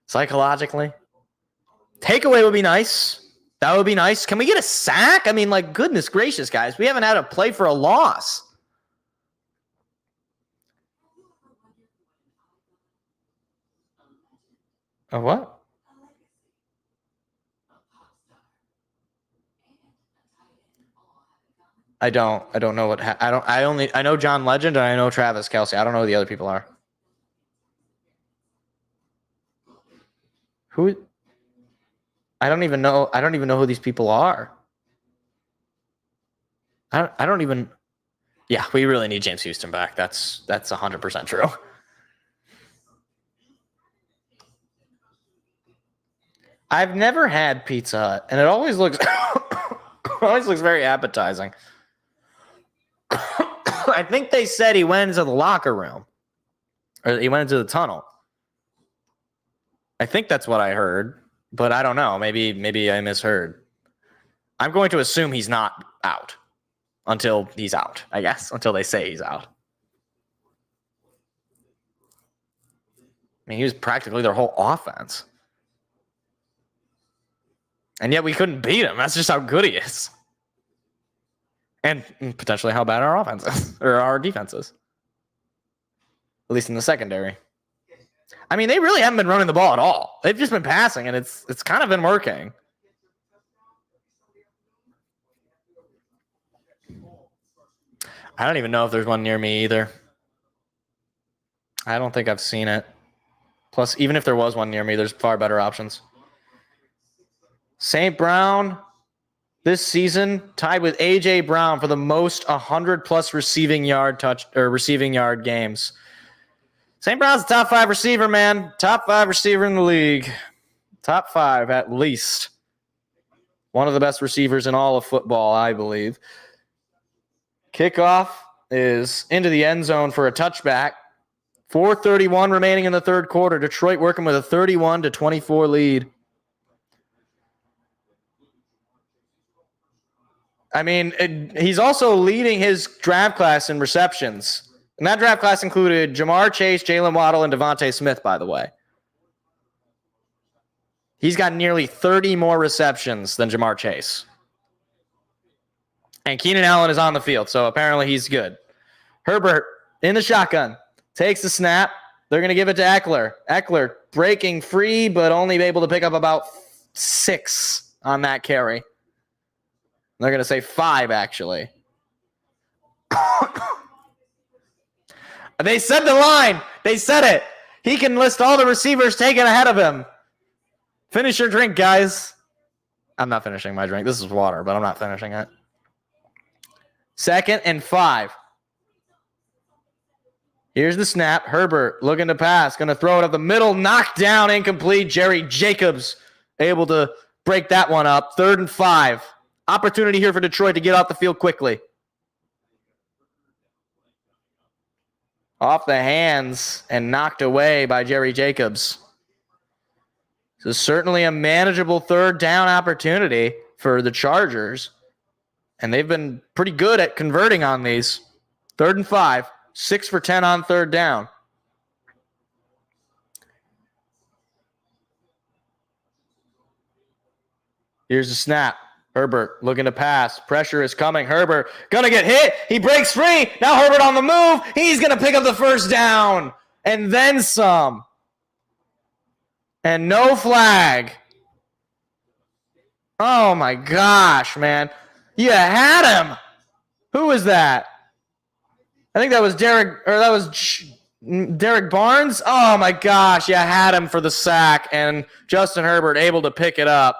psychologically. Takeaway would be nice. That would be nice. Can we get a sack? I mean, like, goodness gracious, guys. We haven't had a play for a loss. A what? I don't know what I know John Legend and I know Travis Kelce. I don't know who the other people are. Who? I don't even know who these people are. I don't even. Yeah, we really need James Houston back. That's 100% true. I've never had Pizza Hut, and it always looks very appetizing. I think they said he went into the locker room, or he went into the tunnel. I think that's what I heard, but I don't know. Maybe I misheard. I'm going to assume he's not out until he's out, I guess, until they say he's out. I mean, he was practically their whole offense. And yet we couldn't beat him. That's just how good he is. And potentially how bad our offense is, or our defense is. At least in the secondary. I mean, they really haven't been running the ball at all. They've just been passing, and it's kind of been working. I don't even know if there's one near me either. I don't think I've seen it. Plus, even if there was one near me, there's far better options. St. Brown this season tied with A.J. Brown for the most 100-plus receiving yard games. St. Brown's a top 5 receiver, man. Top 5 receiver in the league. Top 5 at least. One of the best receivers in all of football, I believe. Kickoff is into the end zone for a touchback. 4:31 remaining in the third quarter. Detroit working with a 31-24 lead. I mean, he's also leading his draft class in receptions. And that draft class included Jamar Chase, Jalen Waddle, and Devontae Smith, by the way. He's got nearly 30 more receptions than Jamar Chase. And Keenan Allen is on the field, so apparently he's good. Herbert in the shotgun. Takes the snap. They're going to give it to Eckler. Eckler breaking free, but only able to pick up about 6 on that carry. They're going to say 5, actually. They said the line. They said it. He can list all the receivers taken ahead of him. Finish your drink, guys. I'm not finishing my drink. This is water, but I'm not finishing it. 2nd and 5. Here's the snap. Herbert looking to pass. Going to throw it up the middle. Knocked down. Incomplete. Jerry Jacobs able to break that one up. 3rd and 5. Opportunity here for Detroit to get off the field quickly. off the hands and knocked away by Jerry Jacobs. So certainly a manageable third down opportunity for the Chargers. And they've been pretty good at converting on these. 3rd and 5, 6 for 10 on third down. Here's the snap. Herbert looking to pass. Pressure is coming. Herbert gonna get hit. He breaks free. Now Herbert on the move. He's gonna pick up the first down. And then some. And no flag. Oh my gosh, man. You had him. Who was that? I think that was Derek Barnes. Oh my gosh, you had him for the sack, and Justin Herbert able to pick it up.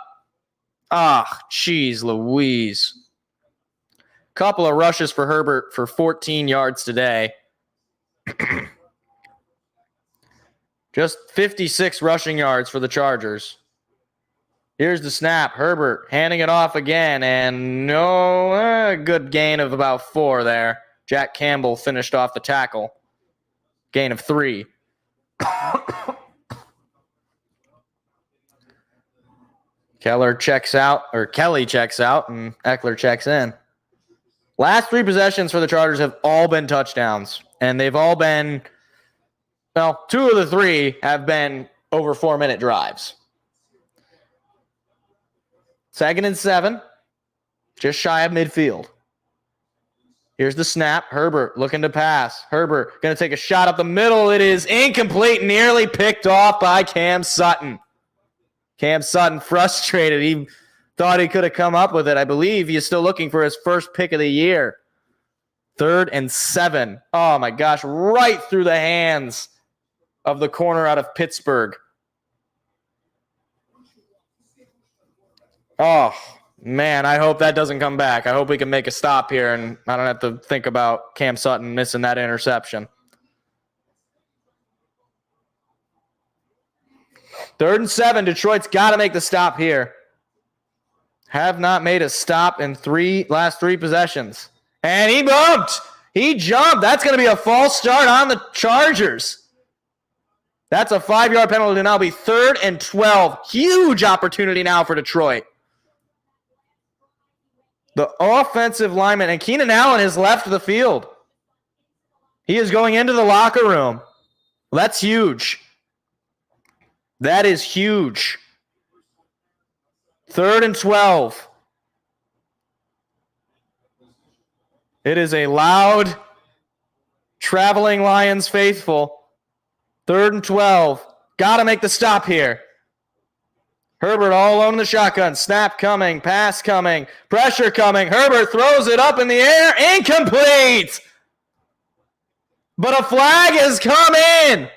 Ah, jeez Louise. Couple of rushes for Herbert for 14 yards today. Just 56 rushing yards for the Chargers. Here's the snap. Herbert handing it off again, and good gain of about 4 there. Jack Campbell finished off the tackle. Gain of 3. Kelly checks out, and Eckler checks in. Last 3 possessions for the Chargers have all been touchdowns, and they've all been, 2 of the 3 have been over 4-minute drives. 2nd and 7, just shy of midfield. Here's the snap. Herbert looking to pass. Herbert going to take a shot up the middle. It is incomplete, nearly picked off by Cam Sutton. Cam Sutton frustrated. He thought he could have come up with it. I believe he is still looking for his first pick of the year. 3rd and 7. Oh, my gosh. Right through the hands of the corner out of Pittsburgh. Oh, man, I hope that doesn't come back. I hope we can make a stop here and I don't have to think about Cam Sutton missing that interception. 3rd and 7. Detroit's got to make the stop here. Have not made a stop in last 3 possessions. And he bumped. He jumped. That's going to be a false start on the Chargers. That's a 5-yard penalty to now be 3rd and 12. Huge opportunity now for Detroit. The offensive lineman, and Keenan Allen has left the field. He is going into the locker room. That's huge. That is huge. 3rd and 12. It is a loud, traveling Lions faithful. 3rd and 12. Got to make the stop here. Herbert all alone in the shotgun. Snap coming. Pass coming. Pressure coming. Herbert throws it up in the air. Incomplete. But a flag has come in.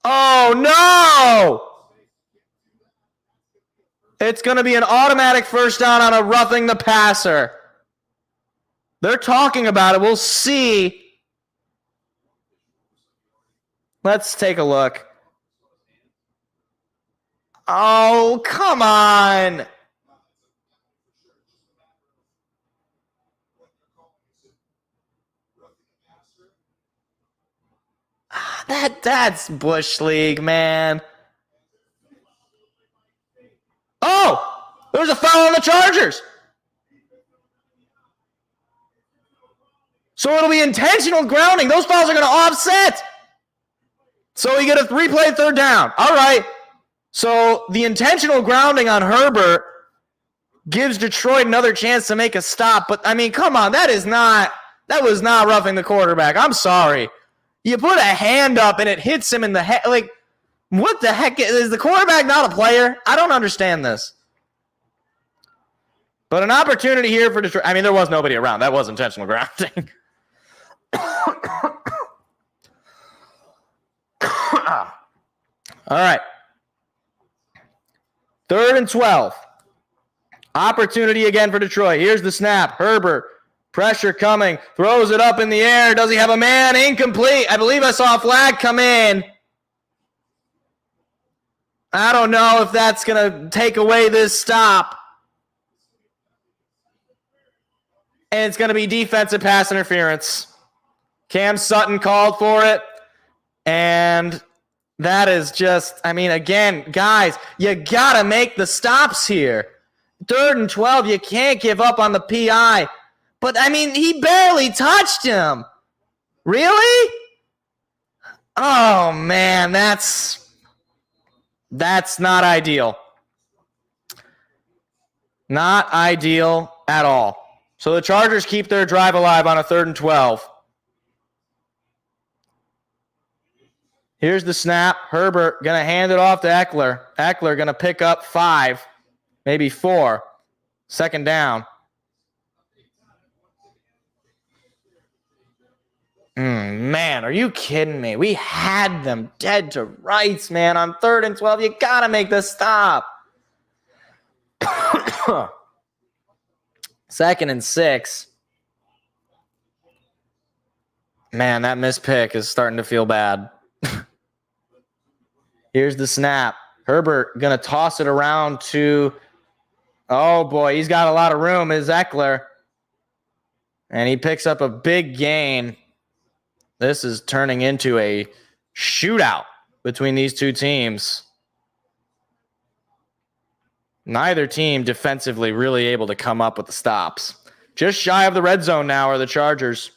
Oh, no. It's going to be an automatic first down on a roughing the passer. They're talking about it. We'll see. Let's take a look. Oh, come on. That's Bush League, man. Oh, there was a foul on the Chargers. So it'll be intentional grounding. Those fouls are going to offset. So we get a 3-play third down. All right. So the intentional grounding on Herbert gives Detroit another chance to make a stop. But, I mean, come on. That was not roughing the quarterback. I'm sorry. You put a hand up and it hits him in the head. Like, what the heck? Is the quarterback not a player? I don't understand this. But an opportunity here for Detroit. I mean, there was nobody around. That was intentional grounding. All right. 3rd and 12. Opportunity again for Detroit. Here's the snap. Herbert. Pressure coming. Throws it up in the air. Does he have a man? Incomplete. I believe I saw a flag come in. I don't know if that's going to take away this stop. And it's going to be defensive pass interference. Cam Sutton called for it. And that is just, I mean, again, guys, you got to make the stops here. 3rd and 12, you can't give up on the PI. But, I mean, he barely touched him. Really? Oh, man, that's not ideal. Not ideal at all. So the Chargers keep their drive alive on a 3rd and 12. Here's the snap. Herbert going to hand it off to Eckler. Eckler going to pick up 5, maybe 4. 2nd down. Man, are you kidding me? We had them dead to rights, man. On 3rd and 12, you got to make the stop. 2nd and 6. Man, that missed pick is starting to feel bad. Here's the snap. Herbert going to toss it around to, oh boy, he's got a lot of room, is Eckler. And he picks up a big gain. This is turning into a shootout between these two teams. Neither team defensively really able to come up with the stops. Just shy of the red zone now are the Chargers.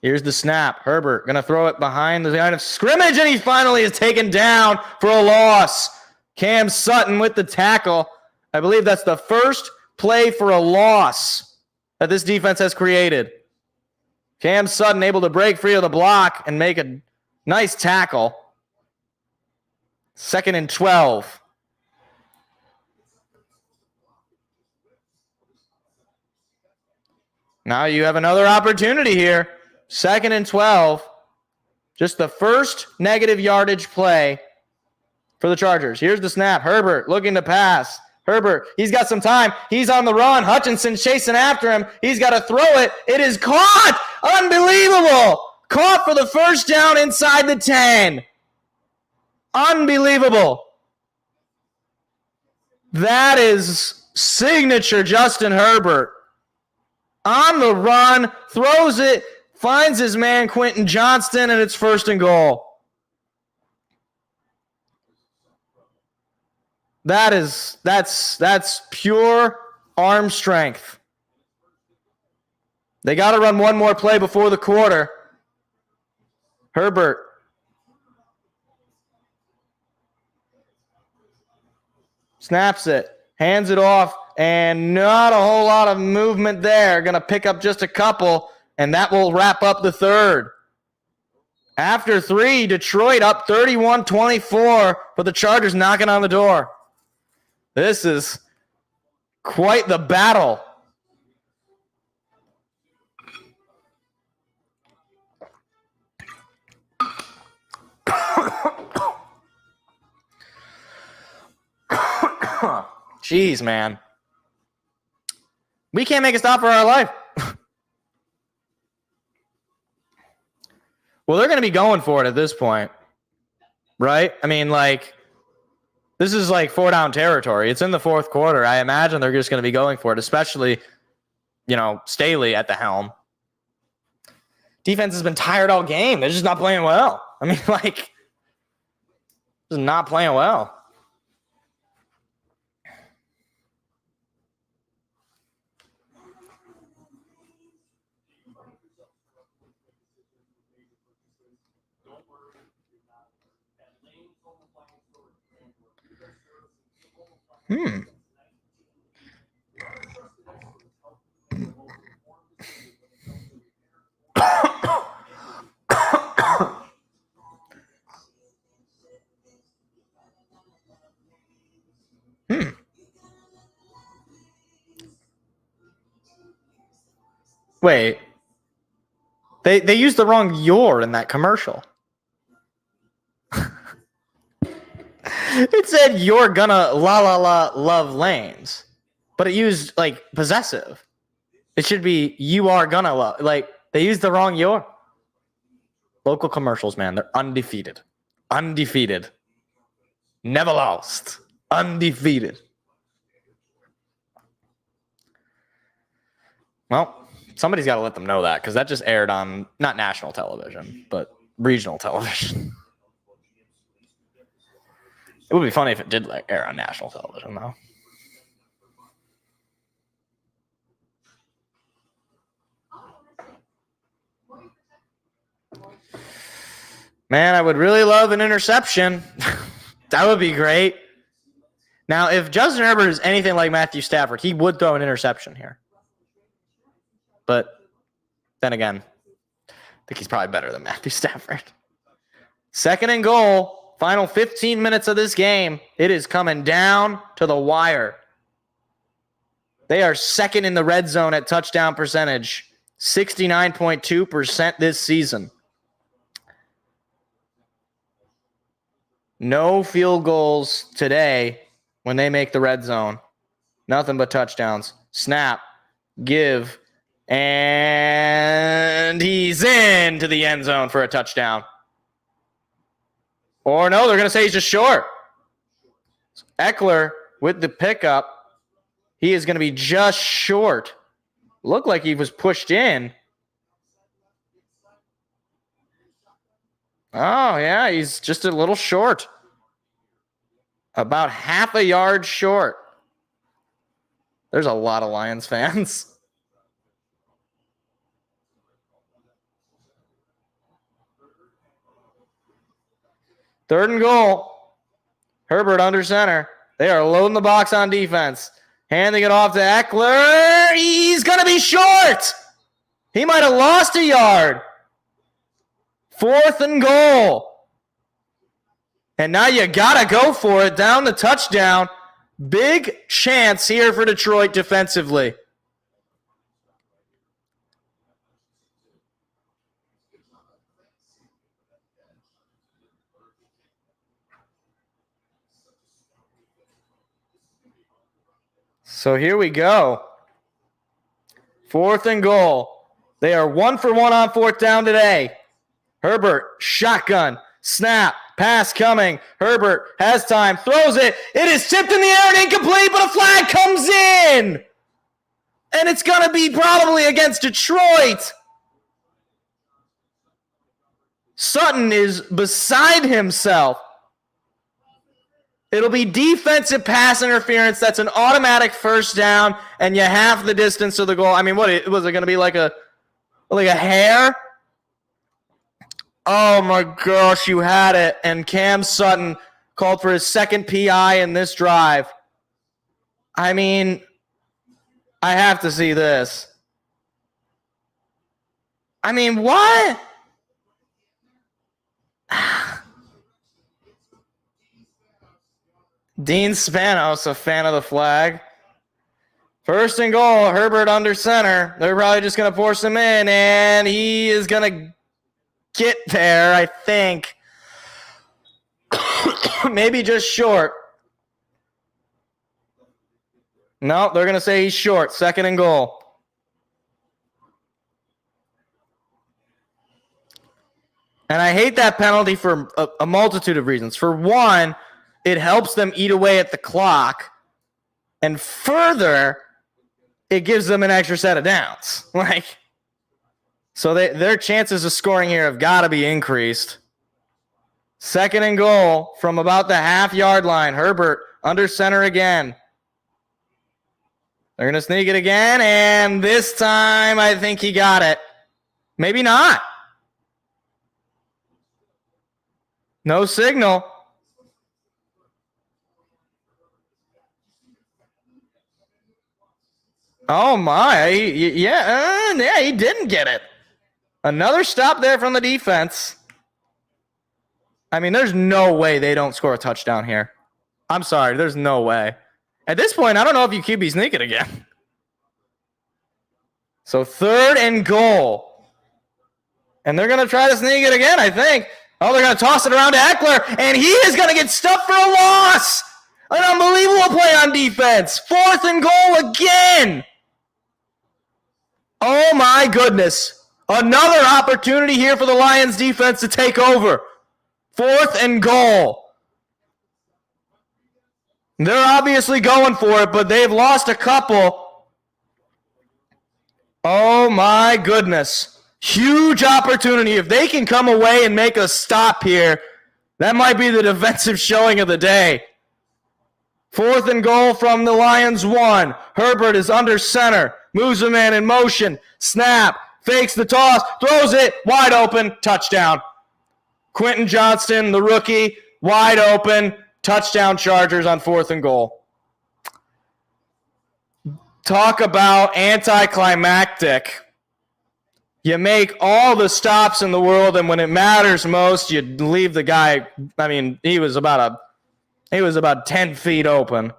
Here's the snap. Herbert going to throw it behind the line of scrimmage, and he finally is taken down for a loss. Cam Sutton with the tackle. I believe that's the first play for a loss that this defense has created. Cam Sutton able to break free of the block and make a nice tackle. 2nd and 12. Now you have another opportunity here. 2nd and 12. Just the first negative yardage play for the Chargers. Here's the snap. Herbert looking to pass. Herbert, he's got some time. He's on the run. Hutchinson's chasing after him. He's got to throw it. It is caught. Unbelievable. Caught for the first down inside the 10. Unbelievable. That is signature Justin Herbert. On the run, throws it, finds his man Quentin Johnston, and it's 1st and goal. That's pure arm strength. They got to run one more play before the quarter. Herbert. Snaps it, hands it off, and not a whole lot of movement there. Going to pick up just a couple, and that will wrap up the 3rd. After 3, Detroit up 31-24, but the Chargers knocking on the door. This is quite the battle. Jeez, man. We can't make a stop for our life. Well, they're going to be going for it at this point, right? I mean, like, this is like 4-down territory. It's in the 4th quarter. I imagine they're just going to be going for it, especially, Staley at the helm. Defense has been tired all game. They're just not playing well. I mean, like, just not playing well. Wait. They used the wrong "your" in that commercial. It said "you're gonna la la la love lanes," but it used like possessive. It should be "you are gonna love." Like, they used the wrong "your." Local commercials, man, they're undefeated. Undefeated. Never lost. Undefeated. Well, somebody's got to let them know that because that just aired on not national television, but regional television. It would be funny if it did air on national television, though. Man, I would really love an interception. That would be great. Now, if Justin Herbert is anything like Matthew Stafford, he would throw an interception here. But then again, I think he's probably better than Matthew Stafford. 2nd and goal, final 15 minutes of this game. It is coming down to the wire. They are 2nd in the red zone at touchdown percentage, 69.2% this season. No field goals today when they make the red zone. Nothing but touchdowns. Snap, give, and he's into the end zone for a touchdown. Or no, they're going to say he's just short. Eckler with the pickup. He is going to be just short. Looked like he was pushed in. Oh, yeah, he's just a little short. About half a yard short. There's a lot of Lions fans. Third and goal. Herbert under center. They are loading the box on defense. Handing it off to Eckler. He's going to be short. He might have lost a yard. 4th and goal. And now you got to go for it down the touchdown. Big chance here for Detroit defensively. So here we go. 4th and goal. They are 1 for 1 on 4th down today. Herbert, shotgun, snap, pass coming. Herbert has time, throws it. It is tipped in the air and incomplete, but a flag comes in. And it's going to be probably against Detroit. Sutton is beside himself. It'll be defensive pass interference. That's an automatic first down, and you half the distance to the goal. I mean, what was it going to be, like a hair? Oh my gosh, you had it. And Cam Sutton called for his 2nd PI in this drive. I mean, I have to see this. I mean, what? Dean Spanos, a fan of the flag. 1st and goal, Herbert under center. They're probably just going to force him in, and he is going to get there, I think. Maybe just short. No, they're going to say he's short. 2nd and goal. And I hate that penalty for a multitude of reasons. For one, it helps them eat away at the clock. And further, it gives them an extra set of downs. So their chances of scoring here have got to be increased. 2nd and goal from about the half-yard line. Herbert under center again. They're going to sneak it again, and this time I think he got it. Maybe not. No signal. Oh, my. Yeah, he didn't get it. Another stop there from the defense. I mean, there's no way they don't score a touchdown here. I'm sorry, there's no way. At this point, I don't know if you QB sneak it again. So 3rd and goal. And they're going to try to sneak it again, I think. Oh, they're going to toss it around to Eckler, and he is going to get stuffed for a loss. An unbelievable play on defense. 4th and goal again. Oh, my goodness. Another opportunity here for the Lions defense to take over. 4th and goal. They're obviously going for it, but they've lost a couple. Oh, my goodness. Huge opportunity. If they can come away and make a stop here, that might be the defensive showing of the day. 4th and goal from the Lions 1. Herbert is under center. Moves a man in motion. Snap. Fakes the toss. Throws it. Wide open. Touchdown. Quentin Johnston, the rookie. Wide open. Touchdown Chargers on 4th and goal. Talk about anticlimactic. You make all the stops in the world, and when it matters most, you leave the guy. I mean, he was about 10 feet open.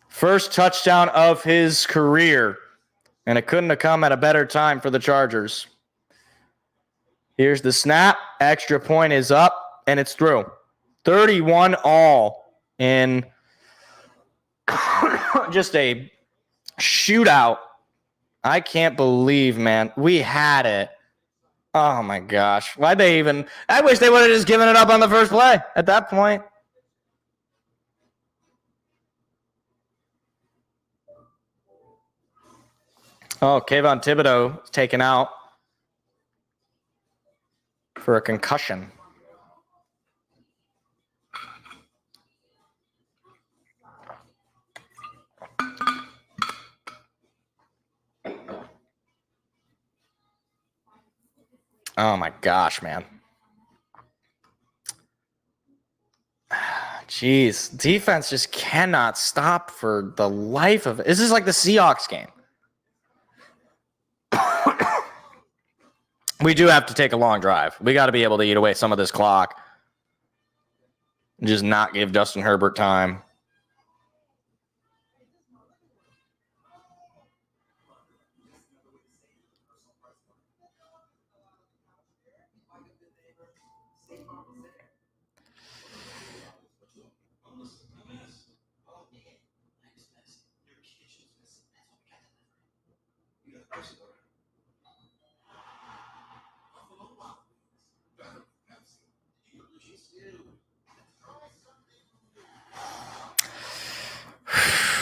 First touchdown of his career, and it couldn't have come at a better time for the Chargers. Here's the snap. Extra point is up, and it's through. 31 all in just a shootout. I can't believe, man. We had it. Oh, my gosh. Why'd they even... I wish they would have just given it up on the first play at that point. Oh, Kayvon Thibodeau taken out for a concussion. Oh, my gosh, man. Jeez. Defense just cannot stop for the life of it. This is like the Seahawks game. We do have to take a long drive. We got to be able to eat away some of this clock and just not give Justin Herbert time.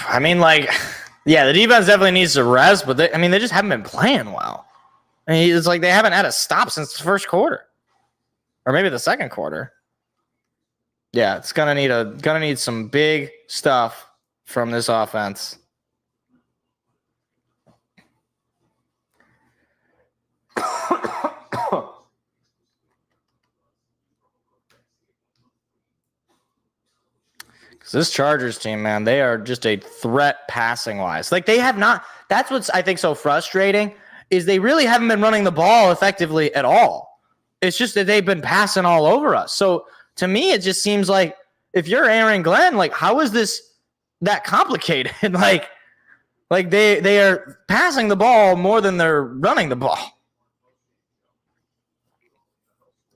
I mean, like, yeah, the defense definitely needs to rest, but they just haven't been playing well. I mean, it's like they haven't had a stop since the first quarter, or maybe the second quarter. Yeah, it's gonna need some big stuff from this offense. This Chargers team, man, they are just a threat passing wise. Like they have not. That's what's I think so frustrating is they really haven't been running the ball effectively at all. It's just that they've been passing all over us. So to me, it just seems like if you're Aaron Glenn, like how is this that complicated? like they are passing the ball more than they're running the ball.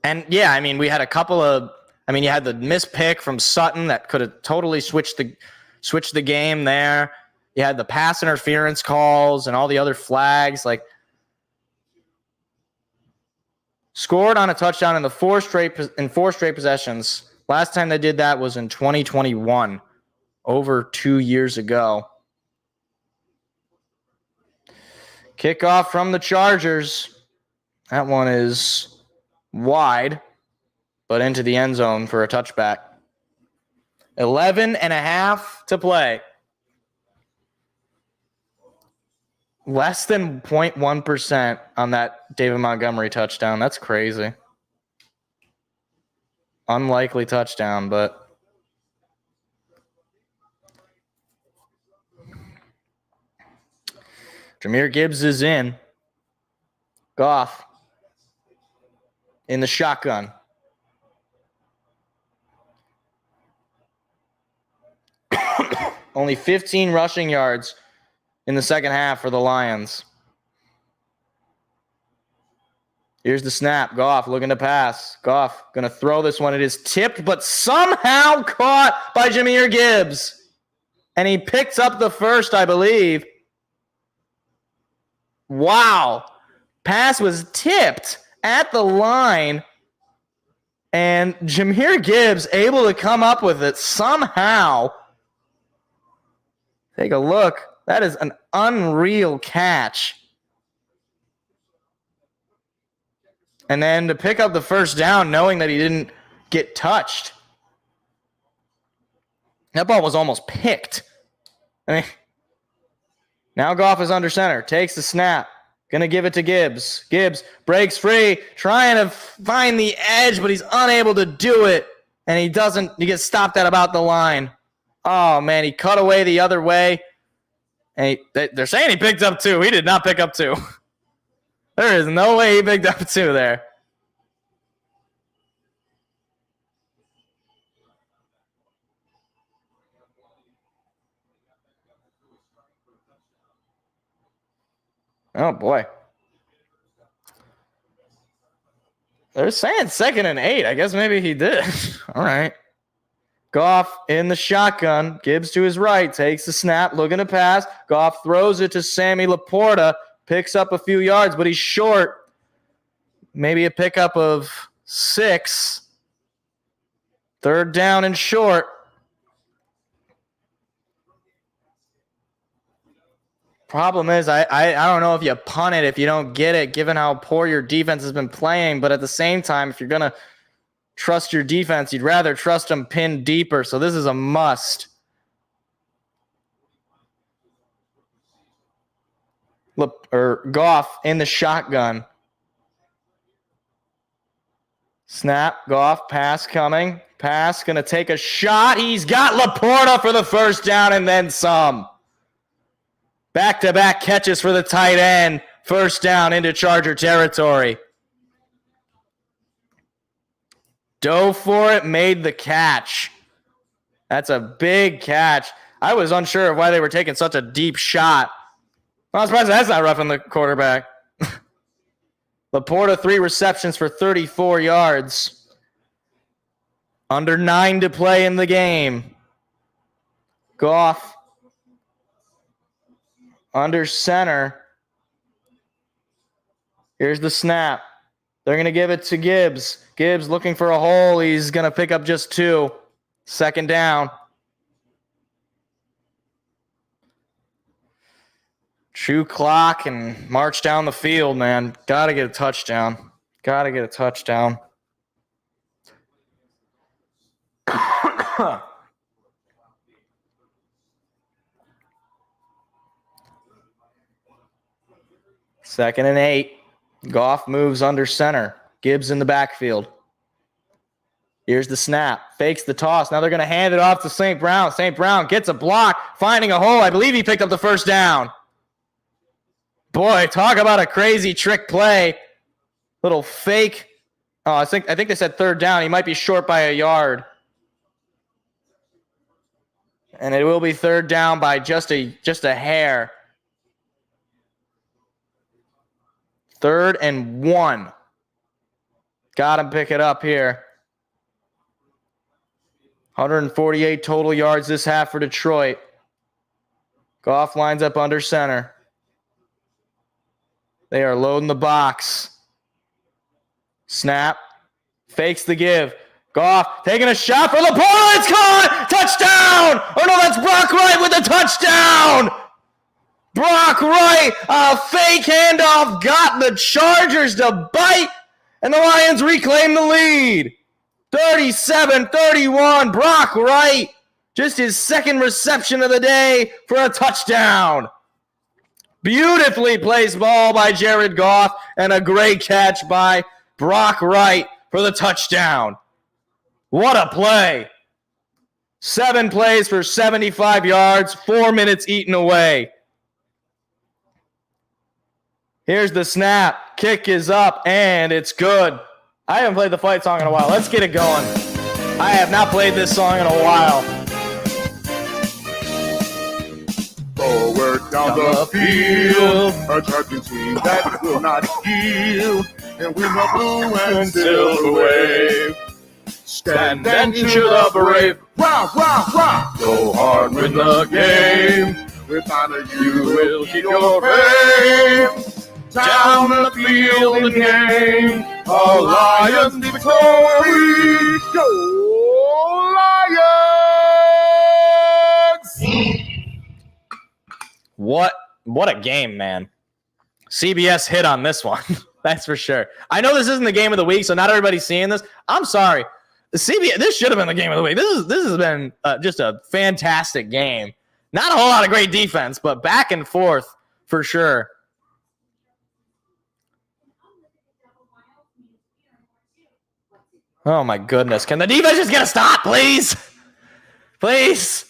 And yeah, I mean, we had a couple of. I mean, you had the missed pick from Sutton that could have totally switched the game there. You had the pass interference calls and all the other flags. Like, scored on a touchdown in four straight possessions. Last time they did that was in 2021, over 2 years ago. Kickoff from the Chargers. That one is wide, but into the end zone for a touchback. 11.5 to play. Less than 0.1% on that David Montgomery touchdown. That's crazy. Unlikely touchdown, but Jahmyr Gibbs is in. Goff in the shotgun. Only 15 rushing yards in the second half for the Lions. Here's the snap. Goff looking to pass. Goff going to throw this one. It is tipped, but somehow caught by Jahmyr Gibbs. And he picks up the first, I believe. Wow. Pass was tipped at the line And Jahmyr Gibbs able to come up with it somehow. Take a look. That is an unreal catch. And then to pick up the first down knowing that he didn't get touched. That ball was almost picked. I mean, now Goff is under center. Takes the snap. Going to give it to Gibbs. Gibbs breaks free. Trying to find the edge, but he's unable to do it. And he doesn't. He gets stopped at about the line. Oh, man. He cut away the other way. And they're saying he picked up 2. He did not pick up 2. There is no way he picked up 2 there. Oh, boy. They're saying 2nd and 8. I guess maybe he did. All right. Goff in the shotgun. Gibbs to his right. Takes the snap. Looking to pass. Goff throws it to Sammy Laporta. Picks up a few yards, but he's short. Maybe a pickup of 6. 3rd down and short. Problem is, I don't know if you punt it if you don't get it, given how poor your defense has been playing. But at the same time, if you're going to trust your defense, you'd rather trust them pinned deeper. So this is a must. Goff in the shotgun. Snap, Goff, pass coming. Pass, going to take a shot. He's got Laporta for the first down and then some. Back-to-back catches for the tight end. First down into Charger territory. Dove for it, made the catch. That's a big catch. I was unsure of why they were taking such a deep shot. I'm surprised that's not roughing the quarterback. Laporta, 3 receptions for 34 yards. Under 9 to play in the game. Goff under center. Here's the snap. They're going to give it to Gibbs. Gibbs looking for a hole. He's going to pick up just 2. 2nd down. Chew clock and march down the field, man. Got to get a touchdown. Got to get a touchdown. Second and 8. Goff moves under center. Gibbs in the backfield. Here's the snap. Fakes the toss. Now they're going to hand it off to St. Brown. St. Brown gets a block, finding a hole. I believe he picked up the first down. Boy, talk about a crazy trick play. Little fake. Oh, I think they said 3rd down. He might be short by a yard. And it will be 3rd down by just a hair. 3rd and 1. Got him pick it up here. 148 total yards this half for Detroit. Goff lines up under center. They are loading the box. Snap. Fakes the give. Goff taking a shot for Laporta. It's caught! Touchdown! Oh no, that's Brock Wright with the touchdown! Brock Wright, a fake handoff, got the Chargers to bite, and the Lions reclaim the lead. 37-31, Brock Wright, just his 2nd reception of the day for a touchdown. Beautifully placed ball by Jared Goff, and a great catch by Brock Wright for the touchdown. What a play. 7 plays for 75 yards, 4 minutes eaten away. Here's the snap. Kick is up, and it's good. I haven't played the fight song in a while. Let's get it going. I have not played this song in a while. Forward down the field, a charging team that will not yield, and win the blue and silver wave. Stand and cheer the brave. Rah, rah, rah. Go hard, win the game. With honor you will keep your fame. Down the field in game, A Lions victory! Go Lions! What a game, man. CBS hit on this one. That's for sure. I know this isn't the game of the week, so not everybody's seeing this. I'm sorry. This should have been the game of the week. This has been just a fantastic game. Not a whole lot of great defense, but back and forth for sure. Oh my goodness. Can the defense just get a stop, please? Please.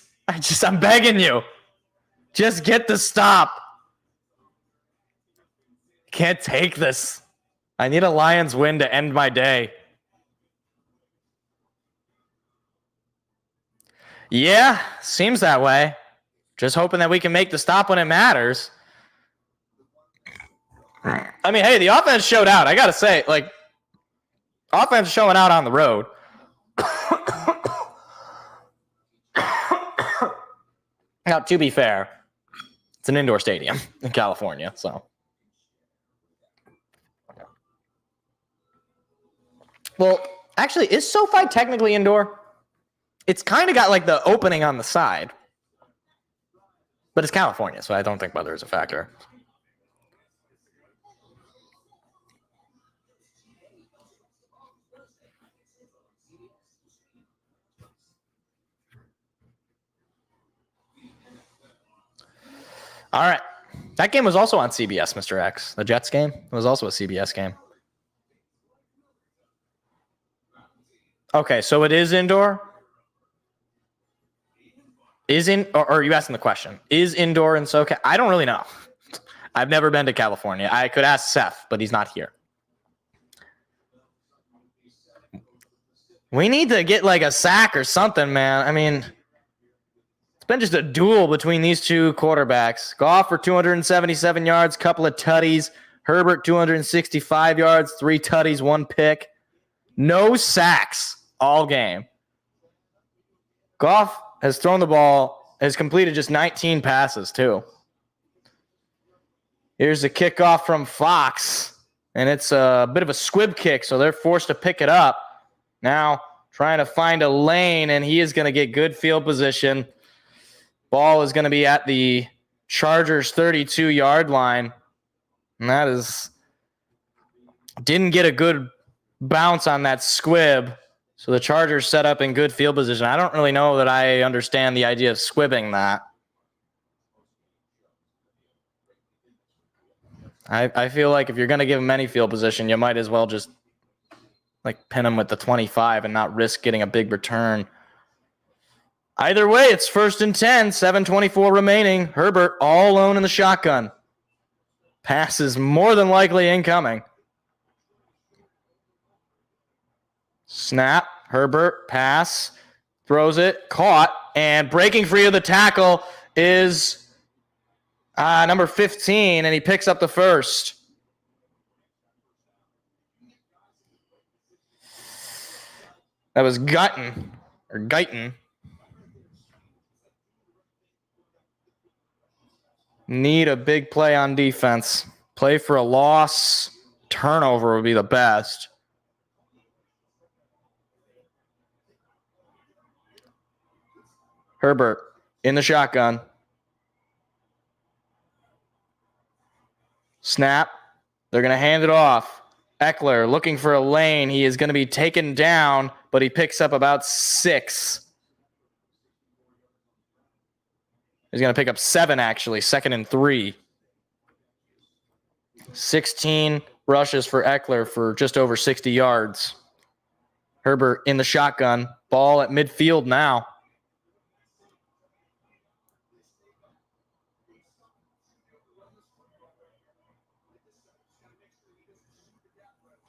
I'm begging you. Just get the stop. Can't take this. I need a Lions win to end my day. Yeah, seems that way. Just hoping that we can make the stop when it matters. I mean, hey, the offense showed out. I got to say, like, offense showing out on the road. Now, to be fair, it's an indoor stadium in California, so. Well, actually, is SoFi technically indoor? It's kind of got like the opening on the side. But it's California, so I don't think weather is a factor. All right. That game was also on CBS, Mr. X. The Jets game was also a CBS game. Okay, so it is indoor? Or are you asking the question? Is indoor in SoCal? I don't really know. I've never been to California. I could ask Seth, but he's not here. We need to get like a sack or something, man. I mean, it's been just a duel between these two quarterbacks. Goff for 277 yards, couple of tutties. Herbert 265 yards, 3 tutties, 1 pick. No sacks all game. Goff has thrown the ball, has completed just 19 passes, too. Here's the kickoff from Fox, and it's a bit of a squib kick, so they're forced to pick it up. Now, trying to find a lane, and he is going to get good field position. Ball is going to be at the Chargers' 32-yard line, and that is didn't get a good bounce on that squib. So the Chargers set up in good field position. I don't really know that I understand the idea of squibbing that. I feel like if you're going to give him any field position, you might as well just like pin him with the 25 and not risk getting a big return. Either way, it's 1st and 10, 7:24 remaining. Herbert all alone in the shotgun. Pass is more than likely incoming. Snap, Herbert, pass, throws it, caught, and breaking free of the tackle is number 15, and he picks up the first. That was Guyton. Need a big play on defense. Play for a loss. Turnover would be the best. Herbert in the shotgun. Snap. They're going to hand it off. Eckler looking for a lane. He is going to be taken down, but he picks up about 6. He's going to pick up 7, actually. 2nd and 3. 16 rushes for Eckler for just over 60 yards. Herbert in the shotgun. Ball at midfield now.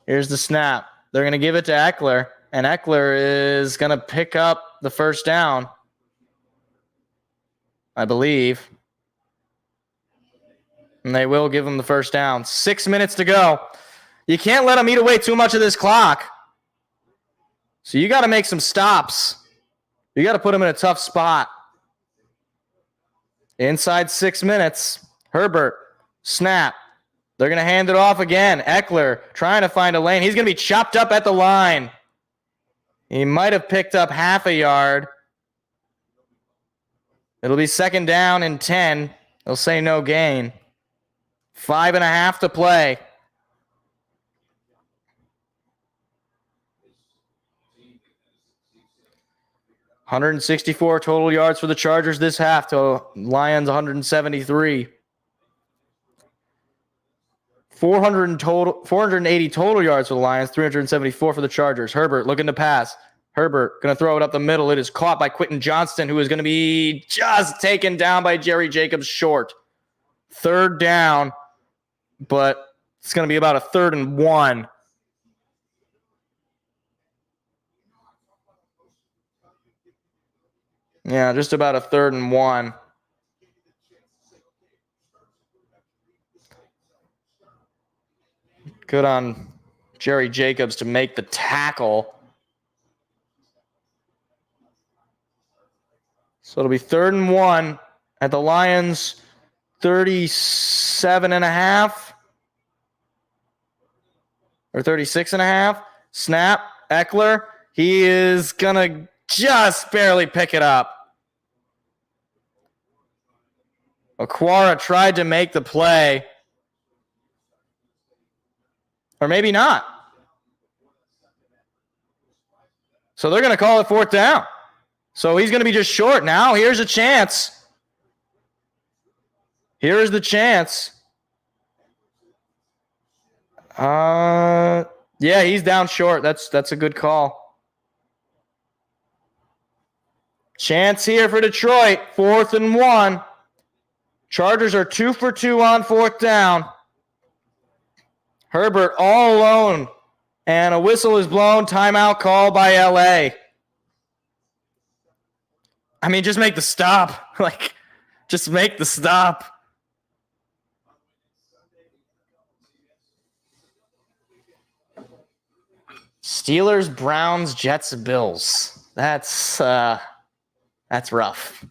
Here's the snap. They're going to give it to Eckler, and Eckler is going to pick up the first down, I believe. And they will give him the first down. 6 minutes to go. You can't let him eat away too much of this clock. So you got to make some stops. You got to put him in a tough spot. Inside 6 minutes, Herbert, snap, They're going to hand it off again. Eckler trying to find a lane. He's going to be chopped up at the line. He might have picked up half a yard. It'll be 2nd down and 10. They'll say no gain. 5.5 to play. $164 total yards for the Chargers this half to Lions 173. 480 total yards for the Lions, 374 for the Chargers. Herbert looking to pass. Herbert going to throw it up the middle. It is caught by Quentin Johnston, who is going to be just taken down by Jerry Jacobs short. 3rd down, but it's going to be about a 3rd and 1. Yeah, just about a 3rd and 1. Good on Jerry Jacobs to make the tackle. So it'll be 3rd and 1 at the Lions 37.5 or 36.5. Snap. Eckler. He is going to just barely pick it up. Aquara tried to make the play. Or maybe not. So they're going to call it 4th down. So he's going to be just short now. Here's a chance. Here's the chance. Yeah, he's down short. That's a good call. Chance here for Detroit. 4th and 1. Chargers are 2 for 2 on 4th down. Herbert all alone. And a whistle is blown. Timeout call by LA. I mean, just make the stop. Just make the stop. Steelers, Browns, Jets, Bills. That's rough.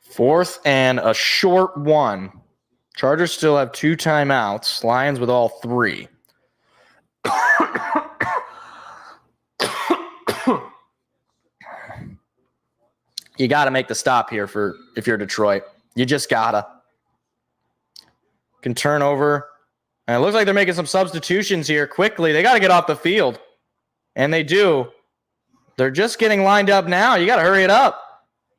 Fourth and a short 1. Chargers still have 2 timeouts. Lions with all 3. You got to make the stop here if you're Detroit. You just gotta. Can turn over. And it looks like they're making some substitutions here quickly. They got to get off the field. And they do. They're just getting lined up now. You got to hurry it up.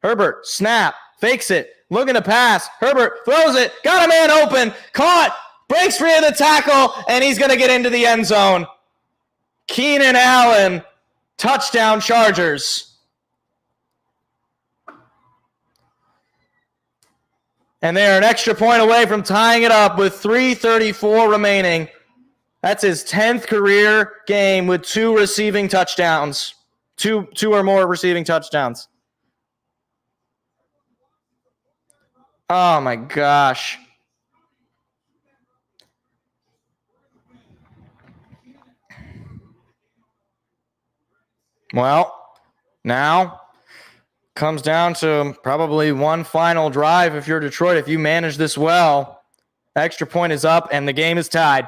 Herbert, snap. Fakes it. Looking to pass. Herbert throws it. Got a man open. Caught. Breaks free of the tackle. And he's going to get into the end zone. Keenan Allen. Touchdown Chargers. And they are an extra point away from tying it up with 3:34 remaining. That's his 10th career game with 2 receiving touchdowns. Two or more receiving touchdowns. Oh, my gosh. Well, now comes down to probably one final drive if you're Detroit. If you manage this well, extra point is up and the game is tied.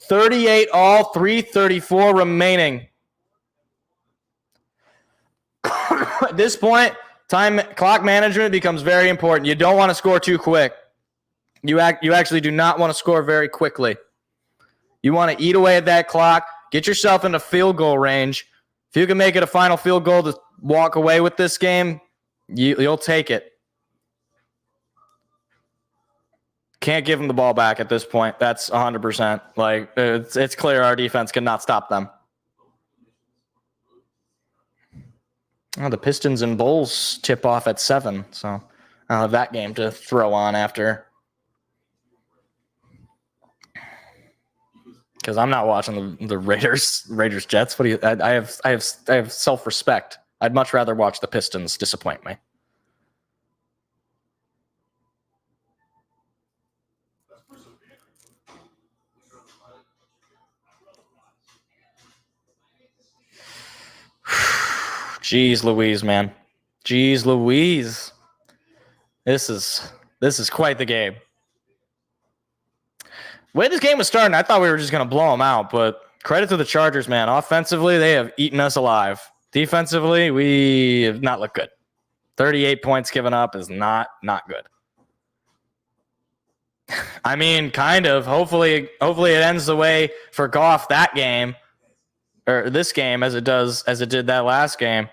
38 all, 3:34 remaining. At this point, clock management becomes very important. You don't want to score too quick. You actually do not want to score very quickly. You want to eat away at that clock, get yourself into field goal range. If you can make it a final field goal to walk away with this game, you'll take it. Can't give them the ball back at this point. That's 100%. Like, it's clear our defense cannot stop them. Oh, the Pistons and Bulls tip off at 7, so I'll have that game to throw on after. Because I'm not watching the Raiders Jets. What do you? I have self-respect. I'd much rather watch the Pistons disappoint me. Jeez Louise, man. Jeez Louise. This is quite the game. The way this game was starting, I thought we were just going to blow them out, but credit to the Chargers, man. Offensively, they have eaten us alive. Defensively, we have not looked good. 38 points given up is not good. I mean, kind of. Hopefully it ends the way for Goff that game, or this game, as it did that last game.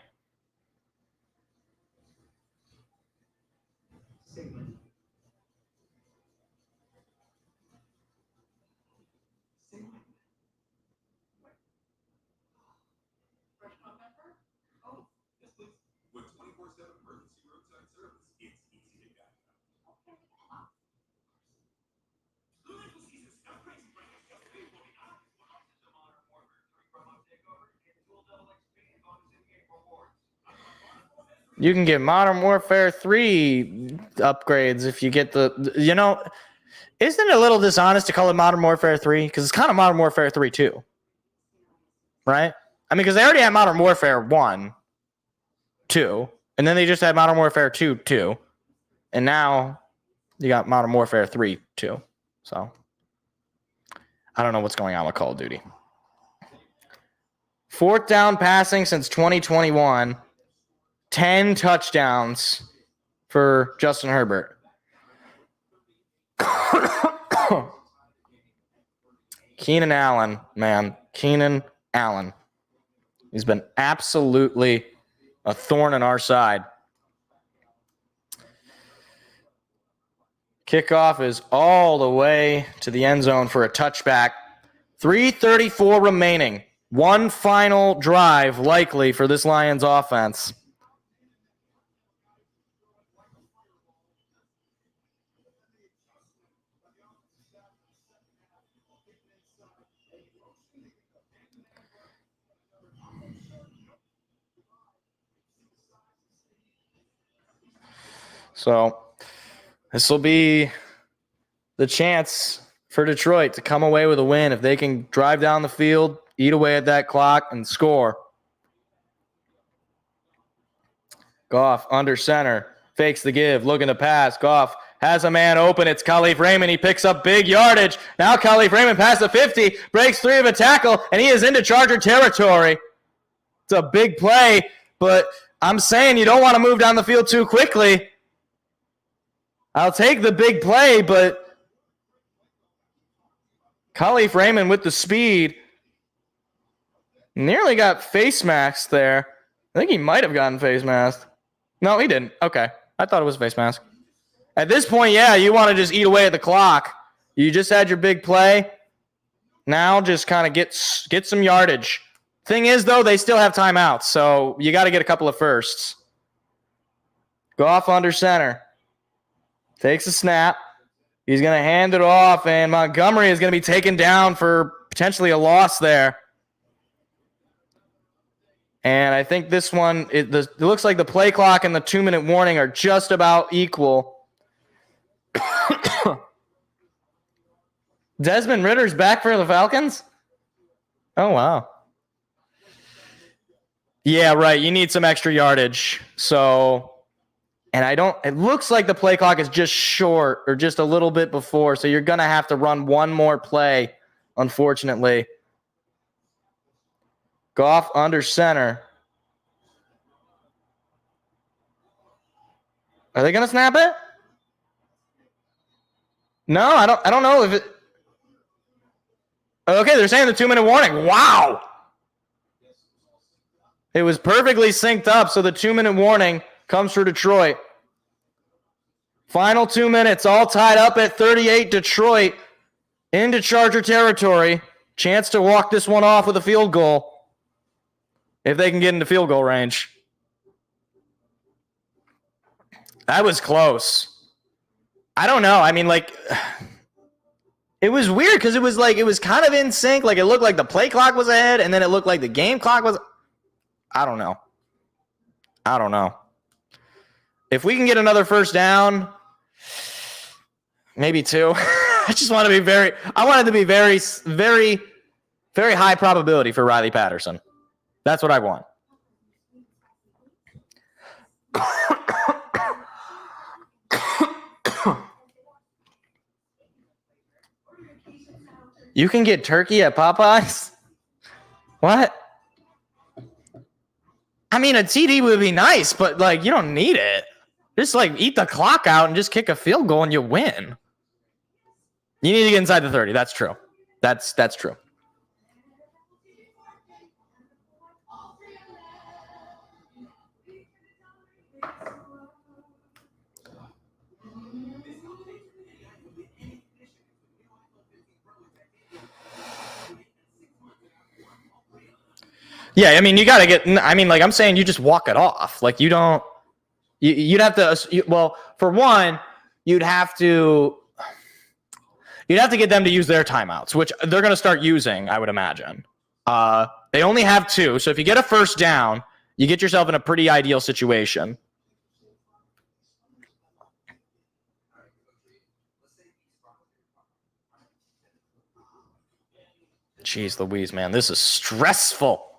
You can get Modern Warfare 3 upgrades if you get isn't it a little dishonest to call it Modern Warfare 3? Because it's kind of Modern Warfare 3 too. Right? I mean, because they already had Modern Warfare 1, 2, and then they just had Modern Warfare 2, 2. And now you got Modern Warfare 3, 2. So I don't know what's going on with Call of Duty. 4th down passing since 2021. 10 touchdowns for Justin Herbert. Keenan Allen, man. Keenan Allen. He's been absolutely a thorn in our side. Kickoff is all the way to the end zone for a touchback. 3:34 remaining. One final drive likely for this Lions offense. So this will be the chance for Detroit to come away with a win if they can drive down the field, eat away at that clock, and score. Goff under center, fakes the give, looking to pass. Goff has a man open. It's Khalif Raymond. He picks up big yardage. Now Khalif Raymond past the 50, breaks 3 of a tackle, and he is into Charger territory. It's a big play, but I'm saying you don't want to move down the field too quickly. I'll take the big play, but Khalif Raymond with the speed nearly got face masked there. I think he might have gotten face masked. No, he didn't. Okay. I thought it was face mask. At this point, yeah, you want to just eat away at the clock. You just had your big play. Now just kind of get some yardage. Thing is, though, they still have timeouts, so you got to get a couple of firsts. Goff under center. Takes a snap. He's going to hand it off, and Montgomery is going to be taken down for potentially a loss there. And I think this one, it looks like the play clock and the 2-minute warning are just about equal. Desmond Ritter's back for the Falcons? Oh, wow. Yeah, right. You need some extra yardage. So... And it looks like the play clock is just short or just a little bit before. So you're going to have to run one more play, unfortunately. Goff under center. Are they going to snap it? No, I don't know if it. Okay, they're saying the 2-minute warning. Wow. It was perfectly synced up. So the 2-minute warning comes for Detroit. Final 2 minutes, all tied up at 38. Detroit into Charger territory. Chance to walk this one off with a field goal if they can get into field goal range. That was close. I don't know. I mean, it was weird because it was kind of in sync. Like, it looked like the play clock was ahead, and then it looked like the game clock was. I don't know. If we can get another first down, maybe 2. I want it to be very, very, very high probability for Riley Patterson. That's what I want. You can get turkey at Popeyes? What? I mean, a TD would be nice, but like you don't need it. Just like eat the clock out and just kick a field goal and you win. You need to get inside the 30. That's true. That's true. Yeah, I mean, you got to get, I mean, like I'm saying, you just walk it off. Like you don't, you'd have to, well, for one, you'd have to get them to use their timeouts, which they're going to start using, I would imagine. They only have 2. So if you get a first down, you get yourself in a pretty ideal situation. Jeez Louise, man, this is stressful.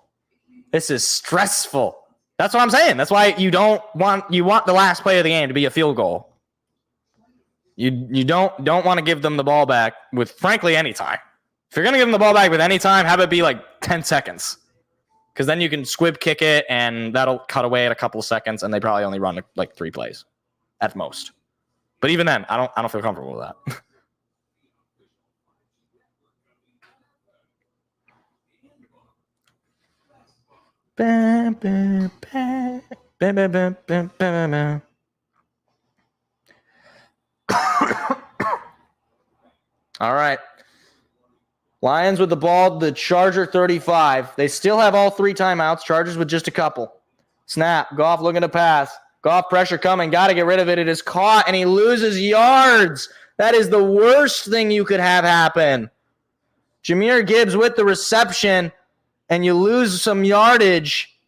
This is stressful. That's what I'm saying. That's why you want the last play of the game to be a field goal. You don't want to give them the ball back with, frankly, any time. If you're going to give them the ball back with any time, have it be like 10 seconds. Because then you can squib kick it, and that'll cut away at a couple of seconds, and they probably only run like 3 plays at most. But even then, I don't feel comfortable with that. Bam, bam, bam, bam, bam, bam, bam, bam, bam. All right. Lions with the ball, the Charger 35. They still have all 3 timeouts. Chargers with just a couple. Snap. Goff looking to pass. Goff pressure coming. Got to get rid of it. It is caught, and he loses yards. That is the worst thing you could have happen. Jahmyr Gibbs with the reception, and you lose some yardage.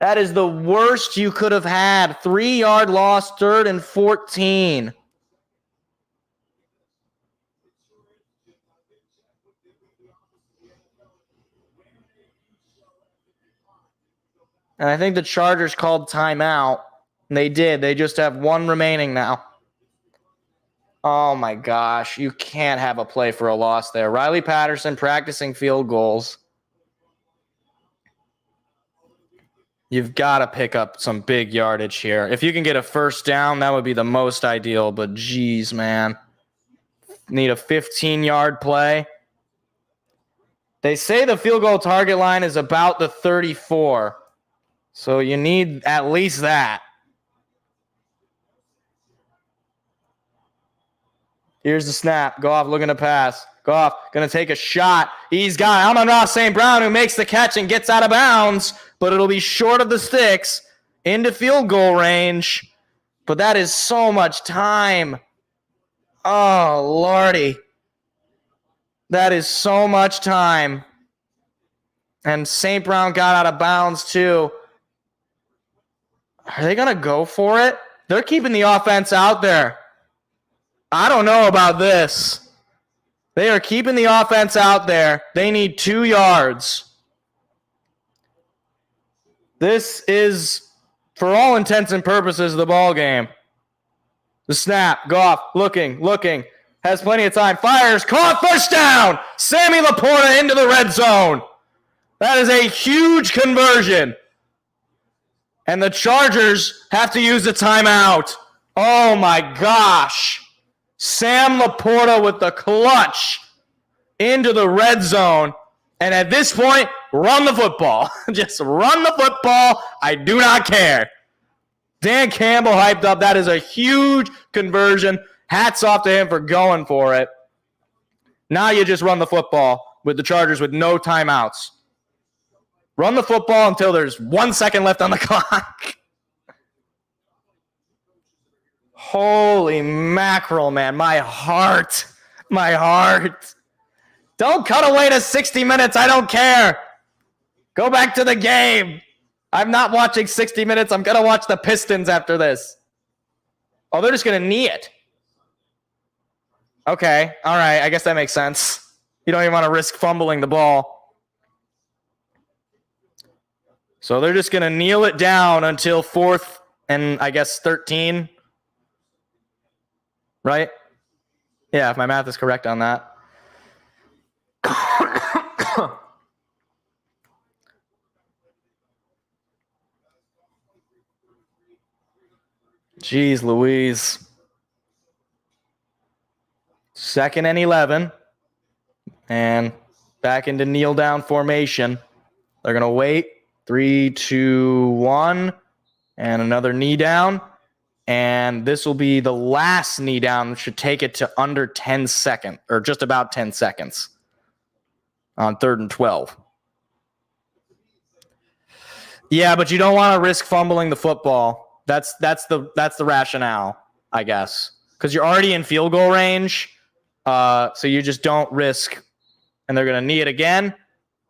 That is the worst you could have had. 3-yard loss, 3rd and 14. And I think the Chargers called timeout. And they did. They just have 1 remaining now. Oh, my gosh. You can't have a play for a loss there. Riley Patterson practicing field goals. You've got to pick up some big yardage here. If you can get a first down, that would be the most ideal. But, geez, man. Need a 15-yard play. They say the field goal target line is about the 34. So you need at least that. Here's the snap. Goff looking to pass. Goff going to take a shot. He's got Amon-Ra St. Brown, who makes the catch and gets out of bounds, but it'll be short of the sticks into field goal range. But that is so much time. Oh, Lordy. That is so much time. And St. Brown got out of bounds, too. Are they going to go for it? They're keeping the offense out there. I don't know about this. They are keeping the offense out there. They need 2 yards. This is, for all intents and purposes, the ball game. The snap. Goff looking. Has plenty of time. Fires. Caught. First down. Sammy Laporta into the red zone. That is a huge conversion. And the Chargers have to use a timeout. Oh, my gosh. Sam Laporta with the clutch into the red zone. And at this point, run the football. Just run the football. I do not care. Dan Campbell hyped up. That is a huge conversion. Hats off to him for going for it. Now you just run the football with the Chargers with no timeouts. Run the football until there's 1 second left on the clock. Holy mackerel, man. My heart. Don't cut away to 60 minutes. I don't care. Go back to the game. I'm not watching 60 minutes. I'm going to watch the Pistons after this. Oh, they're just going to knee it. Okay. All right. I guess that makes sense. You don't even want to risk fumbling the ball. So they're just going to kneel it down until 4th and, I guess, 13. Right? Yeah, if my math is correct on that. Jeez Louise. 2nd and 11. And back into kneel down formation. They're going to wait. 3, 2, 1. And another knee down. And this will be the last knee down, which should take it to under 10 seconds, or just about 10 seconds on 3rd and 12. Yeah, but you don't want to risk fumbling the football. That's the rationale, I guess, because you're already in field goal range. So you just don't risk, and they're gonna knee it again,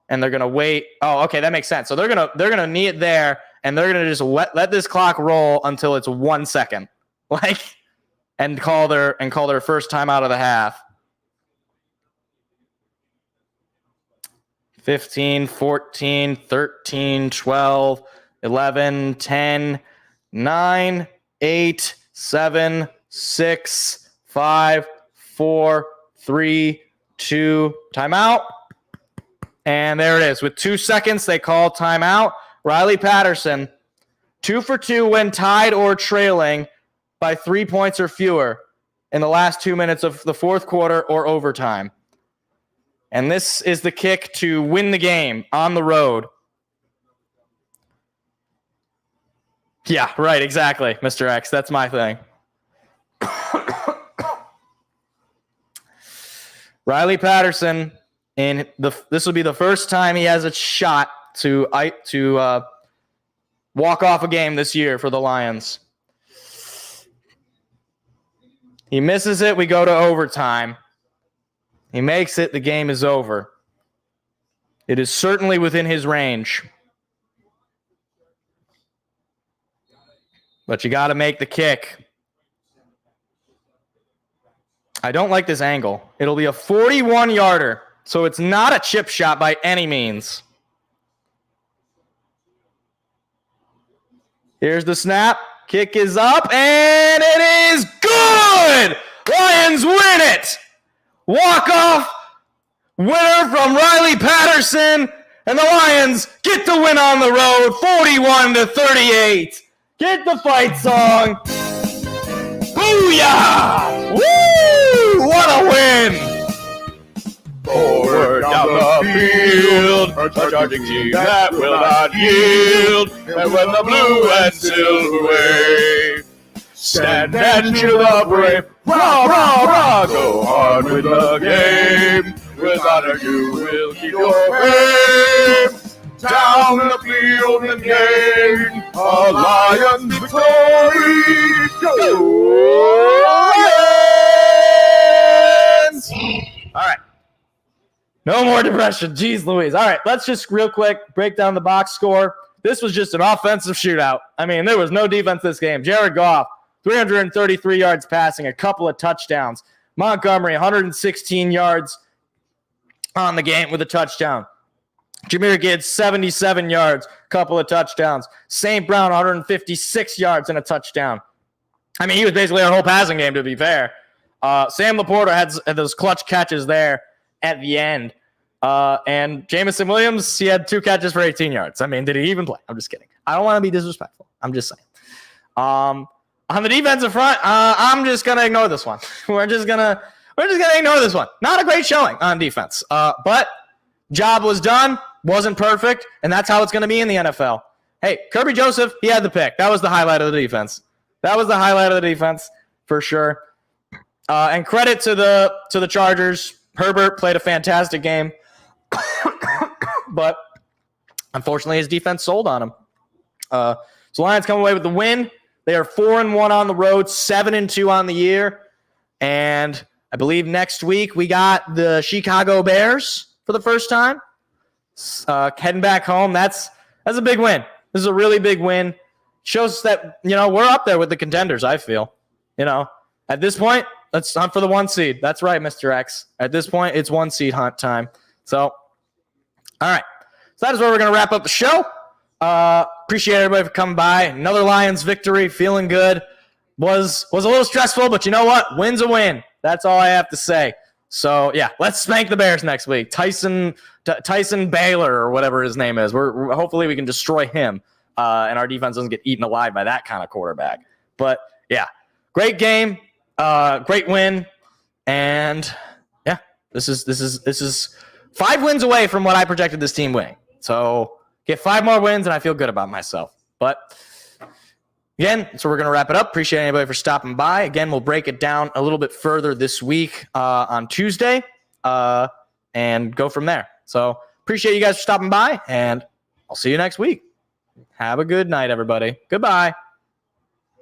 and they're gonna wait. Oh, okay, that makes sense. So they're gonna knee it there, and they're gonna just let this clock roll until it's 1 second, and call their first time out of the half. 15, 14, 13, 12, 11, 10, 9, 8, 7, 6, 5, 4, 3, 2, timeout. And there it is. With 2 seconds, they call timeout. Riley Patterson, 2 for 2 when tied or trailing by 3 points or fewer in the last 2 minutes of the fourth quarter or overtime. And this is the kick to win the game on the road. Yeah, right, exactly, Mr. X. That's my thing. Riley Patterson, this will be the first time he has a shot to walk off a game this year for the Lions. He misses it. We go to overtime. He makes it. The game is over. It is certainly within his range. But you got to make the kick. I don't like this angle. It'll be a 41-yarder, so it's not a chip shot by any means. Here's the snap. Kick is up, and it is good! Lions win it! Walk-off winner from Riley Patterson, and the Lions get the win on the road, 41-38. Get the fight song. Booyah! Woo! What a win! Forward down the field, a charging team that will not yield. And when the blue and silver wave, stand and cheer the brave. Rah, rah, rah, go on with the game. With honor you will keep your fame. Down the field and gain a Lions victory. Go Lions! All right. No more depression. Jeez Louise. All right, let's just real quick break down the box score. This was just an offensive shootout. I mean, there was no defense this game. Jared Goff, 333 yards passing, a couple of touchdowns. Montgomery, 116 yards on the game with a touchdown. Jahmyr Gibbs, 77 yards, couple of touchdowns. St. Brown, 156 yards and a touchdown. I mean, he was basically our whole passing game, to be fair. Sam Laporta had those clutch catches there at the end. And Jamison Williams, he had 2 catches for 18 yards. I mean, did he even play? I'm just kidding. I don't want to be disrespectful. I'm just saying. On the defensive front, I'm just going to ignore this one. We're just gonna ignore this one. Not a great showing on defense. But job was done. Wasn't perfect. And that's how it's going to be in the NFL. Hey, Kirby Joseph, he had the pick. That was the highlight of the defense. That was the highlight of the defense for sure. And credit to the Chargers. Herbert played a fantastic game. But unfortunately, his defense sold on him. So Lions come away with the win. They are 4-1 on the road, 7-2 on the year. And I believe next week we got the Chicago Bears for the first time. Heading back home. That's a big win. This is a really big win. Shows that, we're up there with the contenders, I feel. At this point, let's hunt for the 1 seed. That's right, Mr. X. At this point, it's 1 seed hunt time. So, all right. So that is where we're going to wrap up the show. Appreciate everybody for coming by. Another Lions victory. Feeling good. Was a little stressful, but you know what? Win's a win. That's all I have to say. So, yeah, let's spank the Bears next week. Tyson Baylor or whatever his name is. Hopefully we can destroy him, and our defense doesn't get eaten alive by that kind of quarterback. But yeah, great game, great win, and yeah, this is 5 wins away from what I projected this team winning. So get 5 more wins, and I feel good about myself. But again, so we're going to wrap it up. Appreciate anybody for stopping by. Again, we'll break it down a little bit further this week on Tuesday and go from there. So appreciate you guys for stopping by, and I'll see you next week. Have a good night, everybody. Goodbye.